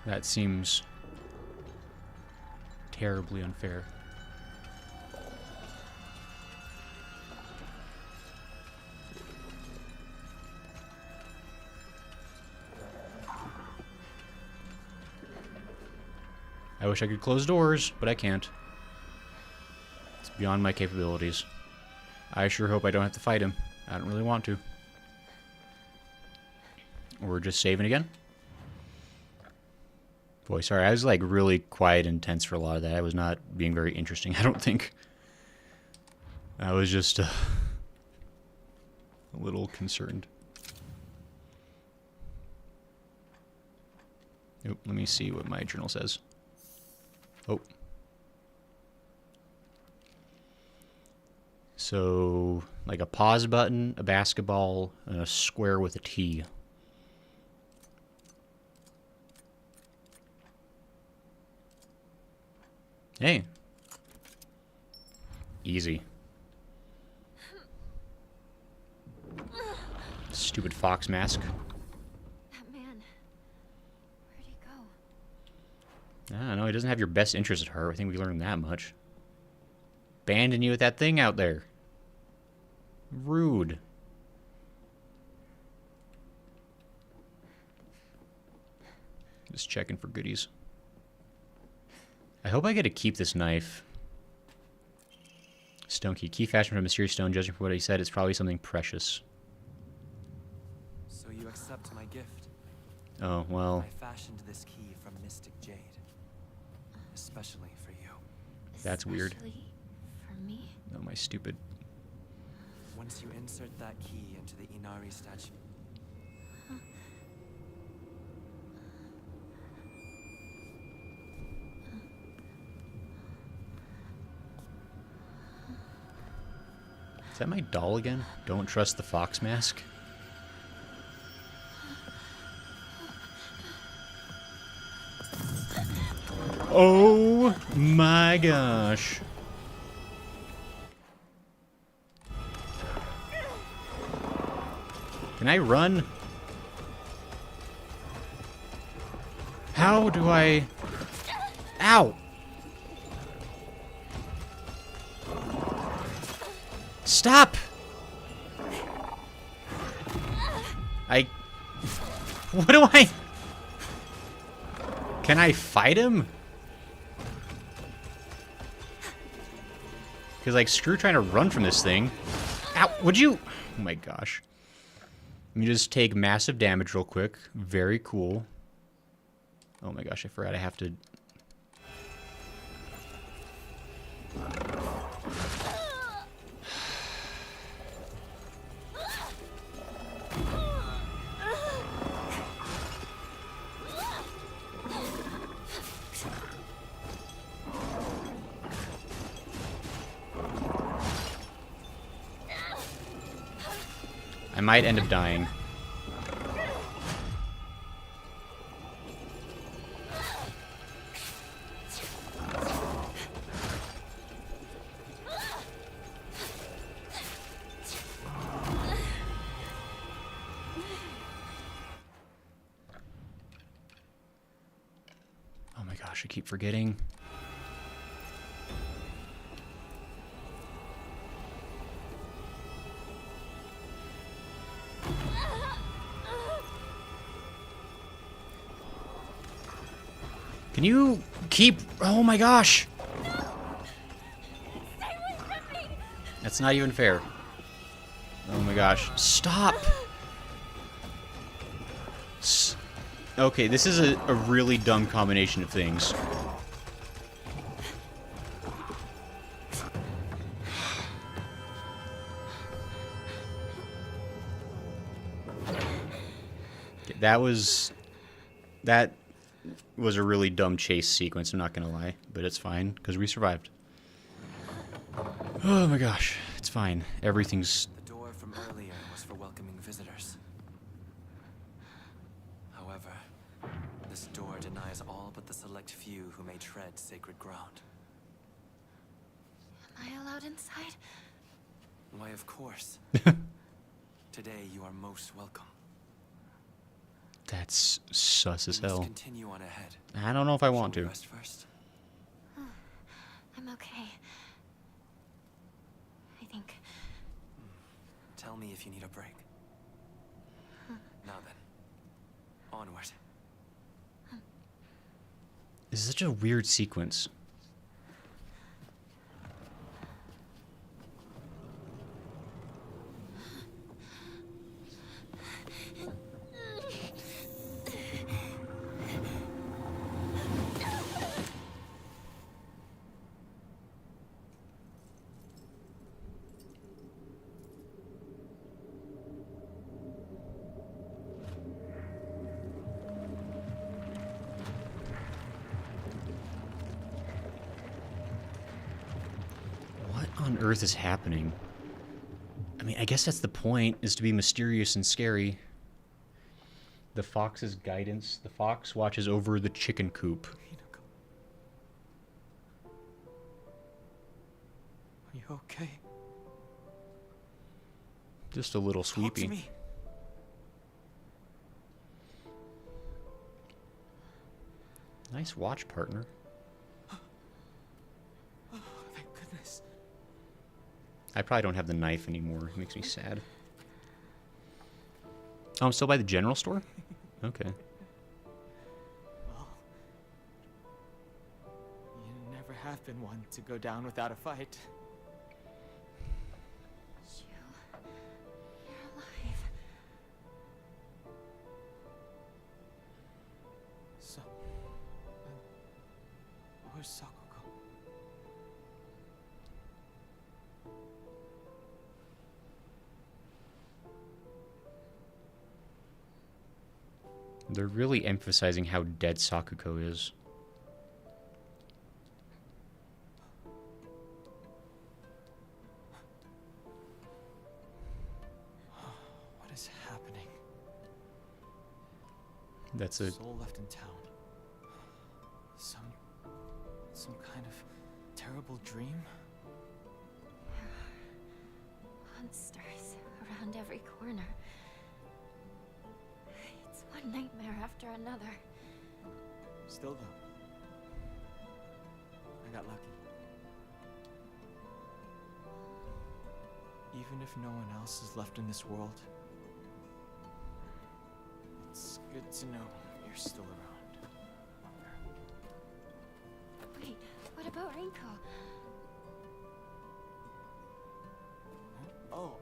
That seems terribly unfair. I wish I could close doors, but I can't. It's beyond my capabilities. I sure hope I don't have to fight him. I don't really want to. We're just saving again. Boy, sorry, I was like really quiet and tense for a lot of that. I was not being very interesting, I don't think. I was just a little concerned. Oop, let me see what my journal says. Oh. So, like a pause button, a basketball, and a square with a T. Hey. Easy. Stupid fox mask. That man. Where'd he go? I don't know, he doesn't have your best interest at heart. I think we learned that much. Abandon you with that thing out there. Rude. Just checking for goodies. I hope I get to keep this knife. Stone key. Key fashioned from a mysterious stone. Judging from what he said, it's probably something precious. So you accept my gift? Oh, well. I fashioned this key from mystic jade. Especially for you. That's weird. Especially for me? Oh, my stupid. Once you insert that key into the Inari statue... Is that my doll again? Don't trust the fox mask? Oh my gosh. Can I run? How do I... Ow! Stop! What do I... Can I fight him? Because, like, screw trying to run from this thing. Ow! Would you... Oh my gosh. Let me just take massive damage real quick. Very cool. Oh my gosh, I forgot I have to... I might end up dying. Oh my gosh, I keep forgetting. Can you keep... Oh my gosh! That's not even fair. Oh my gosh. Stop! Okay, this is a really dumb combination of things. That was a really dumb chase sequence, I'm not gonna lie. But it's fine, because we survived. Oh my gosh, it's fine. Everything's... The door from earlier was for welcoming visitors. However, this door denies all but the select few who may tread sacred ground. Am I allowed inside? Why, of course. Today you are most welcome. That's sus as Let's hell. continue on ahead. I don't know if I want Shall we to. rest first? I'm okay. I think. Tell me if you need a break. Now then, onward. This is such a weird sequence. On earth is happening? I mean, I guess that's the point, is to be mysterious and scary. The fox's guidance. The fox watches over the chicken coop. Are you okay? Just a little Talk sleepy. to me. Nice watch, partner. Oh, thank goodness. I probably don't have the knife anymore. It makes me sad. Oh, I'm still by the general store? Okay. Well, you never have been one to go down without a fight. You're alive. So, where's Sakuko? They're really emphasizing how dead Sakuko is. What is happening? That's a... Soul left in town. Some kind of terrible dream? Monsters around every corner. It's one nightmare after another. Still though, I got lucky. Even if no one else is left in this world, it's good to know you're still around. Wait, what about Rinko? Oh,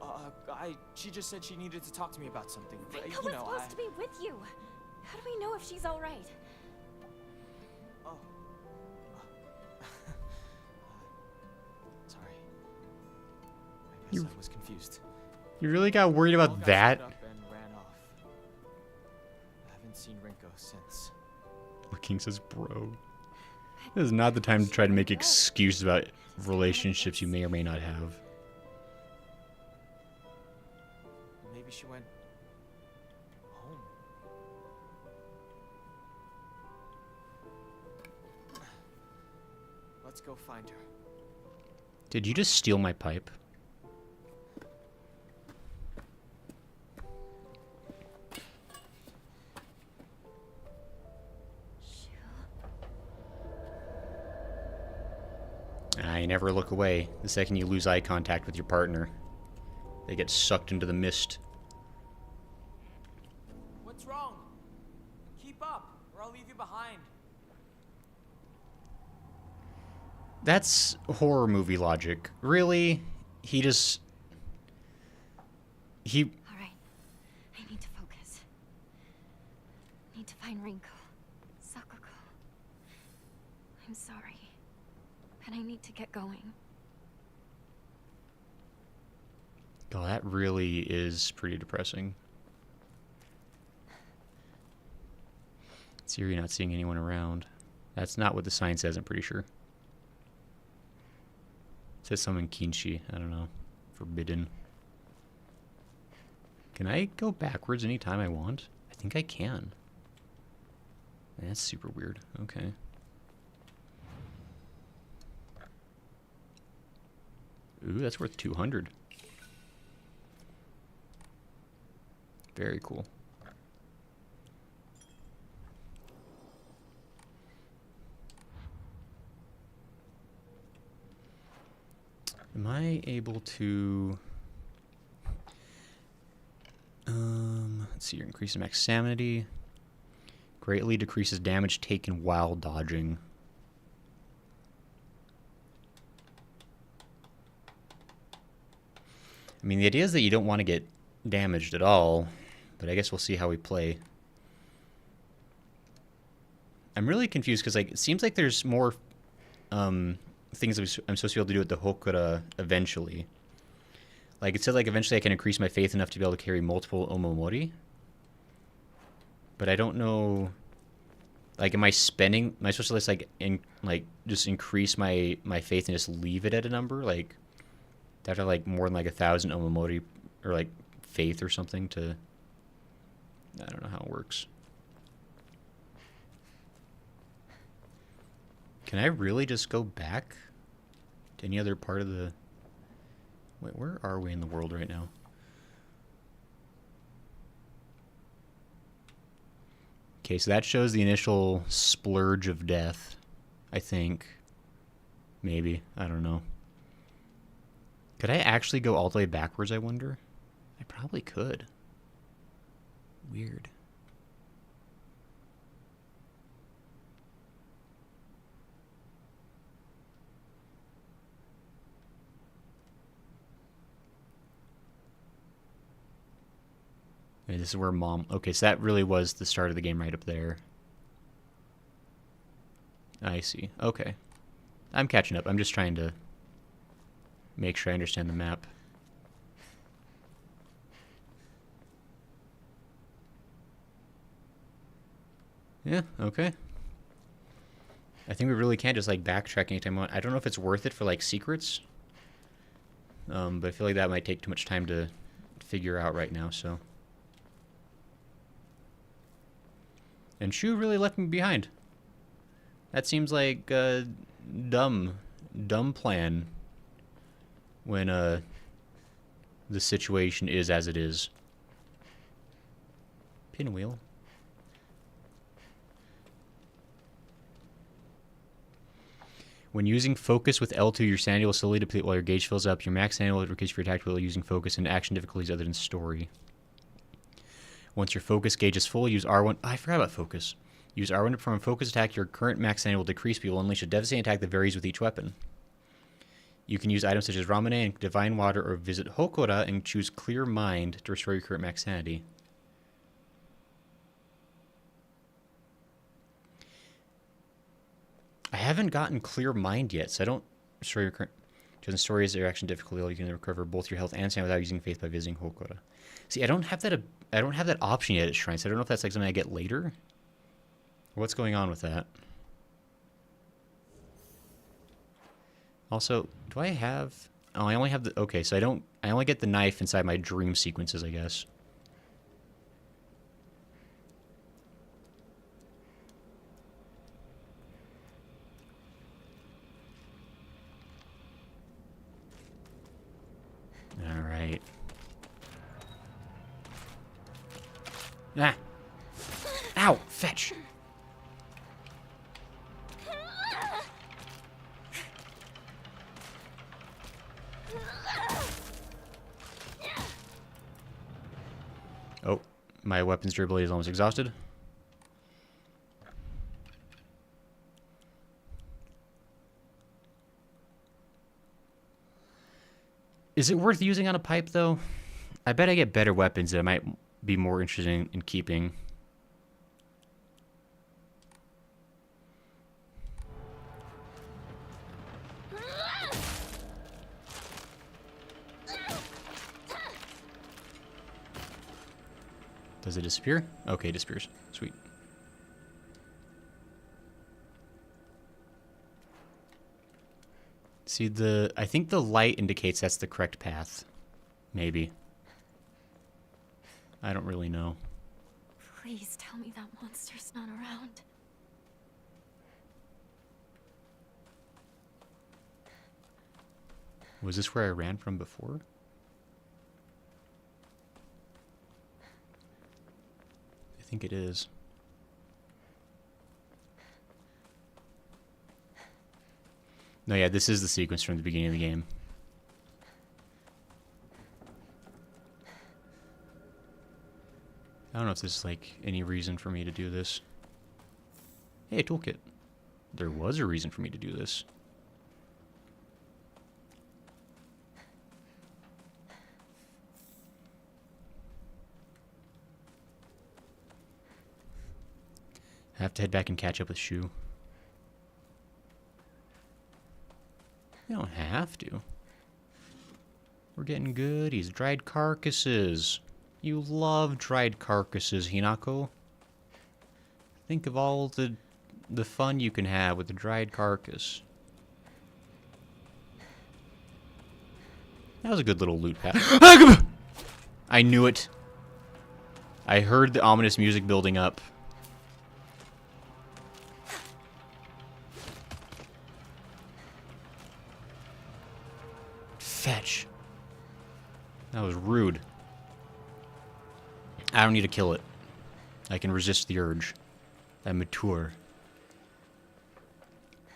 she just said she needed to talk to me about something. Rinko was supposed to be with you. How do we know if she's all right? Oh. Sorry. I guess I was confused. You really got worried All about got that? split up and ran off. I haven't seen Rinko since. King says, bro. This is not the time to try to make excuses about relationships you may or may not have. Maybe she went home. Let's go find her. Did you just steal my pipe? You never look away. The second you lose eye contact with your partner, they get sucked into the mist. What's wrong? Keep up, or I'll leave you behind. That's horror movie logic. Really? He just... He... All right, I need to focus. Need to find Rinko. Sakuko. I'm sorry, but I need to get going. Oh, that really is pretty depressing. So you're not seeing anyone around. That's not what the sign says, I'm pretty sure. It says something Kinshi. I don't know. Forbidden. Can I go backwards anytime I want? I think I can. That's super weird. Okay. Ooh, that's worth 200. Very cool. Am I able to... let's see here. Increase max sanity. Greatly decreases damage taken while dodging. I mean, the idea is that you don't want to get damaged at all, but I guess we'll see how we play. I'm really confused because like it seems like there's more things that I'm supposed to be able to do with the Hokura eventually. Like it said, like eventually I can increase my faith enough to be able to carry multiple Omomori. But I don't know. Like, am I spending? Am I supposed to just just increase my faith and just leave it at a number? Like, do I have to have like more than like 1,000 Omomori or like faith or something to? I don't know how it works. Can I really just go back to any other part of the... Wait, where are we in the world right now? Okay, so that shows the initial splurge of death, I think. Maybe. I don't know. Could I actually go all the way backwards, I wonder? I probably could. Weird. Okay, this is where Mom... Okay, so that really was the start of the game right up there. I see. Okay. I'm catching up. I'm just trying to make sure I understand the map. Yeah, okay. I think we really can just like backtrack anytime we want. I don't know if it's worth it for like secrets. But I feel like that might take too much time to figure out right now, so... And Shu really left me behind. That seems like a dumb plan when the situation is as it is. Pinwheel. When using focus with L2, your sanity will slowly deplete while your gauge fills up. Your max sanity will increase for your attack while using focus and action difficulties other than story. Once your focus gauge is full, use R1... Oh, I forgot about focus. Use R1 to perform a focus attack. Your current max sanity will decrease, but you will unleash a devastating attack that varies with each weapon. You can use items such as Ramune and Divine Water or visit Hokura and choose Clear Mind to restore your current max sanity. I haven't gotten Clear Mind yet, so I don't restore your current... Chosen story is your action difficulty. You can recover both your health and sanity without using faith by visiting Hokura. See, I don't have that option yet at Shrine, so I don't know if that's like something I get later. What's going on with that? Also, do I have... Oh, I only have the... Okay, so I only get the knife inside my dream sequences, I guess. Alright. Ah! Ow! Fetch! Oh, my weapon's durability is almost exhausted. Is it worth using on a pipe, though? I bet I get better weapons that I might be more interested in keeping. Does it disappear? Okay, it disappears. Sweet. See, I think the light indicates that's the correct path. Maybe. I don't really know. Please tell me that monster's not around. Was this where I ran from before? I think it is. No, yeah, this is the sequence from the beginning of the game. I don't know if there's, like, any reason for me to do this. Hey, toolkit. There was a reason for me to do this. I have to head back and catch up with Shu. You don't have to. We're getting goodies. Dried carcasses. You love dried carcasses, Hinako. Think of all the fun you can have with the dried carcass. That was a good little loot path. I knew it. I heard the ominous music building up. Fetch. That was rude. I don't need to kill it. I can resist the urge. I'm mature.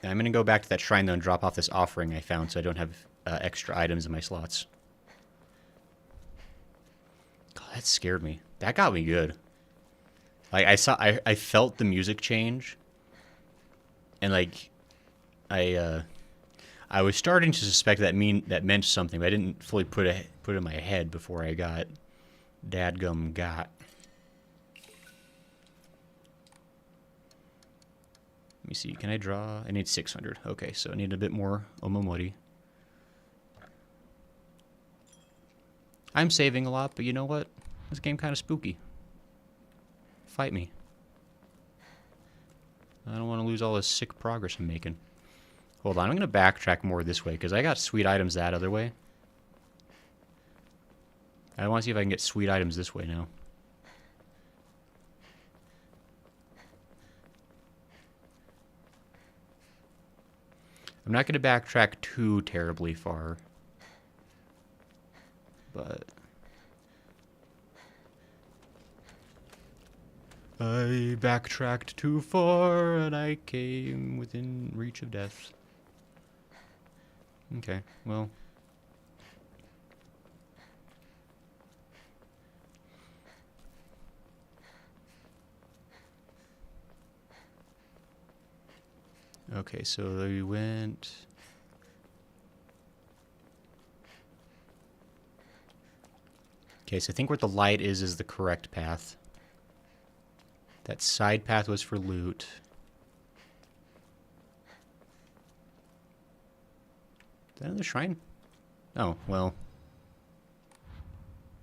I'm gonna go back to that shrine though and drop off this offering I found so I don't have extra items in my slots. God, that scared me. That got me good. Like I felt the music change, and like I was starting to suspect that meant something, but I didn't fully put it in my head before I got dadgum got. Let me see. Can I draw? I need 600. Okay, so I need a bit more omamori. I'm saving a lot, but you know what? This game kind of spooky. Fight me. I don't want to lose all this sick progress I'm making. Hold on, I'm going to backtrack more this way, because I got sweet items that other way. I want to see if I can get sweet items this way now. I'm not going to backtrack too terribly far. But I backtracked too far and I came within reach of death. Okay, well. Okay, so we went. Okay, so I think where the light is the correct path. That side path was for loot. Is that another shrine? Oh, well.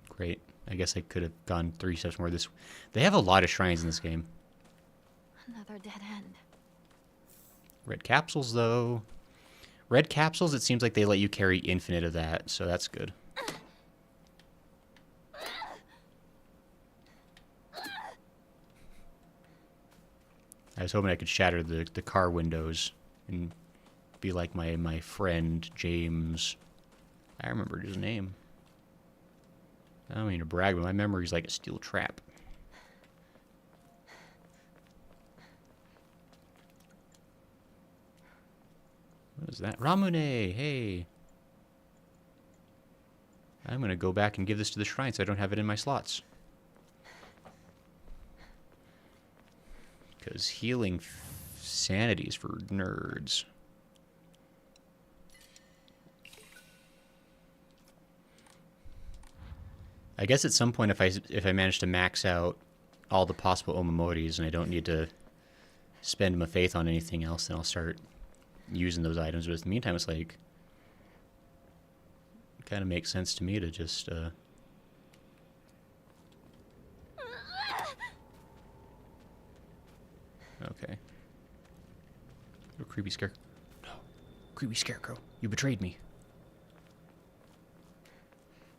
Great. I guess I could have gone 3 steps more this way. They have a lot of shrines in this game. Another dead end. Red capsules, though. Red capsules, it seems like they let you carry infinite of that, so that's good. I was hoping I could shatter the car windows and be like my friend, James. I remembered his name. I don't mean to brag, but my memory's like a steel trap. What is that? Ramune! Hey! I'm gonna go back and give this to the shrine so I don't have it in my slots. Because healing sanity is for nerds. I guess at some point if I manage to max out all the possible omamoris and I don't need to spend my faith on anything else, then I'll start using those items. But in the meantime, it's like it kind of makes sense to me to just okay. Oh, creepy scare. No. Creepy scarecrow. You betrayed me.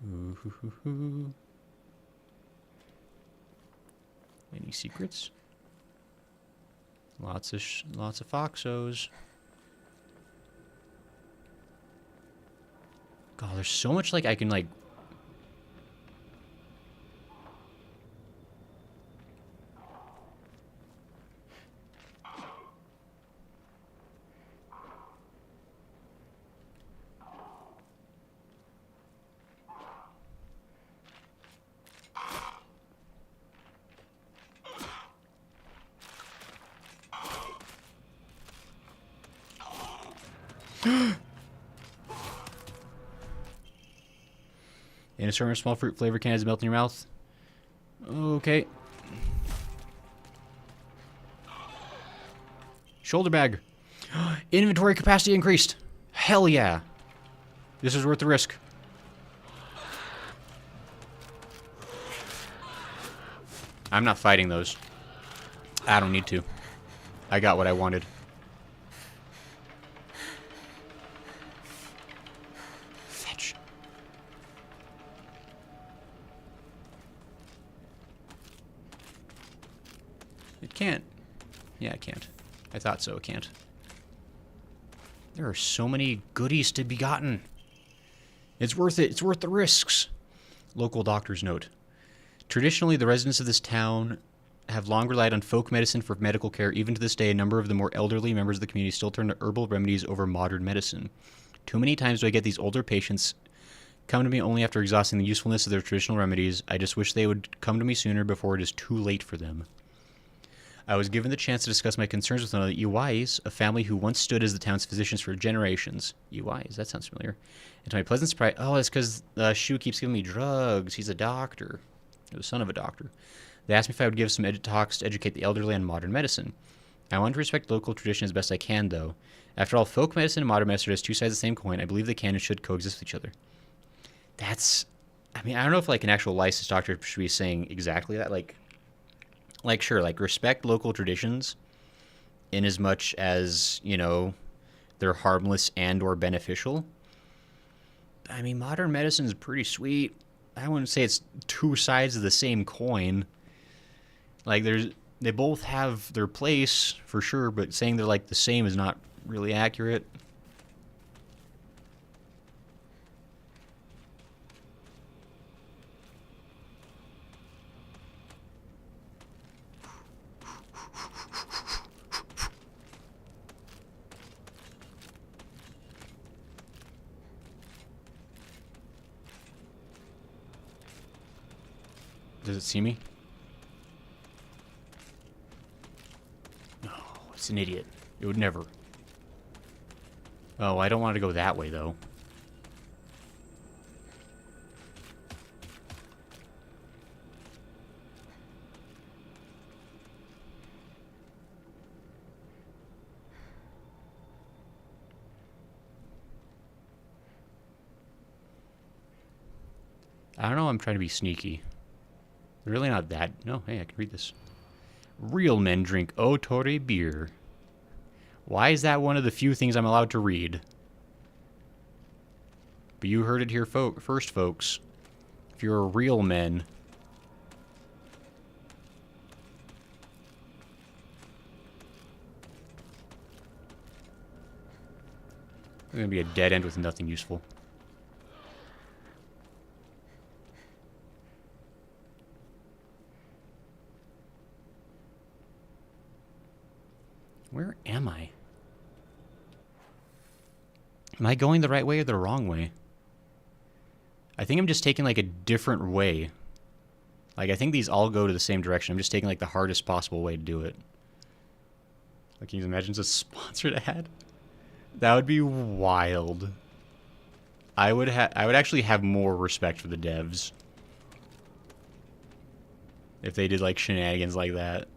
Ooh, hoo, hoo, hoo. Any secrets? Lots of foxos. God, there's so much like I can like. In a certain small fruit flavor can as melt in your mouth. Okay. Shoulder bag. Inventory capacity increased. Hell yeah. This is worth the risk. I'm not fighting those. I don't need to. I got what I wanted. Fetch. It can't. Yeah, it can't. I thought so, it can't. There are so many goodies to be gotten. It's worth it. It's worth the risks. Local doctor's note. Traditionally, the residents of this town have long relied on folk medicine for medical care. Even to this day, a number of the more elderly members of the community still turn to herbal remedies over modern medicine. Too many times do I get these older patients come to me only after exhausting the usefulness of their traditional remedies. I just wish they would come to me sooner before it is too late for them. I was given the chance to discuss my concerns with one of the EYs, a family who once stood as the town's physicians for generations. EYs, that sounds familiar. And to my pleasant surprise, oh, it's because Shu keeps giving me drugs. He's a doctor. The son of a doctor. They asked me if I would give some talks to educate the elderly on modern medicine. I want to respect local tradition as best I can, though. After all, folk medicine and modern medicine are just two sides of the same coin. I believe they can and should coexist with each other. That's... I mean, I don't know if, like, an actual licensed doctor should be saying exactly that. Like, sure, like, respect local traditions in as much as, you know, they're harmless and or beneficial. I mean, modern medicine is pretty sweet. I wouldn't say it's two sides of the same coin. Like, they both have their place, for sure, but saying they're, like, the same is not really accurate. Does it see me? No, it's an idiot. It would never. Oh, I don't want to go that way, though. I don't know, I'm trying to be sneaky. Really not that. No, hey, I can read this. Real men drink Otori beer. Why is that one of the few things I'm allowed to read? But you heard it here first, folks. If you're a real men... It's going to be a dead end with nothing useful. Where am I? Am I going the right way or the wrong way? I think I'm just taking, like, a different way. Like, I think these all go to the same direction. I'm just taking, like, the hardest possible way to do it. Like, can you imagine a sponsored ad? That would be wild. I would actually have more respect for the devs if they did, like, shenanigans like that.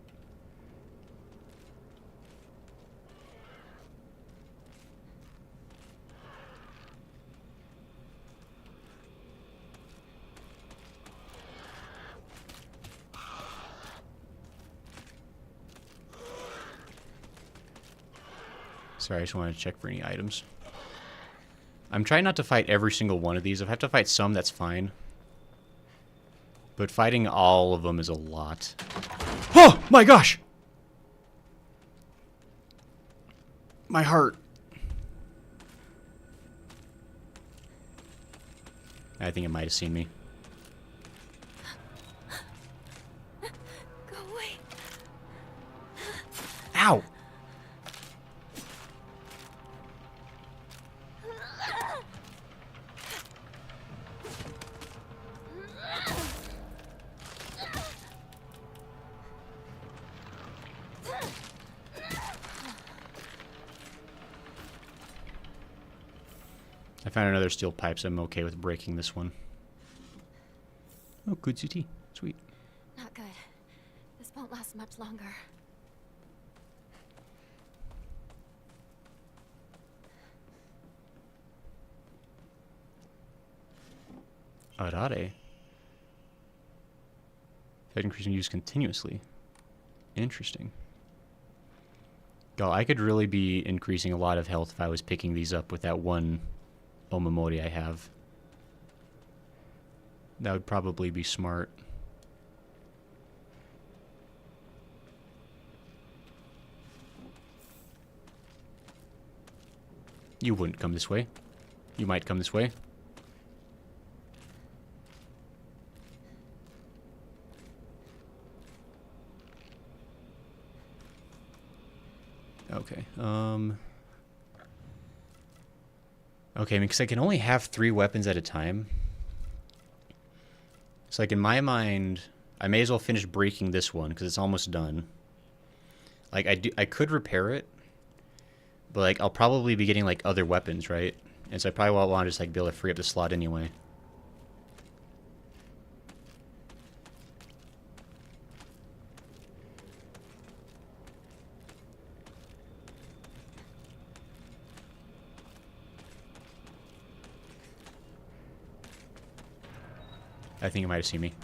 Sorry, I just wanted to check for any items. I'm trying not to fight every single one of these. If I have to fight some, that's fine. But fighting all of them is a lot. Oh, my gosh! My heart. I think it might have seen me. Go away. Ow! I found another steel pipe, so I'm okay with breaking this one. Oh, good CT. Sweet. Not good. This won't last much longer. Arare. Effect increasing use continuously. Interesting. God, I could really be increasing a lot of health if I was picking these up with that one Omamori I have. That would probably be smart. You wouldn't come this way. You might come this way. Okay, okay, because I can only have 3 weapons at a time. So, like, in my mind, I may as well finish breaking this one, because it's almost done. Like, I could repair it, but, like, I'll probably be getting, like, other weapons, right? And so I probably won't want to just, like, be able to free up the slot anyway. I think he might have seen me.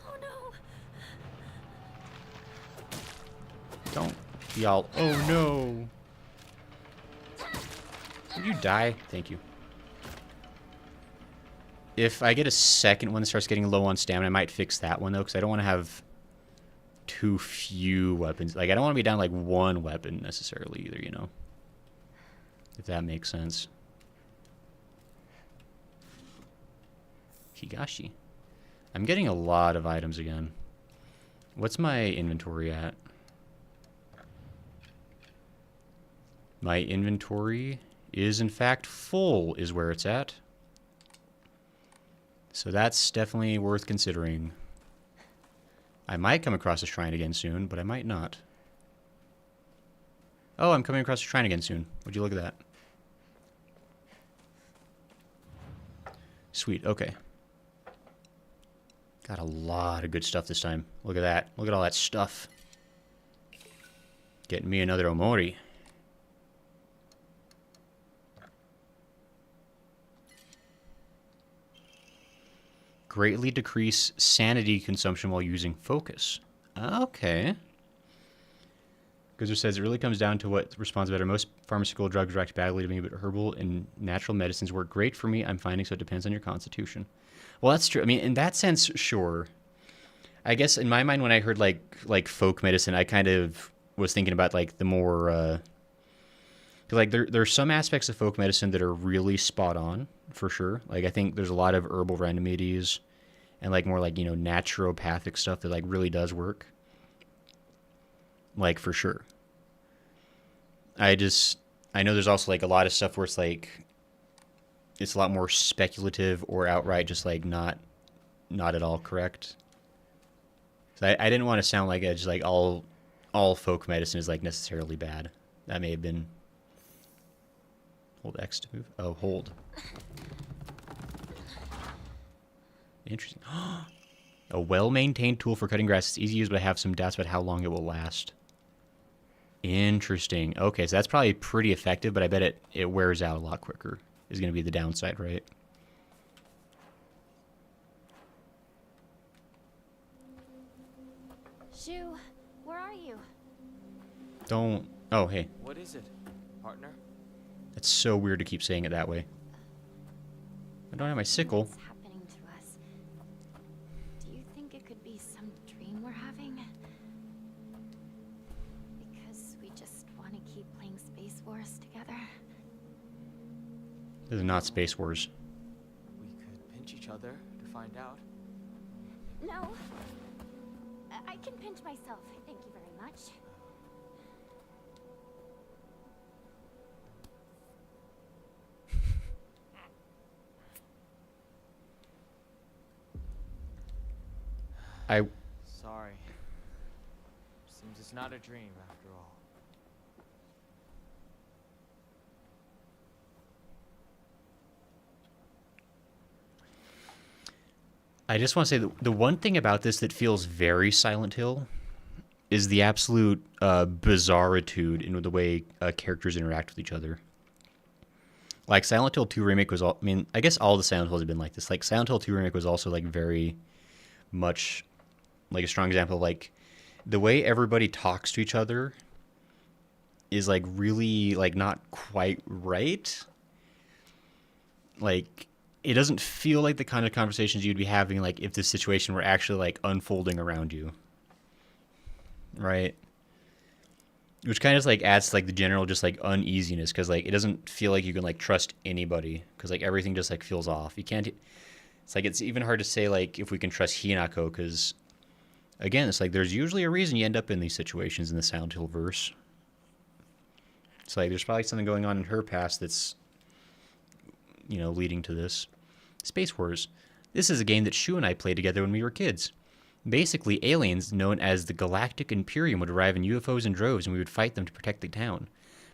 Oh no! Don't y'all. Oh no! Did you die? Thank you. If I get a second one that starts getting low on stamina, I might fix that one though, because I don't want to have too few weapons. Like, I don't want to be down like 1 weapon necessarily either, you know? If that makes sense. Higashi. I'm getting a lot of items again. What's my inventory at? My inventory is in fact full, is where it's at. So that's definitely worth considering. I might come across a shrine again soon, but I might not. Oh, I'm coming across a shrine again soon. Would you look at that? Sweet, okay. Got a lot of good stuff this time. Look at that. Look at all that stuff. Getting me another Omori. Greatly decrease sanity consumption while using focus. Okay. Because it says it really comes down to what responds better. Most pharmaceutical drugs react badly to me, but herbal and natural medicines work great for me. I'm finding, so it depends on your constitution. Well, that's true. I mean, in that sense, sure. I guess in my mind, when I heard like folk medicine, I kind of was thinking about like the more. Like there are some aspects of folk medicine that are really spot on for sure. Like I think there's a lot of herbal remedies and like more like, you know, naturopathic stuff that like really does work. Like for sure. I know there's also like a lot of stuff where it's like it's a lot more speculative or outright just like not at all correct. So I didn't want to sound like just like all folk medicine is like necessarily bad. That may have been. Hold X to move. Oh, hold. Interesting. A well-maintained tool for cutting grass. It's easy to use, but I have some doubts about how long it will last. Interesting. Okay, so that's probably pretty effective, but I bet it wears out a lot quicker. Is going to be the downside, right? Shu, where are you? Don't... Oh, hey. What is it, partner? It's so weird to keep saying it that way. I don't have my sickle. What's happening to us? Do you think it could be some dream we're having? Because we just want to keep playing Space Wars together? This is not Space Wars. We could pinch each other to find out. No. I can pinch myself. Thank you very much. Sorry. Seems it's not a dream after all. I just want to say the one thing about this that feels very Silent Hill is the absolute bizarritude in the way characters interact with each other. Like Silent Hill 2 Remake was all, I mean, I guess all the Silent Hills have been like this. Like Silent Hill 2 Remake was also like very much like a strong example of like the way everybody talks to each other is like really like not quite right. Like it doesn't feel like the kind of conversations you'd be having like if this situation were actually like unfolding around you. Right? Which kind of like adds to like the general just like uneasiness because like it doesn't feel like you can like trust anybody because like everything just like feels off. You can't. It's like it's even hard to say like if we can trust Hinako because again it's like there's usually a reason you end up in these situations in the Silent Hill verse. It's like there's probably something going on in her past that's leading to this. Space Wars. This is a game that Shu and I played together when we were kids. Basically, aliens known as the Galactic Imperium would arrive in UFOs in droves, and we would fight them to protect the town.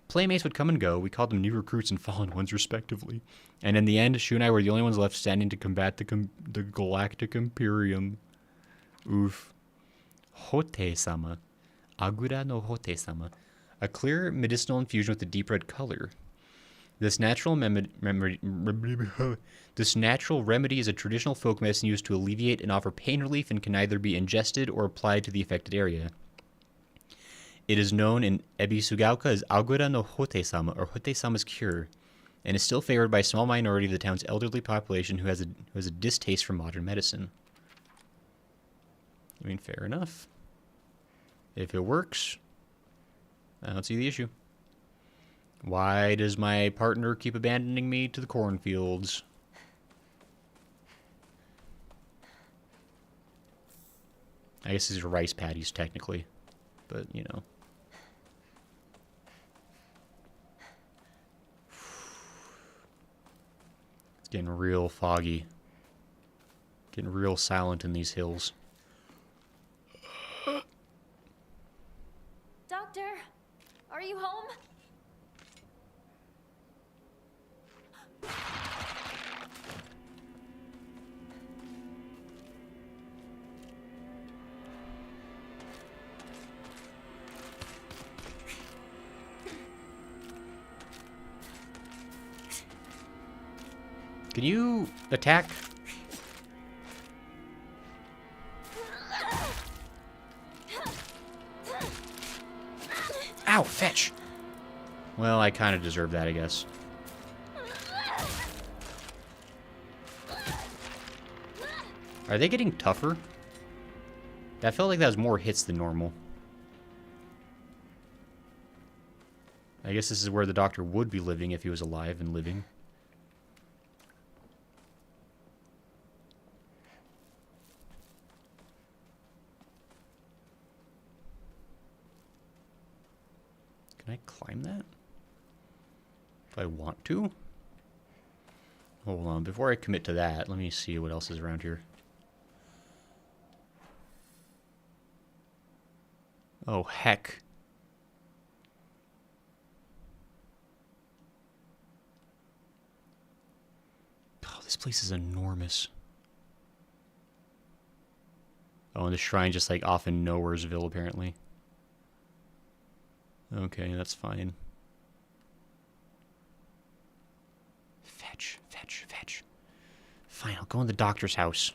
Playmates would come and go. We called them new recruits and fallen ones, respectively. And in the end, Shu and I were the only ones left standing to combat the Galactic Imperium. Oof. Hote-sama. Agura no Hote-sama. A clear medicinal infusion with a deep red color. This natural remedy is a traditional folk medicine used to alleviate and offer pain relief and can either be ingested or applied to the affected area. It is known in Ebisugaoka as Agura no Hote-sama, or Hote-sama's cure, and is still favored by a small minority of the town's elderly population who has a distaste for modern medicine. I mean, fair enough. If it works, I don't see the issue. Why does my partner keep abandoning me to the cornfields? I guess these are rice paddies, technically. But, It's getting real foggy. Getting real silent in these hills. Doctor, are you home? Can you attack? Ow, fetch. Well, I kind of deserve that, I guess. Are they getting tougher? That felt like that was more hits than normal. I guess this is where the doctor would be living if he was alive and living. Can I climb that? Do I want to? Hold on, before I commit to that, let me see what else is around here. Oh, heck. Oh, this place is enormous. Oh, and the shrine just like off in Nowheresville, apparently. Okay, that's fine. Fetch, fetch, fetch. Fine, I'll go in the doctor's house.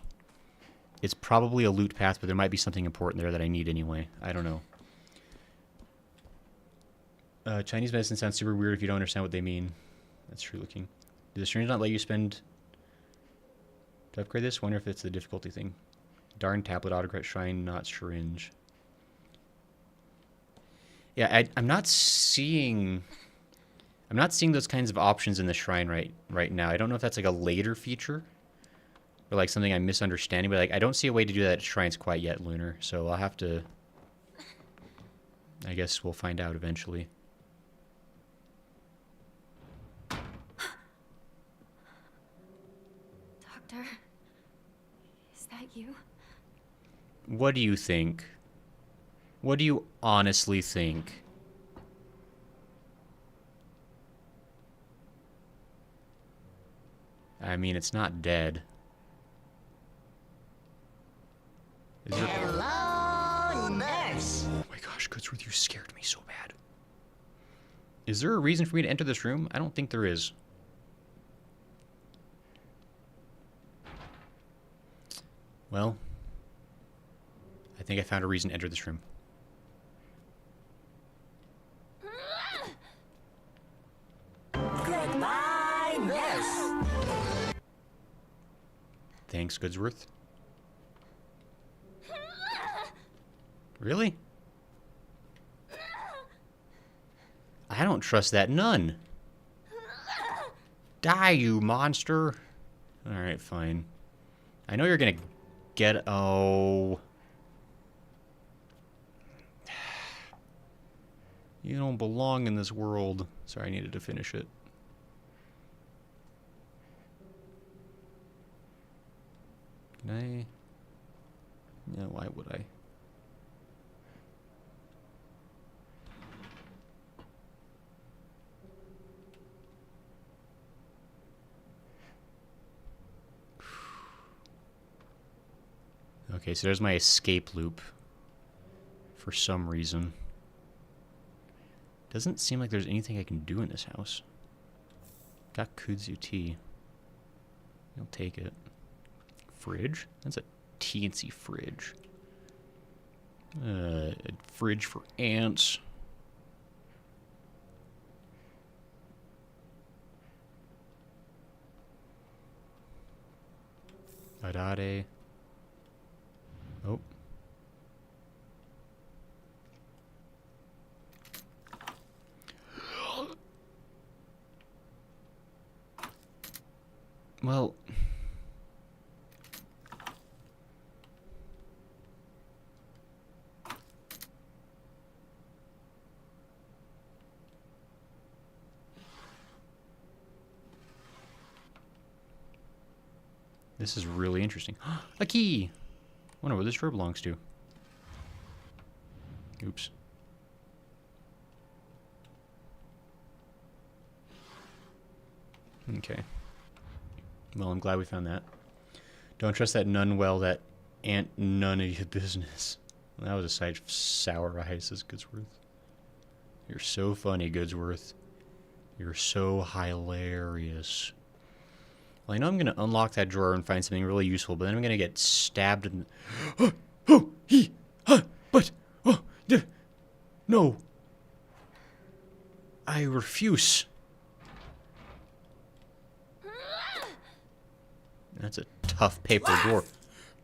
It's probably a loot path, but there might be something important there that I need anyway. I don't know. Chinese medicine sounds super weird if you don't understand what they mean. That's true looking. Do the syringe not let you spend to upgrade this? Wonder if it's the difficulty thing. Darn tablet, autocrat, shrine, not syringe. Yeah, I'm not seeing those kinds of options in the shrine right now. I don't know if that's like a later feature or like something I'm misunderstanding, but like I don't see a way to do that at shrines quite yet, Lunar. So I'll have to. I guess we'll find out eventually. Doctor, is that you? What do you think? What do you honestly think? I mean, it's not dead. Goodsworth, you scared me so bad. Is there a reason for me to enter this room? I don't think there is. Well, I think I found a reason to enter this room. Goodbye, nurse. Thanks, Goodsworth. Really? I don't trust that nun. Die, you monster. Alright, fine. I know you're gonna get... Oh... You don't belong in this world. Sorry, I needed to finish it. Can I... Yeah, why would I? Okay, so there's my escape loop. For some reason. Doesn't seem like there's anything I can do in this house. Got kudzu tea. I'll take it. Fridge? That's a teensy fridge. A fridge for ants. Adade. Oh. Well... This is really interesting. A key! Wonder what this drawer belongs to. Oops. Okay. Well, I'm glad we found that. Don't trust that nun well, that ain't none of your business. Well, that was a sight of sour eyes, says Goodsworth. You're so funny, Goodsworth. You're so hilarious. Well, I know I'm going to unlock that drawer and find something really useful, but then I'm going to get stabbed in the... No. I refuse. That's a tough paper door.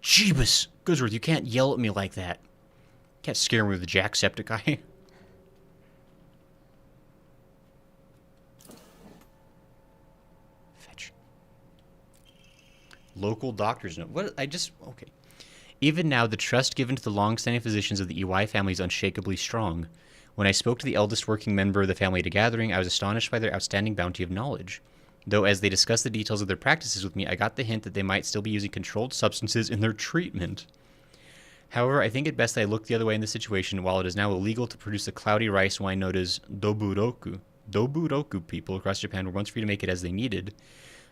Jeebus! Goodsworth, you can't yell at me like that. You can't scare me with the Jacksepticeye. Fetch. Local doctor's note. What? Okay. Even now, the trust given to the long-standing physicians of the EY family is unshakably strong. When I spoke to the eldest working member of the family at a gathering, I was astonished by their outstanding bounty of knowledge. Though as they discussed the details of their practices with me, I got the hint that they might still be using controlled substances in their treatment. However, I think it best that I look the other way in this situation. While it is now illegal to produce the cloudy rice wine known as doburoku. Doburoku people across Japan were once free to make it as they needed.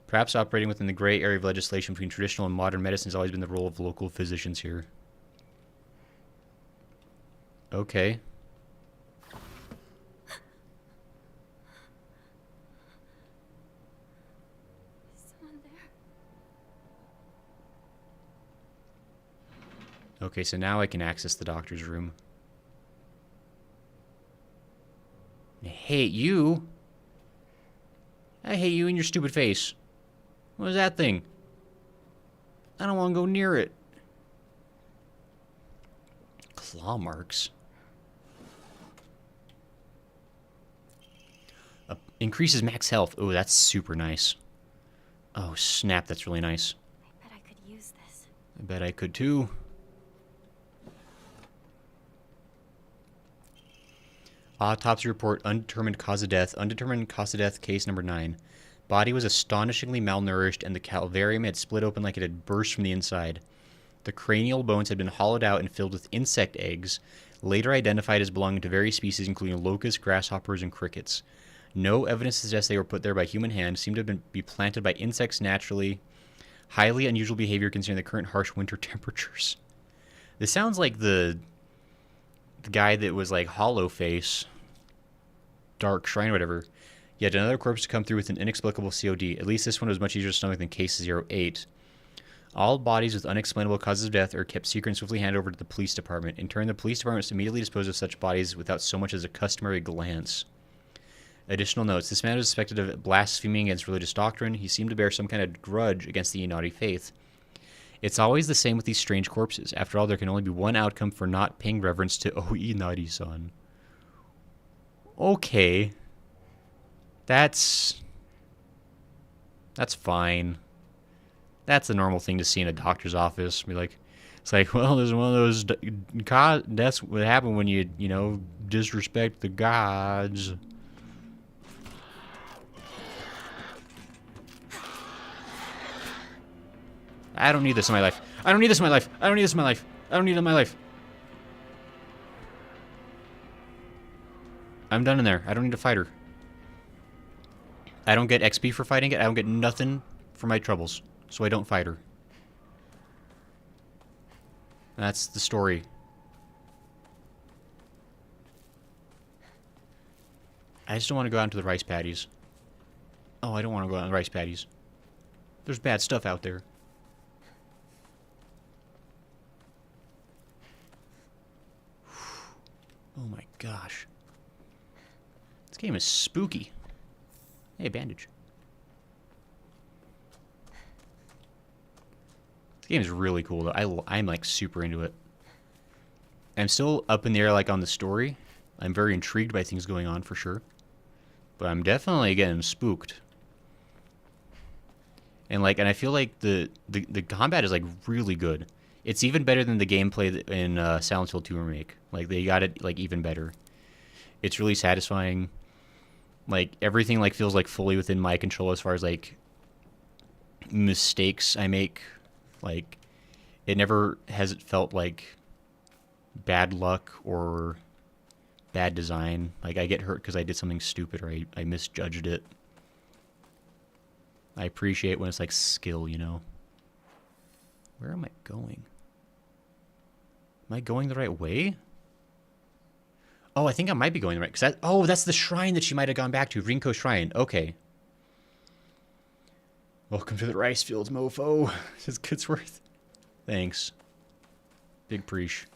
Perhaps operating within the gray area of legislation between traditional and modern medicine has always been the role of local physicians here. Okay. Okay, so now I can access the doctor's room. I hate you. I hate you and your stupid face. What is that thing? I don't want to go near it. Claw marks. Increases max health. Oh, that's super nice. Oh, snap, that's really nice. I bet I could use this. I bet I could too. Autopsy report, undetermined cause of death. Undetermined cause of death, case number 9. Body was astonishingly malnourished, and the calvarium had split open like it had burst from the inside. The cranial bones had been hollowed out and filled with insect eggs, later identified as belonging to various species including locusts, grasshoppers, and crickets. No evidence suggests they were put there by human hand, seemed to be planted by insects naturally. Highly unusual behavior considering the current harsh winter temperatures. This sounds like the the guy that was like Hollow Face, Dark Shrine, whatever. Yet another corpse to come through with an inexplicable COD. At least this one was much easier to stomach than case 08. All bodies with unexplainable causes of death are kept secret and swiftly handed over to the police department. In turn, the police department must immediately dispose of such bodies without so much as a customary glance. Additional notes. This man was suspected of blaspheming against religious doctrine. He seemed to bear some kind of grudge against the Inati faith. It's always the same with these strange corpses. After all, there can only be one outcome for not paying reverence to O Inati-san. Okay. That's fine. That's a normal thing to see in a doctor's office. Be like, it's like, well, there's one of those deaths what happen when you know, disrespect the gods. I don't need this in my life. I don't need this in my life. I don't need this in my life. I don't need it in my life. I'm done in there. I don't need to fight her. I don't get XP for fighting it. I don't get nothing for my troubles. So I don't fight her. That's the story. I just don't want to go out into the rice paddies. Oh, I don't want to go out in the rice paddies. There's bad stuff out there. Oh my gosh. This game is spooky. Hey, bandage. This game is really cool, though. I'm, like, super into it. I'm still up in the air, like, on the story. I'm very intrigued by things going on, for sure. But I'm definitely getting spooked. And, like, and I feel like the combat is, like, really good. It's even better than the gameplay in Silent Hill 2 Remake. Like, they got it, like, even better. It's really satisfying. Like, everything, like, feels, like, fully within my control as far as, like, mistakes I make. Like, it never has felt like bad luck or bad design. Like, I get hurt because I did something stupid or I misjudged it. I appreciate when it's, like, skill, you know? Where am I going? Am I going the right way? Oh, I think I might be going the right... Oh, that's the shrine that she might have gone back to. Rinko Shrine. Okay. Welcome to the rice fields, mofo. Says Goodsworth. Thanks. Big preach.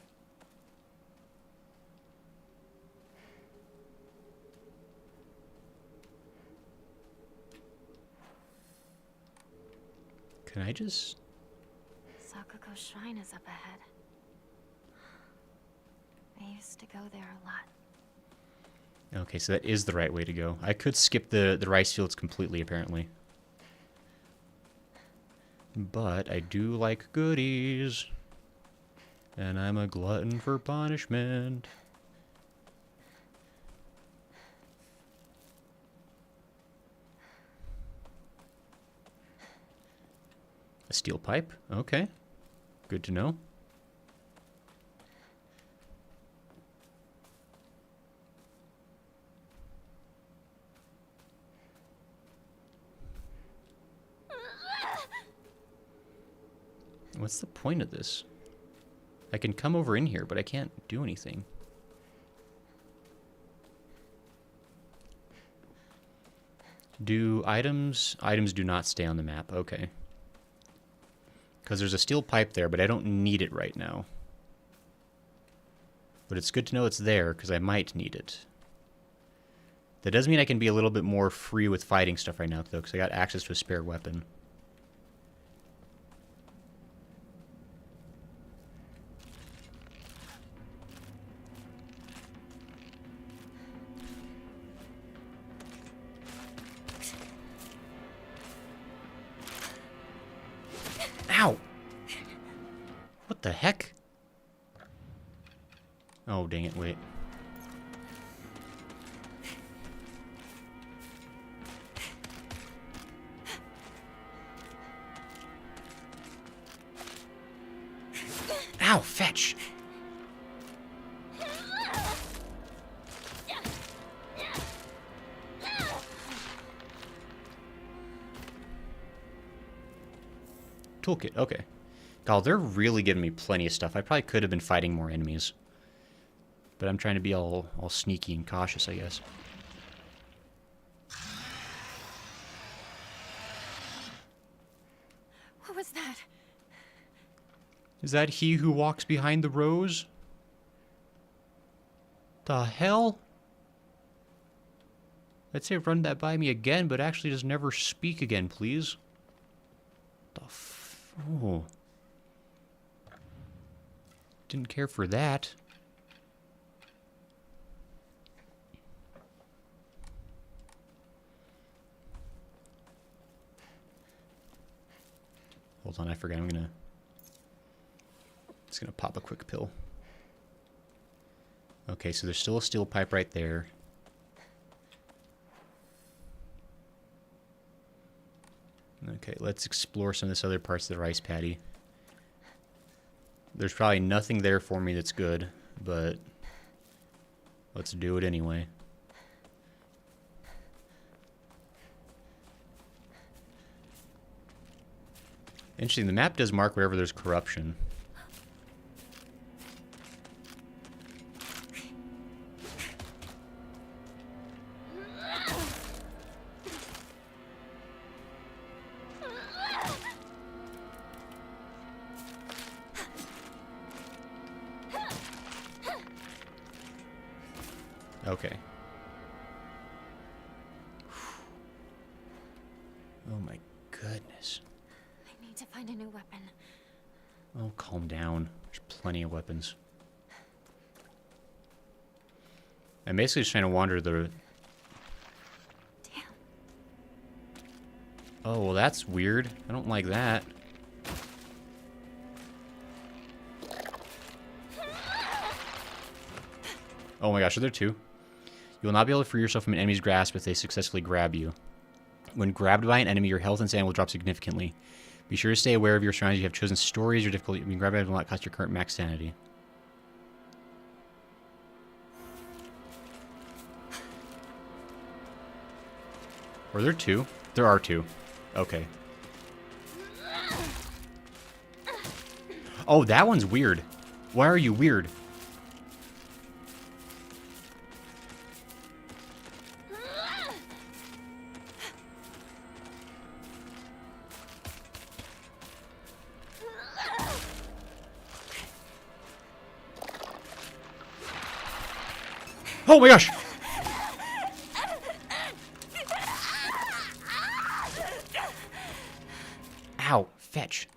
Can I just... Sakuko's shrine is up ahead. I used to go there a lot. Okay, so that is the right way to go. I could skip the rice fields completely, apparently. But I do like goodies. And I'm a glutton for punishment. A steel pipe? Okay. Good to know. What's the point of this? I can come over in here, but I can't do anything. Do items... Items do not stay on the map. Okay. Because there's a steel pipe there, but I don't need it right now. But it's good to know it's there, because I might need it. That does mean I can be a little bit more free with fighting stuff right now, though, because I got access to a spare weapon. Ow! What the heck? Oh, dang it, wait. Ow, fetch! Toolkit, okay. God, they're really giving me plenty of stuff. I probably could have been fighting more enemies. But I'm trying to be all sneaky and cautious, I guess. What was that? Is that he who walks behind the rose? The hell? I'd say run that by me again, but actually just never speak again, please. Oh. Didn't care for that. Hold on, I forgot. Just gonna pop a quick pill. Okay, so there's still a steel pipe right there. Okay, let's explore some of this other parts of the rice paddy. There's probably nothing there for me that's good, but let's do it anyway. Interesting, the map does mark wherever there's corruption. Okay. Oh my goodness. I need to find a new weapon. Oh, calm down. There's plenty of weapons. I'm basically just trying to wander the... Damn. Oh, well that's weird. I don't like that. Oh my gosh, are there two? You will not be able to free yourself from an enemy's grasp if they successfully grab you. When grabbed by an enemy, your health and sanity will drop significantly. Be sure to stay aware of your surroundings. You have chosen stories or difficulty. Being grabbed by it will not cost your current max sanity. Were there two? There are two. Okay. Oh, that one's weird. Why are you weird? Oh my gosh! Ow, fetch.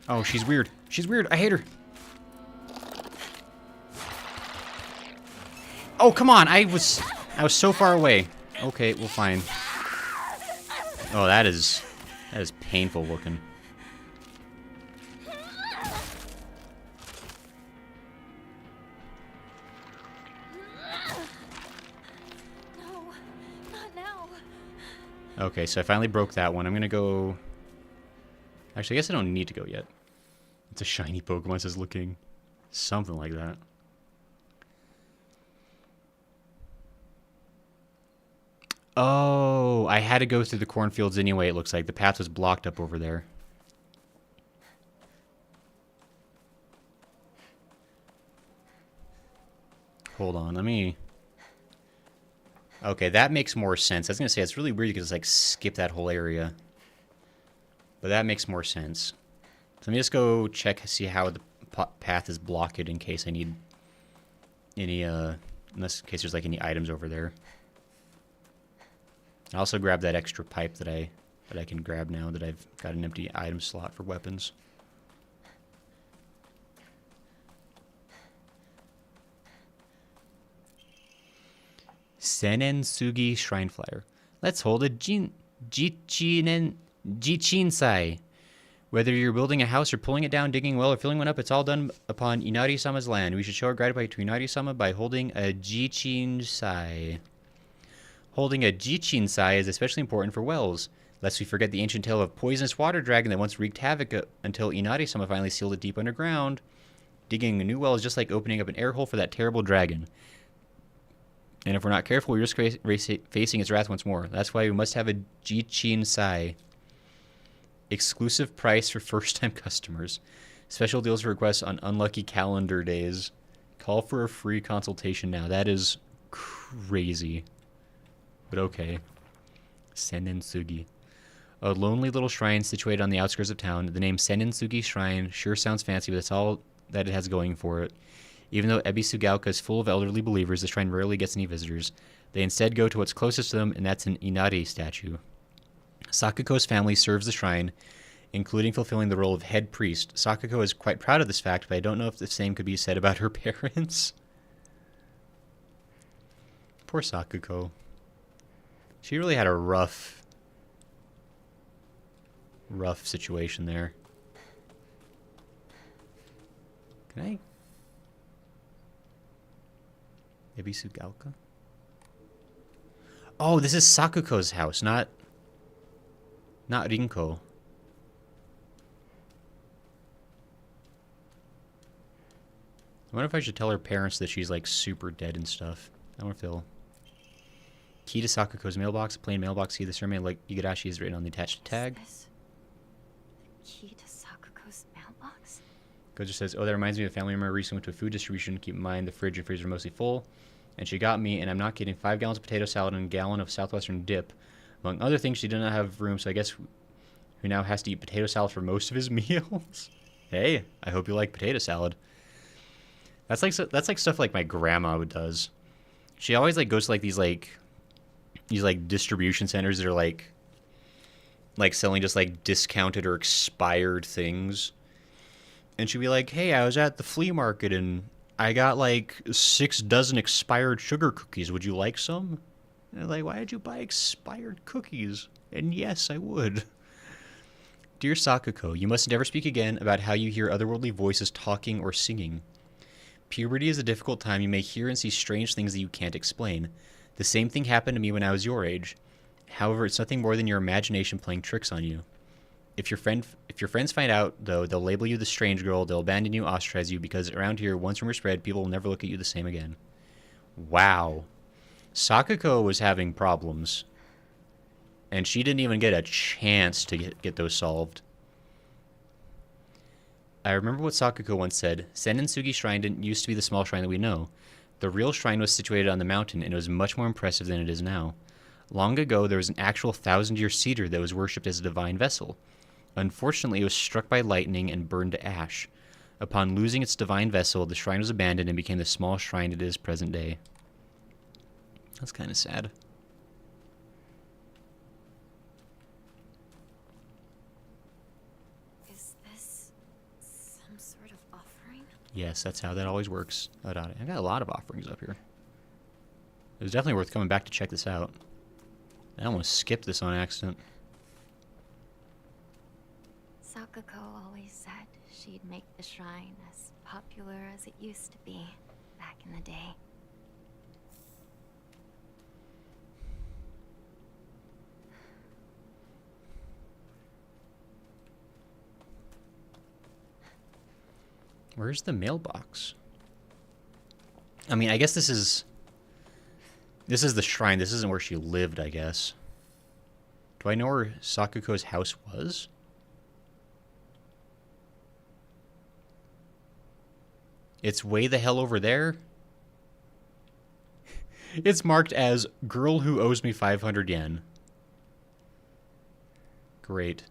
Oh, she's weird. She's weird. I hate her. Oh, come on. I was so far away. Okay, well, fine. Oh, that is painful looking. No, not now. Okay, so I finally broke that one. I'm gonna go... Actually, I guess I don't need to go yet. It's a shiny Pokemon, says looking. Something like that. Oh, I had to go through the cornfields anyway, it looks like. The path was blocked up over there. Hold on, let me... Okay, that makes more sense. I was going to say, it's really weird because it's like skip that whole area. But that makes more sense. So let me just go check, see how the path is blocked in case I need any, in case there's like any items over there. I also grabbed that extra pipe that I can grab now that I've got an empty item slot for weapons. Senensugi Shrine Flyer. Let's hold a Jichinsai. Whether you're building a house or pulling it down, digging a well, or filling one up, it's all done upon Inari-sama's land. We should show our gratitude to Inari-sama by holding a Jichinsai. Holding a Jichinsai is especially important for wells, lest we forget the ancient tale of poisonous water dragon that once wreaked havoc until Inari-sama finally sealed it deep underground. Digging a new well is just like opening up an air hole for that terrible dragon. And if we're not careful, we risk facing its wrath once more. That's why we must have a Jichin Sai. Exclusive price for first-time customers. Special deals for requests on unlucky calendar days. Call for a free consultation now. That is crazy. But okay. Senensugi. A lonely little shrine situated on the outskirts of town. The name Senensugi Shrine sure sounds fancy, but that's all that it has going for it. Even though Ebisugaoka is full of elderly believers, the shrine rarely gets any visitors. They instead go to what's closest to them, and that's an Inari statue. Sakuko's family serves the shrine, including fulfilling the role of head priest. Sakuko is quite proud of this fact, but I don't know if the same could be said about her parents. Poor Sakuko. She really had a rough situation there. Can I? Ebisugaoka? Oh, this is Sakuko's house, not Rinko. I wonder if I should tell her parents that she's like super dead and stuff. I wonder if they'll. Key to Sakuko's mailbox, a plain mailbox key. The surname like Igarashi is written on the attached tag. Is this the key to Sakuko's mailbox? Gojo says, oh, that reminds me of a family member recently went to a food distribution. Keep in mind the fridge and freezer are mostly full. And she got me, and I'm not kidding, 5 gallons of potato salad and a gallon of Southwestern dip. Among other things, she did not have room, so I guess who now has to eat potato salad for most of his meals. Hey, I hope you like potato salad. That's like stuff like my grandma does. She always like goes to like these distribution centers that are like selling just like discounted or expired things. And she'd be like, hey, I was at the flea market and I got like 6 dozen expired sugar cookies. Would you like some? And I'm like, why did you buy expired cookies? And yes, I would. Dear Sakuko, you must never speak again about how you hear otherworldly voices talking or singing. Puberty is a difficult time. You may hear and see strange things that you can't explain. The same thing happened to me when I was your age. However, it's nothing more than your imagination playing tricks on you. If your friends find out, though, they'll label you the strange girl, they'll abandon you, ostracize you, because around here, once rumors spread, people will never look at you the same again. Wow. Sakuko was having problems. And she didn't even get a chance to get those solved. I remember what Sakuko once said. Senensugi Shrine didn't used to be the small shrine that we know. The real shrine was situated on the mountain, and it was much more impressive than it is now. Long ago, there was an actual 1,000-year cedar that was worshipped as a divine vessel. Unfortunately, it was struck by lightning and burned to ash. Upon losing its divine vessel, the shrine was abandoned and became the small shrine it is present day. That's kind of sad. Is this some sort of offering? Yes, that's how that always works. I got a lot of offerings up here. It was definitely worth coming back to check this out. I almost skipped this on accident. Sakuko always said she'd make the shrine as popular as it used to be back in the day. Where's the mailbox? I mean, I guess this is the shrine. This isn't where she lived, I guess. Do I know where Sakuko's house was? It's way the hell over there. It's marked as girl who owes me 500 yen. Great.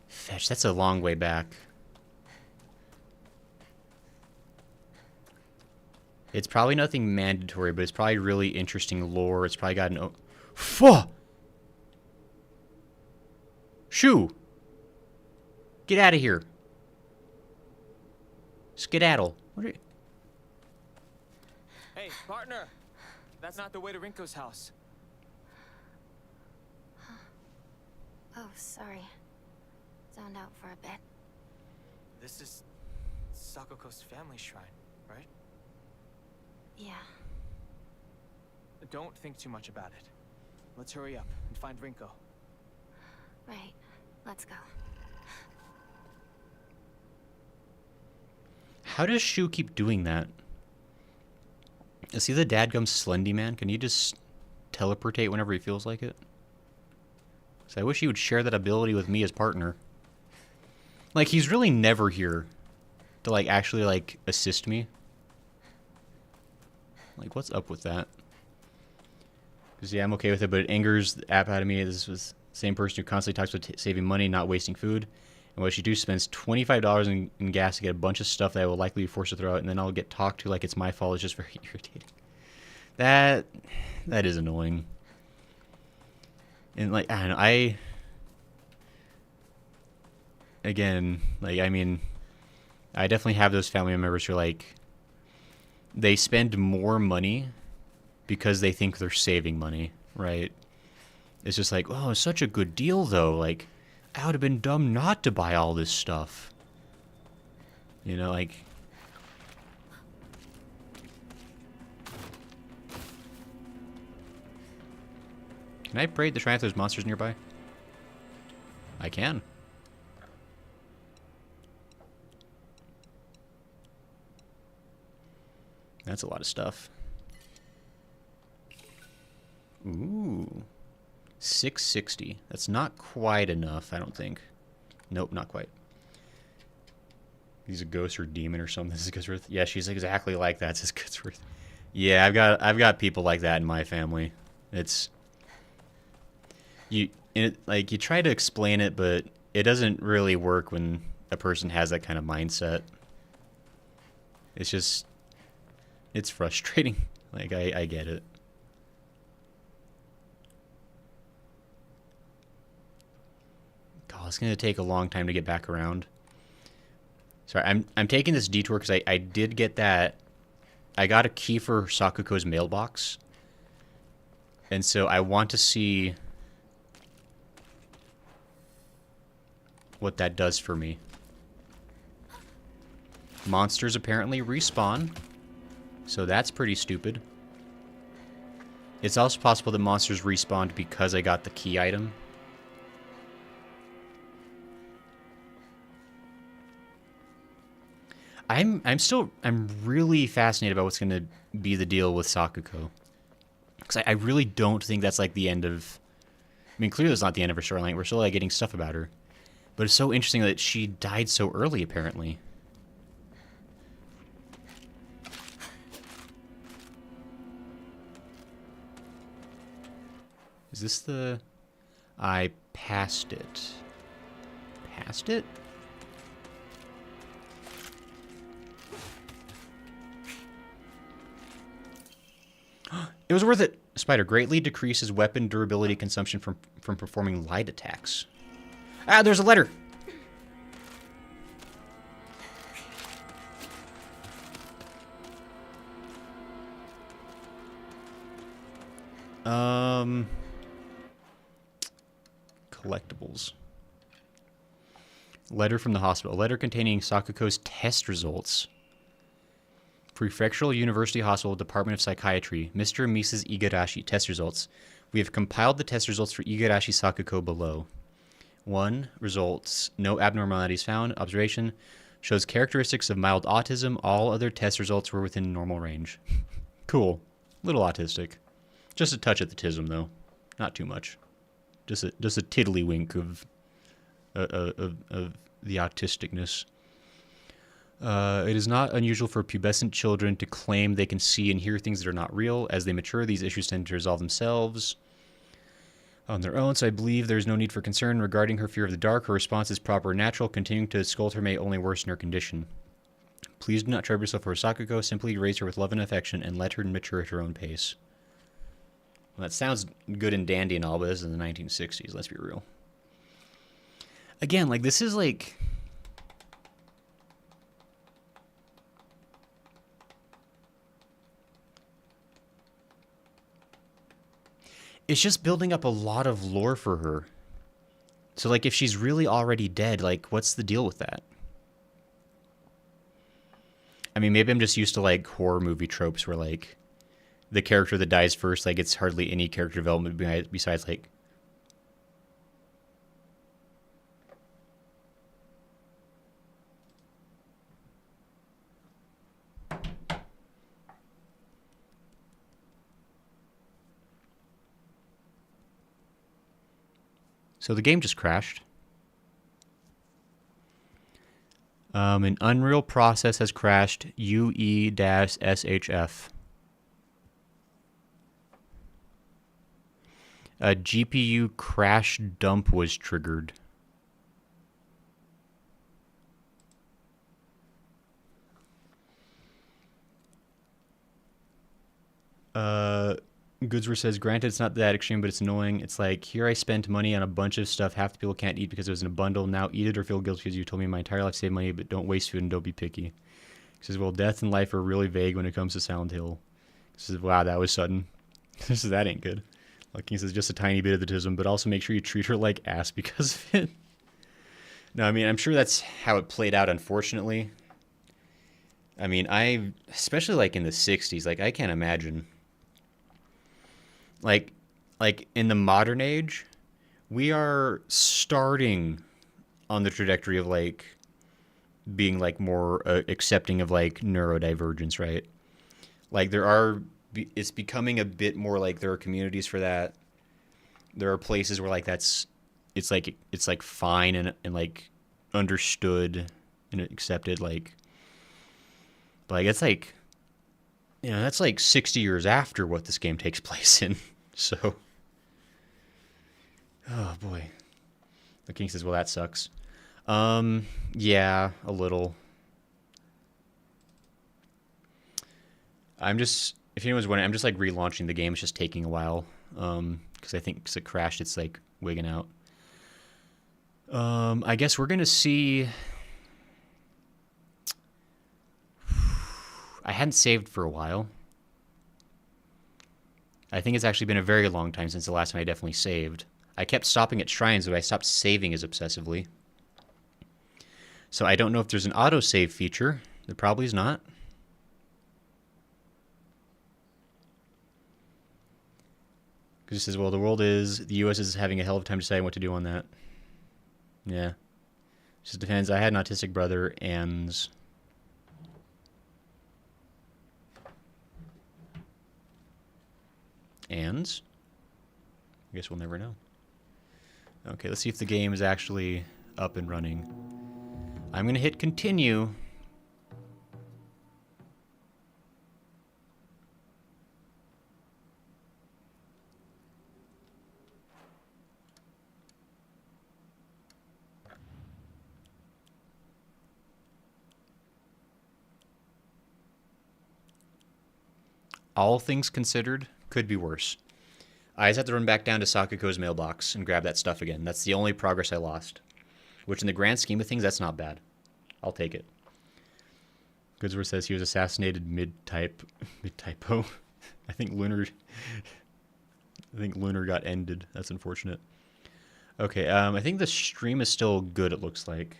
Fetch, that's a long way back. It's probably nothing mandatory, but it's probably really interesting lore. It's probably got an... Shoo! Get out of here. Skedaddle. What are you... Hey, partner! That's not the way to Rinko's house. Oh, sorry. Zoned out for a bit. This is Sakuko's family shrine, right? Yeah. Don't think too much about it. Let's hurry up and find Rinko. Right. Let's go. How does Shu keep doing that? Is he the dadgum Slendy man? Can he just teleportate whenever he feels like it? So I wish he would share that ability with me as partner. Like, he's really never here to, like, actually, like, assist me. Like, what's up with that? Because, yeah, I'm okay with it, but it angers the app out of me. This was the same person who constantly talks about saving money, not wasting food. And what she do spends $25 in gas to get a bunch of stuff that I will likely be forced to throw out, and then I'll get talked to like it's my fault. It's just very irritating. That is annoying. And, like, I don't know, again, like, I mean, I definitely have those family members who are like, they spend more money because they think they're saving money, right? It's just like, oh, it's such a good deal, though. Like, I would have been dumb not to buy all this stuff. You know, like... Can I pray at the shrine if there's monsters nearby? I can. That's a lot of stuff. Ooh. 660. That's not quite enough, I don't think. Nope, not quite. He's a ghost or demon or something. This is Goodsworth. Yeah, she's exactly like that. This is Goodsworth. Yeah, I've got people like that in my family. It's you try to explain it, but it doesn't really work when a person has that kind of mindset. It's just it's frustrating. Like I get it. God, it's gonna take a long time to get back around. Sorry, I'm taking this detour because I did get that. I got a key for Sakuko's mailbox. And so I want to see what that does for me. Monsters apparently respawn. So that's pretty stupid. It's also possible that monsters respawned because I got the key item. I'm really fascinated about what's going to be the deal with Sakuko. Because I really don't think that's like the end of... I mean, clearly it's not the end of her storyline. We're still like getting stuff about her. But it's so interesting that she died so early, apparently. Is this the... I passed it. Passed it? It was worth it. Spider greatly decreases weapon durability consumption from performing light attacks. Ah, there's a letter. Collectibles. Letter from the hospital. A letter containing Sakuko's test results. Prefectural University Hospital, Department of Psychiatry, Mr. and Mrs. Igarashi, test results. We have compiled the test results for Igarashi Sakuko below. 1. Results. No abnormalities found. Observation. Shows characteristics of mild autism. All other test results were within normal range. Cool. Little autistic. Just a touch of autism, though. Not too much. Just a tiddlywink of the autisticness. It is not unusual for pubescent children to claim they can see and hear things that are not real. As they mature, these issues tend to resolve themselves on their own, so I believe there is no need for concern regarding her fear of the dark. Her response is proper and natural. Continuing to scold her may only worsen her condition. Please do not trouble yourself for Sakuko. Simply raise her with love and affection and let her mature at her own pace. Well, that sounds good and dandy and all, but this is in the 1960s. Let's be real. Again, like, this is like... It's just building up a lot of lore for her. So, like, if she's really already dead, like, what's the deal with that? I mean, maybe I'm just used to, like, horror movie tropes where, like, the character that dies first, like, it's hardly any character development besides, like... So the game just crashed. An Unreal process has crashed. UE-SHF. A GPU crash dump was triggered. Goodsworth says, granted, it's not that extreme, but it's annoying. It's like, here I spent money on a bunch of stuff half the people can't eat because it was in a bundle. Now eat it or feel guilty because you told me my entire life to save money, but don't waste food and don't be picky. He says, well, death and life are really vague when it comes to Silent Hill. He says, wow, that was sudden. He says, that ain't good. Like, he says, just a tiny bit of autism, but also make sure you treat her like ass because of it. No, I mean, I'm sure that's how it played out, unfortunately. I mean, especially like in the 60s, like, I can't imagine. Like in the modern age, we are starting on the trajectory of like being like more accepting of like neurodivergence, right? Like it's becoming a bit more like there are communities for that. There are places where like it's like fine and like understood and accepted. Like it's like, you know, that's like 60 years after what this game takes place in. So, oh boy. The King says, well, that sucks. Yeah, a little. If anyone's wondering, I'm just like relaunching the game. It's just taking a while. Because I think because it crashed, it's like wigging out. I guess we're going to see. I hadn't saved for a while. I think it's actually been a very long time since the last time I definitely saved. I kept stopping at shrines, but I stopped saving as obsessively. So I don't know if there's an autosave feature. There probably is not. Because it says, well, the U.S. is having a hell of a time deciding what to do on that. Yeah. It just depends. I had an autistic brother, and... I guess we'll never know. Okay, let's see if the game is actually up and running. I'm going to hit continue. All things considered, could be worse. I just have to run back down to Sakuko's mailbox and grab that stuff again. That's the only progress I lost. Which in the grand scheme of things, that's not bad. I'll take it. Goodsworth says he was assassinated mid-typo. I think Lunar got ended. That's unfortunate. Okay, I think the stream is still good, it looks like.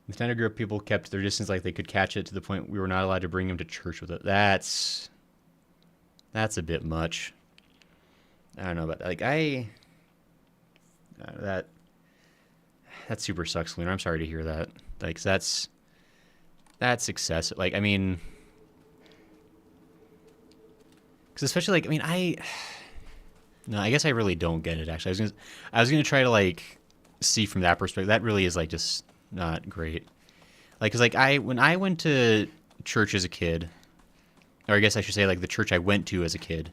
The standard group of people kept their distance like they could catch it to the point we were not allowed to bring him to church with it. That's a bit much. I don't know about that. Like, that super sucks, Lunar. I'm sorry to hear that. Like, that's excessive. Like, I mean, because especially, like, I mean, no, I guess I really don't get it, actually. I was gonna try to, like, see from that perspective. That really is, like, just not great. Like, because, like, when I went to church as a kid, or I guess I should say, like, the church I went to as a kid,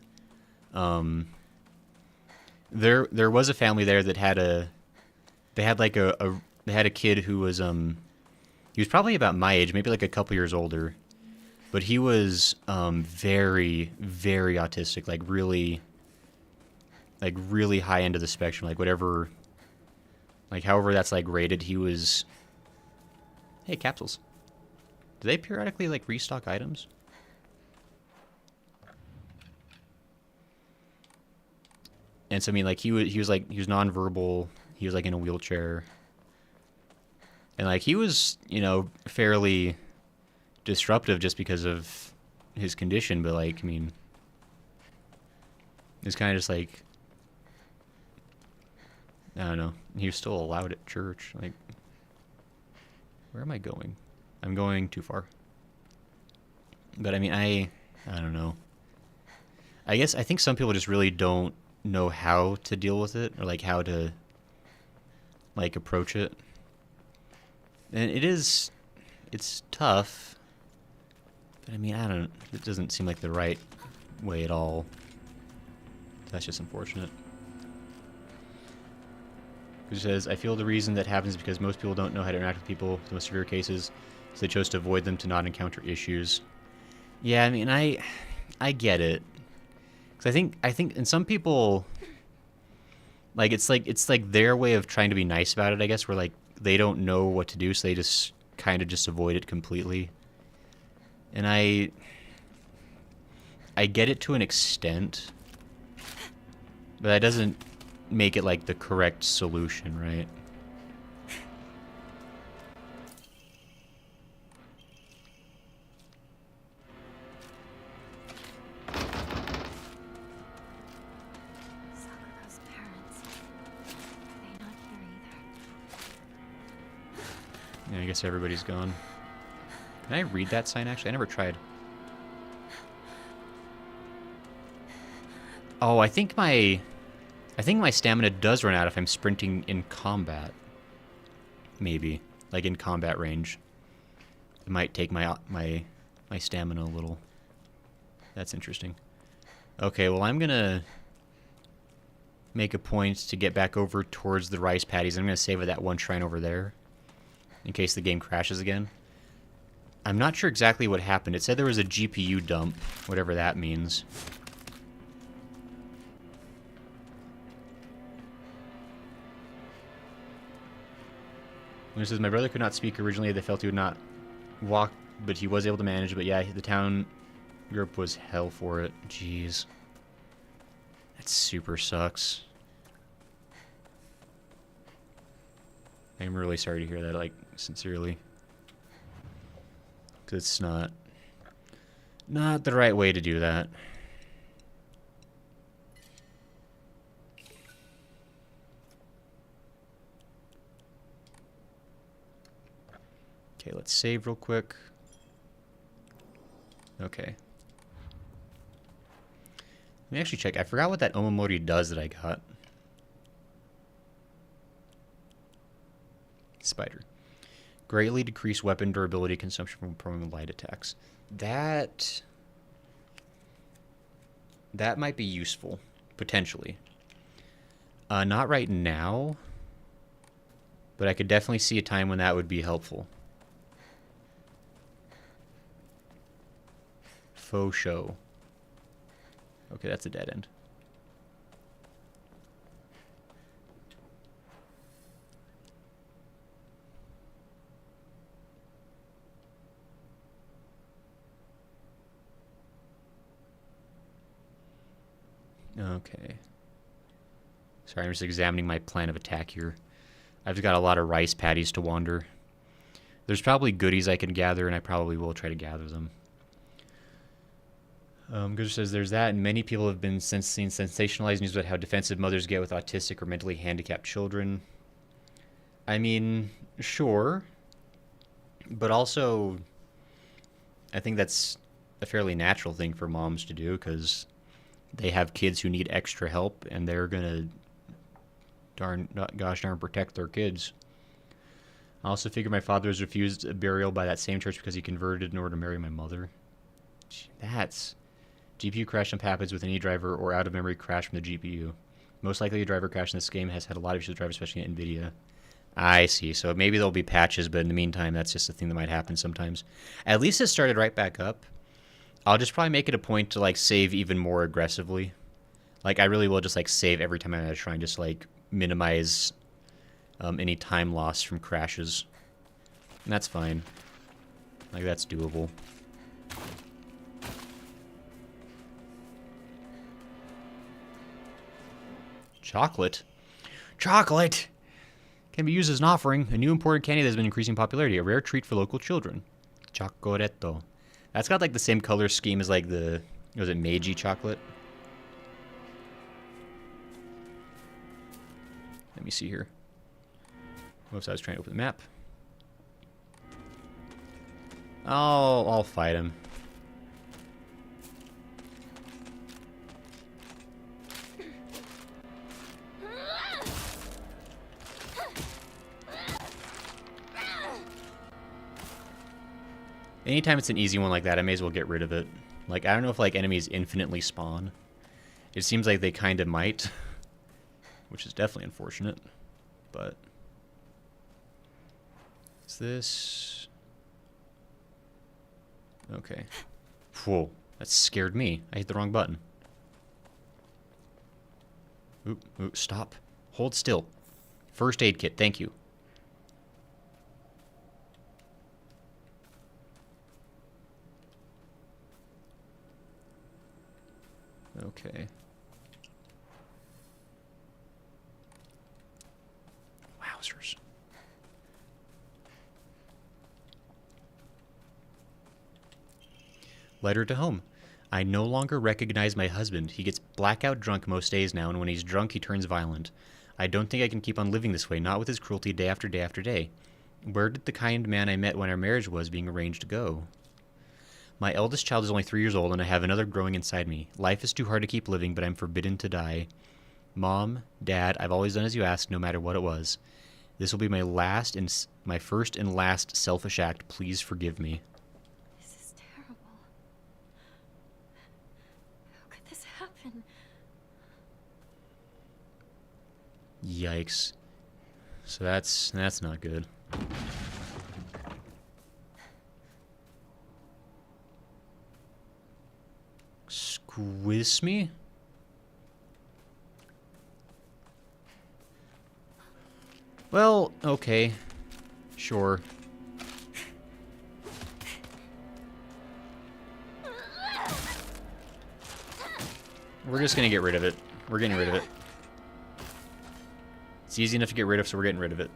there was a family there that had a kid who was, he was probably about my age, maybe like a couple years older, but he was, very, very autistic, like really high end of the spectrum, like whatever, like however that's like rated, he was, hey, capsules. Do they periodically like restock items? And so I mean, like he was nonverbal. He was like in a wheelchair, and like he was, you know, fairly disruptive just because of his condition. But like, I mean, it's kind of just like, I don't know. He was still allowed at church. Like, where am I going? I'm going too far. But I mean, I don't know. I think some people just really don't know how to deal with it, or like how to like approach it. And it's tough. But I mean, it doesn't seem like the right way at all. That's just unfortunate. It says, I feel the reason that happens is because most people don't know how to interact with people with the most severe cases, so they chose to avoid them to not encounter issues. Yeah, I mean, I get it. Because I think, and some people, like, it's like their way of trying to be nice about it, I guess, where, like, they don't know what to do, so they just kind of just avoid it completely. And I get it to an extent, but that doesn't make it, like, the correct solution, right? Sakuga's parents. Are they not here either? Yeah, I guess everybody's gone. Can I read that sign, actually? I never tried. Oh, I think my stamina does run out if I'm sprinting in combat. Maybe. Like in combat range. It might take my stamina a little. That's interesting. Okay, well, I'm gonna make a point to get back over towards the rice paddies. I'm gonna save at that one shrine over there in case the game crashes again. I'm not sure exactly what happened. It said there was a GPU dump, whatever that means. It says, my brother could not speak originally. They felt he would not walk, but he was able to manage. But yeah, the town group was hell for it. Jeez. That super sucks. I'm really sorry to hear that, like, sincerely. Because it's not the right way to do that. Okay, let's save real quick. Okay. Let me actually check. I forgot what that Omamori does that I got. Spider. Greatly decrease weapon durability consumption from permanent light attacks. That might be useful, potentially. Not right now, but I could definitely see a time when that would be helpful. Faux show. Okay, that's a dead end. Okay. Sorry, I'm just examining my plan of attack here. I've got a lot of rice paddies to wander. There's probably goodies I can gather, and I probably will try to gather them. Good says there's that, and many people have been seen sensationalized news about how defensive mothers get with autistic or mentally handicapped children. I mean, sure. But also, I think that's a fairly natural thing for moms to do, because they have kids who need extra help, and they're gonna gosh darn protect their kids. I also figure my father was refused a burial by that same church because he converted in order to marry my mother. That's... GPU crash jump happens with any driver or out-of-memory crash from the GPU. Most likely a driver crash in this game has had a lot of issues with drivers, especially in NVIDIA. I see. So maybe there'll be patches, but in the meantime, that's just a thing that might happen sometimes. At least it started right back up. I'll just probably make it a point to, like, save even more aggressively. Like, I really will just, like, save every time I'm at a shrine, just, like, minimize any time loss from crashes. And that's fine. Like, that's doable. Chocolate? Chocolate! Can be used as an offering. A new important candy that has been increasing popularity. A rare treat for local children. Chocoretto. That's got, like, the same color scheme as, like, the... Was it Meiji chocolate? Let me see here. Whoops, I was trying to open the map. I'll fight him. Anytime it's an easy one like that, I may as well get rid of it. Like, I don't know if, like, enemies infinitely spawn. It seems like they kind of might. Which is definitely unfortunate. But... is this... okay. Whoa. That scared me. I hit the wrong button. Oop, oop, stop. Hold still. First aid kit, thank you. Okay. Wowzers. Letter to home. I no longer recognize my husband. He gets blackout drunk most days now, and when he's drunk, he turns violent. I don't think I can keep on living this way, not with his cruelty day after day after day. Where did the kind man I met when our marriage was being arranged go? My eldest child is only 3 years old, and I have another growing inside me. Life is too hard to keep living, but I'm forbidden to die. Mom, Dad, I've always done as you asked, no matter what it was. This will be my first and last selfish act. Please forgive me. This is terrible. How could this happen? Yikes. So that's not good. Squiz me? Well, okay. Sure. We're just gonna get rid of it. We're getting rid of it. It's easy enough to get rid of, so we're getting rid of it.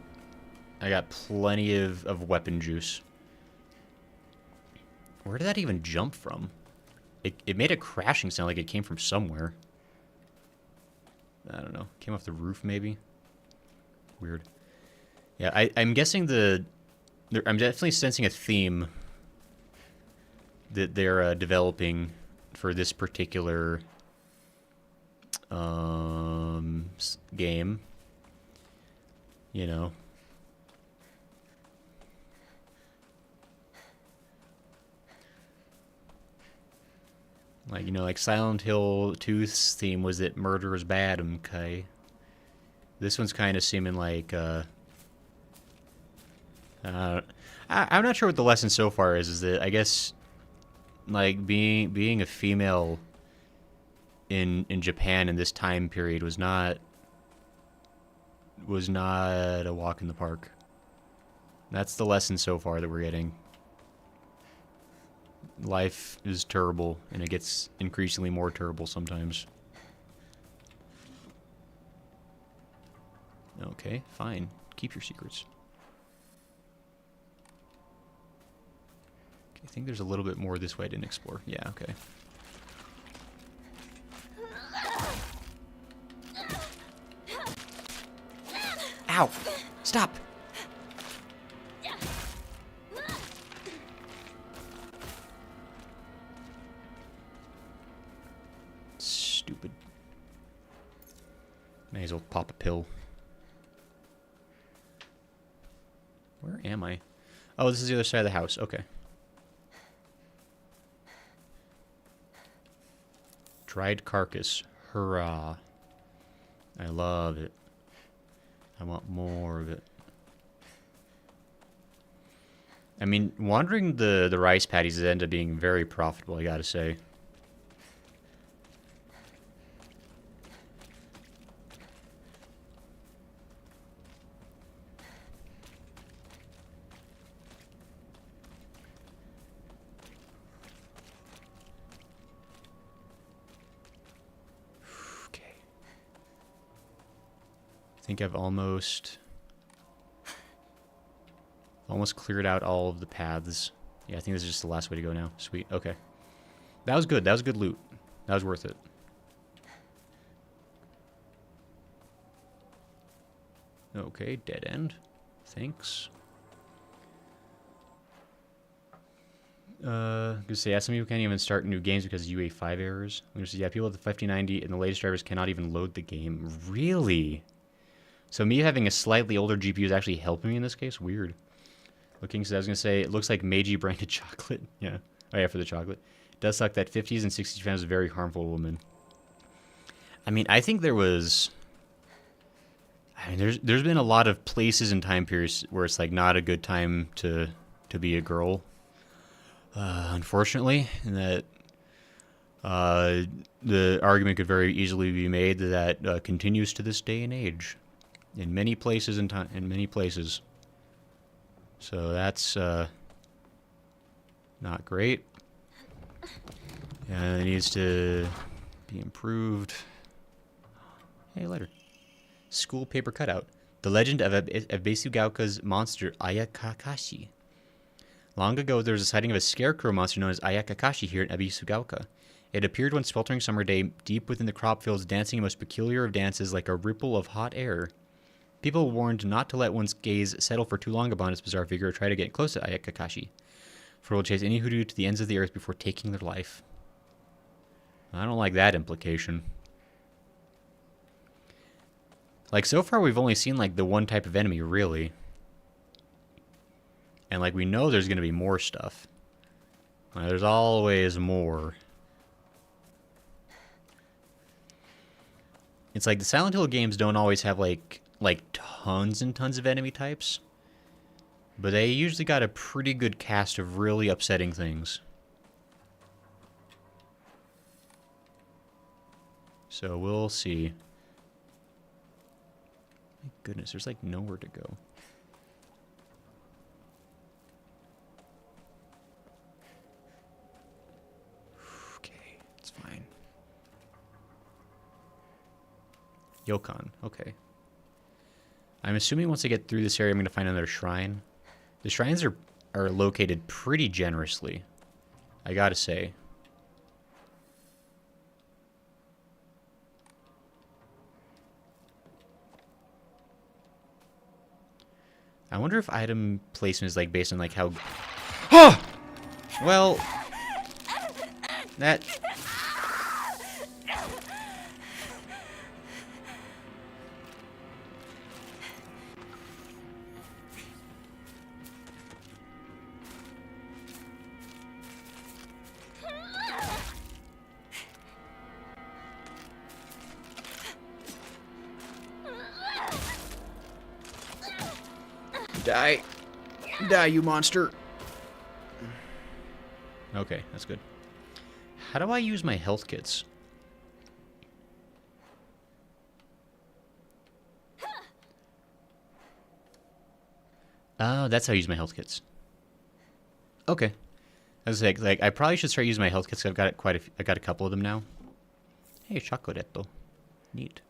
I got plenty of weapon juice. Where did that even jump from? It made a crashing sound like it came from somewhere. I don't know. Came off the roof, maybe? Weird. Yeah, I'm guessing I'm definitely sensing a theme that they're developing for this particular game. You know. Like, you know, like Silent Hill 2's theme was that murder is bad, okay? This one's kind of seeming like, I'm not sure what the lesson so far is that I guess, like, being a female in Japan in this time period was not a walk in the park. That's the lesson so far that we're getting. Life is terrible, and it gets increasingly more terrible sometimes. Okay, fine. Keep your secrets. Okay, I think there's a little bit more this way I didn't explore. Yeah, okay. Ow! Stop! Stupid. May as well pop a pill. Where am I? Oh, this is the other side of the house. Okay. Dried carcass. Hurrah. I love it. I want more of it. I mean, wandering the rice paddies has ended up being very profitable, I gotta say. I think I've almost cleared out all of the paths. Yeah, I think this is just the last way to go now. Sweet. Okay. That was good. That was good loot. That was worth it. Okay, dead end. Thanks. Gonna say, yeah, some people can't even start new games because of UA5 errors. I'm gonna say, yeah, people with the 5090 and the latest drivers cannot even load the game. Really? So me having a slightly older GPU is actually helping me in this case? Weird. Looking, so I was gonna say it looks like Meiji branded chocolate. Yeah. Oh yeah, for the chocolate. It does suck that 50s and 60s Japan was a very harmful woman. I mean, I think there was. I mean, there's been a lot of places and time periods where it's like not a good time to be a girl. Unfortunately, and that the argument could very easily be made that continues to this day and age, in many places and in many places. So that's not great. It needs to be improved. Hey, letter. School paper cutout. The legend of Ebisugaoka's monster Ayakakashi. Long ago, there was a sighting of a scarecrow monster known as Ayakakashi here in Ebisugaoka. It appeared one sweltering summer day deep within the crop fields, dancing a most peculiar of dances like a ripple of hot air. People warned not to let one's gaze settle for too long upon its bizarre figure or try to get close to Ayakakashi, for it will chase any hoodoo to the ends of the earth before taking their life. I don't like that implication. Like, so far we've only seen, like, the one type of enemy, really. And, like, we know there's going to be more stuff. There's always more. It's like the Silent Hill games don't always have, like tons and tons of enemy types. But they usually got a pretty good cast of really upsetting things. So we'll see. My goodness, there's like nowhere to go. Okay, it's fine. Yokon, okay. I'm assuming once I get through this area, I'm going to find another shrine. The shrines are located pretty generously, I gotta say. I wonder if item placement is like based on like how... Oh! Well... That... Die. Die, you monster. Okay, that's good. How do I use my health kits? Oh, that's how I use my health kits. Okay. I was like I probably should start using my health kits. I've got I got a couple of them now. Hey, chocoretto. Neat.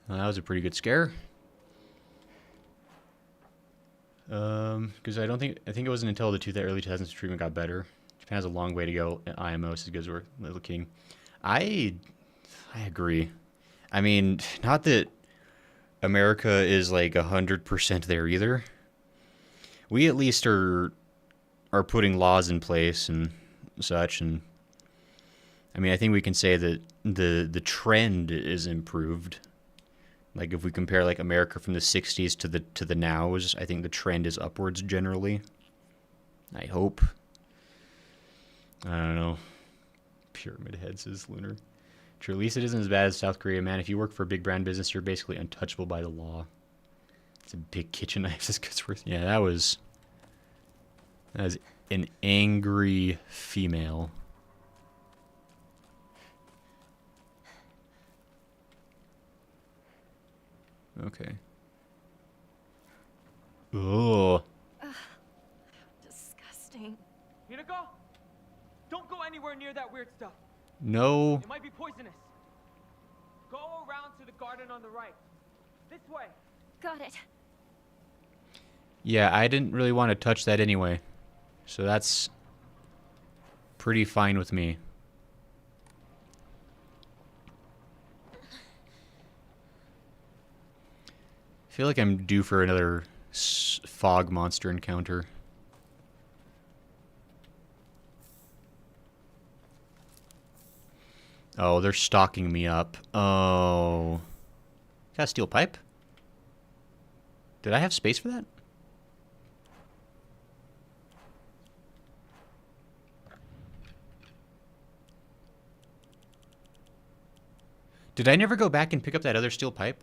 Well, that was a pretty good scare. Because I think it wasn't until the early 2000s treatment got better. Japan has a long way to go at IMO, as good as we're looking. I agree. I mean, not that America is like 100% there either. We at least are putting laws in place and such, and I mean, I think we can say that the trend is improved. Like if we compare like America from the 60s to the nows, I think the trend is upwards generally. I hope. I don't know. Pyramid Head says Lunar. True, at least it isn't as bad as South Korea, man. If you work for a big brand business, you're basically untouchable by the law. It's a big kitchen knife. Yeah, that was an angry female. Okay. Oh. Disgusting. Hinako, don't go anywhere near that weird stuff. No. It might be poisonous. Go around to the garden on the right. This way. Got it. Yeah, I didn't really want to touch that anyway. So that's pretty fine with me. I feel like I'm due for another fog monster encounter. Oh, they're stalking me up. Oh. Got a steel pipe? Did I have space for that? Did I never go back and pick up that other steel pipe?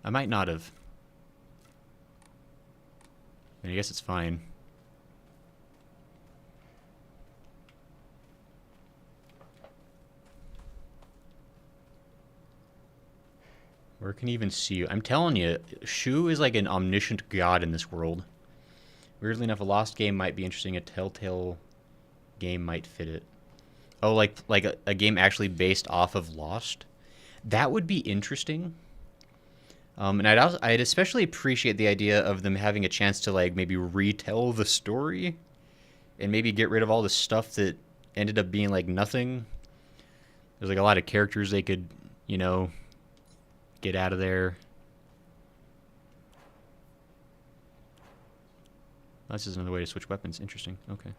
I might not have. I guess it's fine. Where can he even see you? I'm telling you, Shu is like an omniscient god in this world. Weirdly enough, a Lost game might be interesting. A Telltale game might fit it. Oh, like a game actually based off of Lost? That would be interesting. And I'd especially appreciate the idea of them having a chance to like maybe retell the story and maybe get rid of all the stuff that ended up being like nothing. There's like a lot of characters they could, you know, get out of there. This is another way to switch weapons. Interesting. Okay.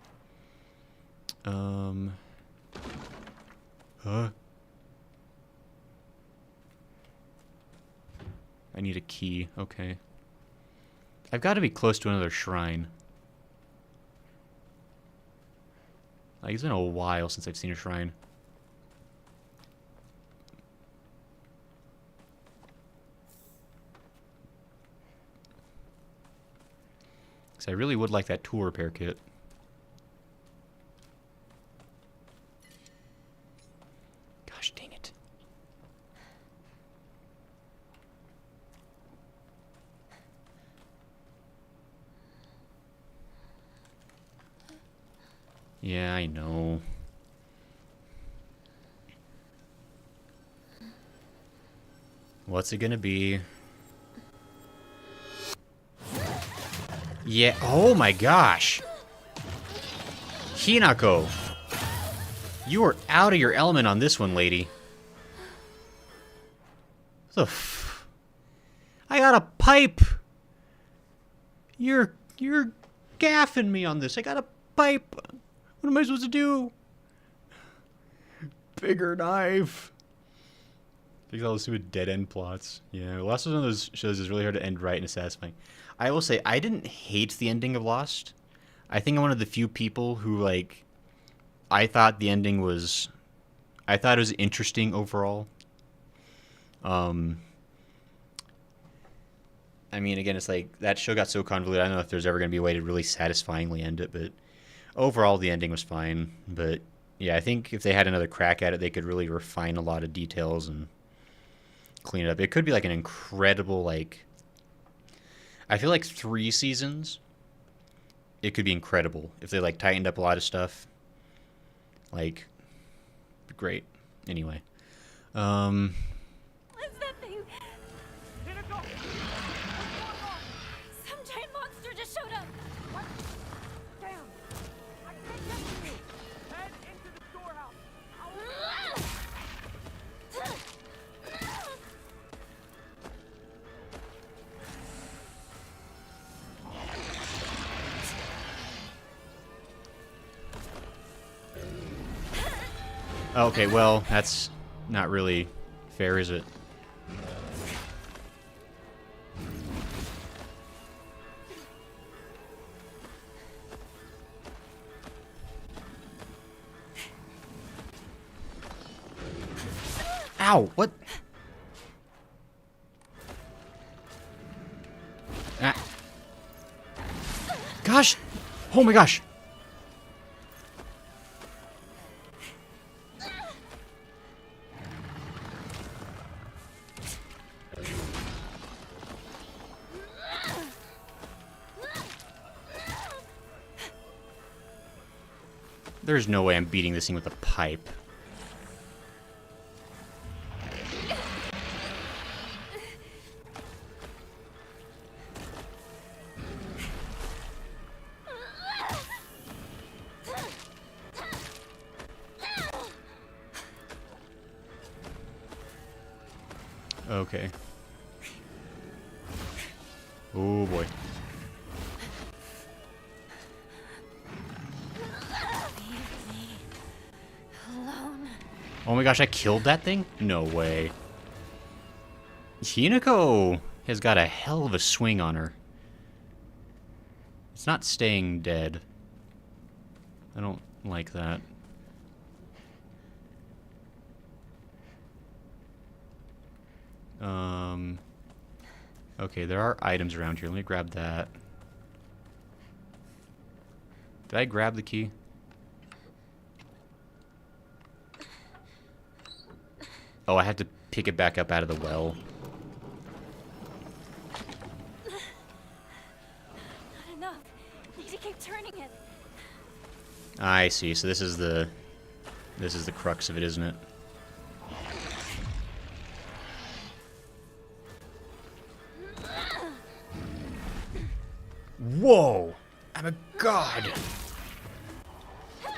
I need a key. Okay. I've got to be close to another shrine. Like, it's been a while since I've seen a shrine. Because I really would like that tool repair kit. Gosh dang it. Yeah, I know. What's it gonna be? Yeah, oh my gosh! Hinako! You are out of your element on this one, lady. I got a pipe! You're gaffing me on this. I got a pipe! What am I supposed to do? Bigger knife. Fix all those stupid dead end plots. Yeah, Lost was one of those shows that's really hard to end right and satisfying. I will say, I didn't hate the ending of Lost. I think I'm one of the few people who, like, I thought the ending was... I thought it was interesting overall. I mean, again, it's like, that show got so convoluted, I don't know if there's ever going to be a way to really satisfyingly end it, but overall, the ending was fine. But, yeah, I think if they had another crack at it, they could really refine a lot of details and clean it up. It could be, like, an incredible, like... I feel like 3 seasons, it could be incredible. If they, like, tightened up a lot of stuff. Like, great. Anyway. What's that thing? Some giant monster just showed up. What? Damn! I can't get to you! Head into the storehouse! Okay, well, that's not really fair, is it? Ow! What? Ah. Gosh! Oh my gosh! There's no way I'm beating this thing with a pipe. Okay. Oh boy. Oh my gosh, I killed that thing? No way. Hinako has got a hell of a swing on her. It's not staying dead. I don't like that. Okay, there are items around here. Let me grab that. Did I grab the key? Oh, I have to pick it back up out of the well. Not enough. Need to keep turning it. I see. So this is the crux of it, isn't it? Whoa! I'm a god! Oh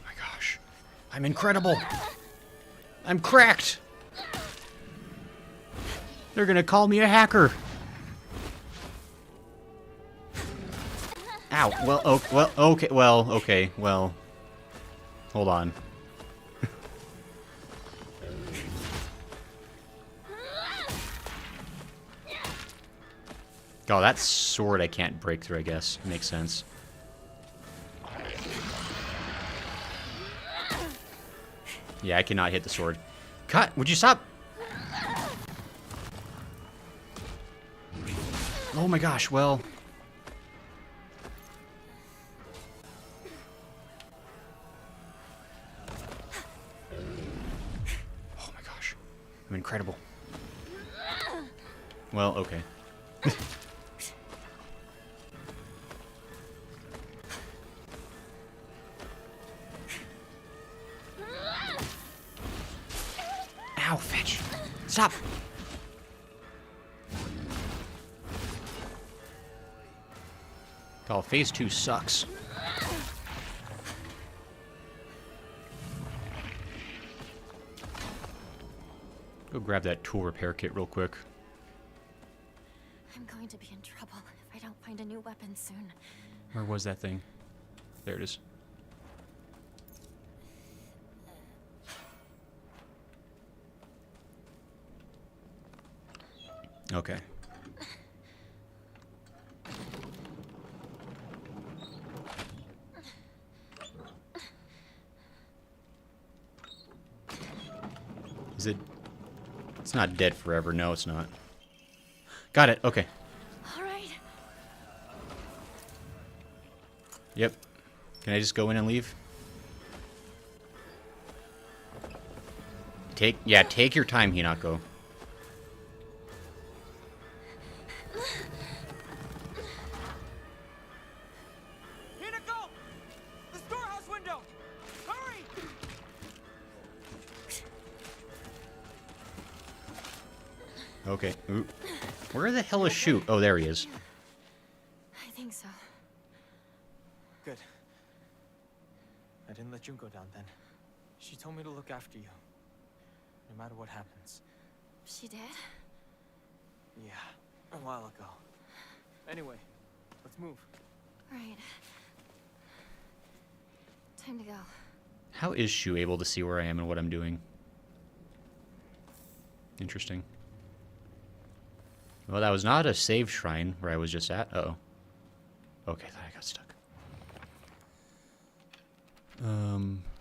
my gosh. I'm incredible! I'm cracked! They're gonna call me a hacker! Ow! Well, hold on. Oh, that sword I can't break through, I guess. Makes sense. Yeah, I cannot hit the sword. Cut! Would you stop? Oh my gosh, well... Oh my gosh. I'm incredible. Well, okay. Ow, fetch. Stop. Oh, phase 2 sucks. Go grab that tool repair kit real quick. I'm going to be in trouble if I don't find a new weapon soon. Where was that thing? There it is. Okay. Is it... It's not dead forever. No, it's not. Got it. Okay. All right. Yep. Can I just go in and leave? Take your time, Hinako. Hinako! The storehouse window! Hurry! Okay. Ooh. Where the hell is Shu? Oh, there he is. I think so. Good. I didn't let Junko down then. She told me to look after you. No matter what happens. She did? Yeah, a while ago. Anyway, let's move. Right. Time to go. How is Shu able to see where I am and what I'm doing? Interesting. Well, that was not a save shrine where I was just at. Uh-oh. Okay, I thought I got stuck.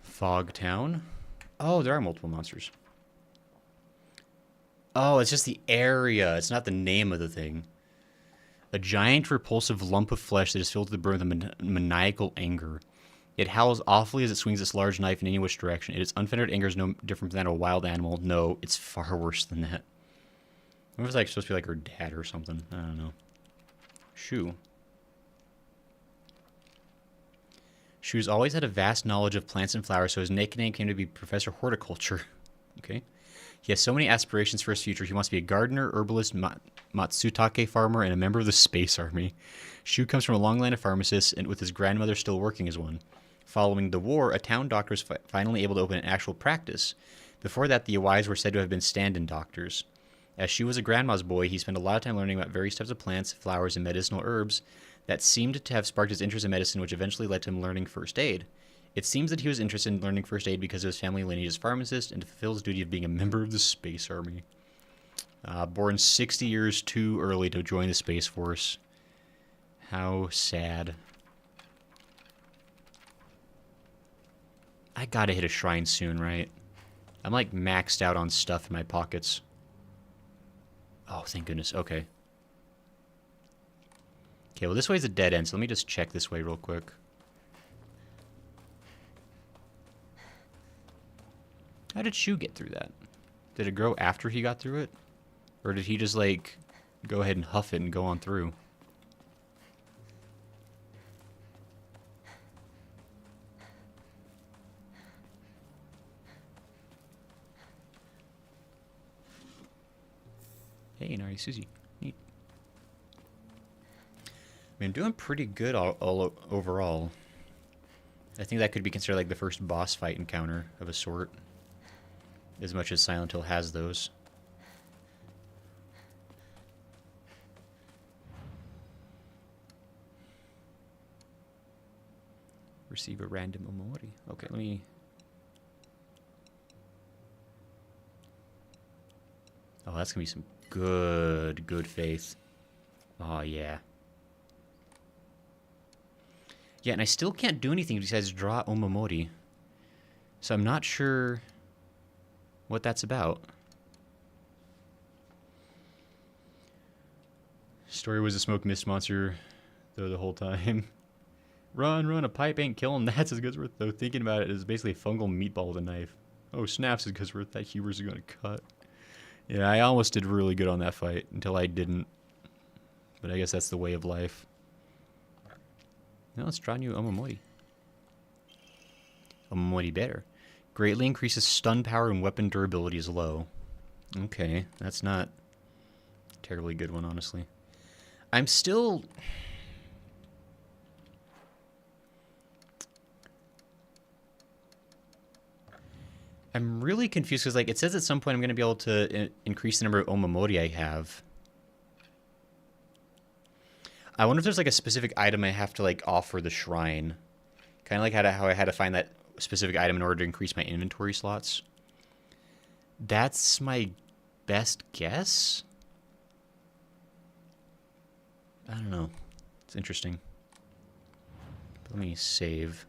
Fog Town. Oh, there are multiple monsters. Oh, it's just the area. It's not the name of the thing. A giant, repulsive lump of flesh that is filled to the brim with maniacal anger. It howls awfully as it swings its large knife in any which direction. Its unfettered anger is no different from that of a wild animal. No, it's far worse than that. It was like supposed to be like her dad or something. I don't know. Shu. Shu's always had a vast knowledge of plants and flowers, so his nickname came to be Professor Horticulture. Okay. He has so many aspirations for his future. He wants to be a gardener, herbalist, Matsutake farmer, and a member of the Space Army. Shu comes from a long line of pharmacists, and with his grandmother still working as one. Following the war, a town doctor was finally able to open an actual practice. Before that, the Iwais were said to have been stand-in doctors. As Shu was a grandma's boy, he spent a lot of time learning about various types of plants, flowers, and medicinal herbs that seemed to have sparked his interest in medicine, which eventually led to him learning first aid. It seems that he was interested in learning first aid because of his family lineage as pharmacist and to fulfill his duty of being a member of the Space Army. Born 60 years too early to join the Space Force. How sad. I gotta hit a shrine soon, right? I'm like maxed out on stuff in my pockets. Oh, thank goodness. Okay. Okay, well this way's a dead end, so let me just check this way real quick. How did Shu get through that? Did it grow after he got through it? Or did he just, like, go ahead and huff it and go on through? Hey, Nari Susie. Neat. I mean, I'm doing pretty good all overall. I think that could be considered like the first boss fight encounter of a sort. As much as Silent Hill has those. Receive a random Omori. Okay, let me... Oh, that's gonna be some good faith. Oh, yeah. Yeah, and I still can't do anything besides draw Omamori. So I'm not sure what that's about. Story was a smoke mist monster, though, the whole time. Run, a pipe ain't killing. That's as good as worth, though. Thinking about it is basically a fungal meatball with a knife. Oh, snaps is good as worth. That Hubers are gonna cut. Yeah, I almost did really good on that fight until I didn't. But I guess that's the way of life. Now let's draw new Omamori. Omamori better. Greatly increases stun power and weapon durability is low. Okay, that's not a terribly good one, honestly. I'm still... I'm really confused because, like, it says at some point I'm going to be able to increase the number of Omamori I have. I wonder if there's, like, a specific item I have to, like, offer the shrine. Kind of like how I had to find that specific item in order to increase my inventory slots. That's my best guess? I don't know. It's interesting. Let me save.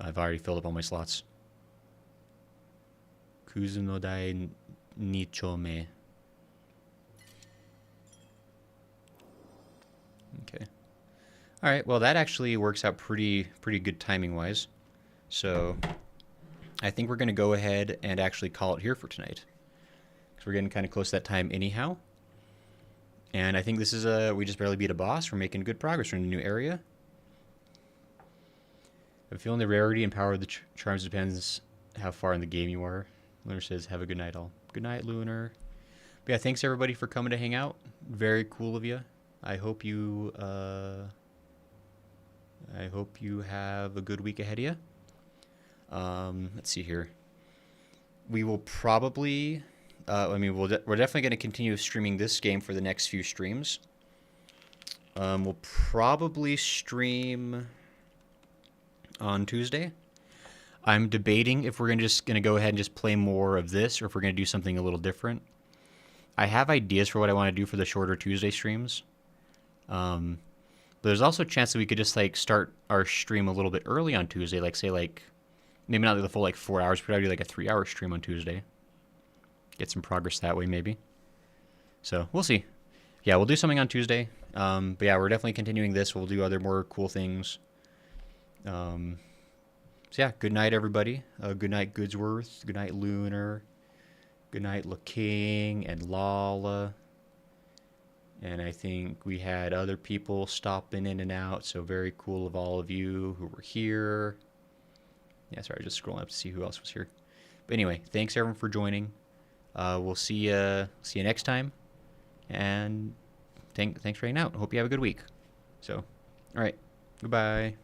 I've already filled up all my slots. Kuzu no dai nichome. Okay. All right. Well, that actually works out pretty good timing-wise. So I think we're going to go ahead and actually call it here for tonight. Because we're getting kind of close to that time anyhow. And I think this is we just barely beat a boss. We're making good progress. We're in a new area. I'm feeling the rarity and power of the charms depends how far in the game you are. Lunar says, have a good night all. Good night, Lunar. But yeah, thanks everybody for coming to hang out. Very cool of you. I hope you have a good week ahead of you. Let's see here. We will probably, we're definitely going to continue streaming this game for the next few streams. We'll probably stream on Tuesday. I'm debating if we're just going to go ahead and just play more of this or if we're going to do something a little different. I have ideas for what I want to do for the shorter Tuesday streams. But there's also a chance that we could just like start our stream a little bit early on Tuesday, like say like maybe not like the full like 4 hours, but I'd do like a 3-hour stream on Tuesday. Get some progress that way maybe. So we'll see. Yeah, we'll do something on Tuesday. But yeah, we're definitely continuing this. We'll do other more cool things. So yeah, good night everybody. Good night Goodsworth. Good night Lunar. Good night LaKing and Lala. And I think we had other people stopping in and out, so very cool of all of you who were here. Yeah, sorry, just scrolling up to see who else was here. But anyway, thanks everyone for joining. We'll see you next time. And thanks for hanging out. Hope you have a good week. So, all right, goodbye.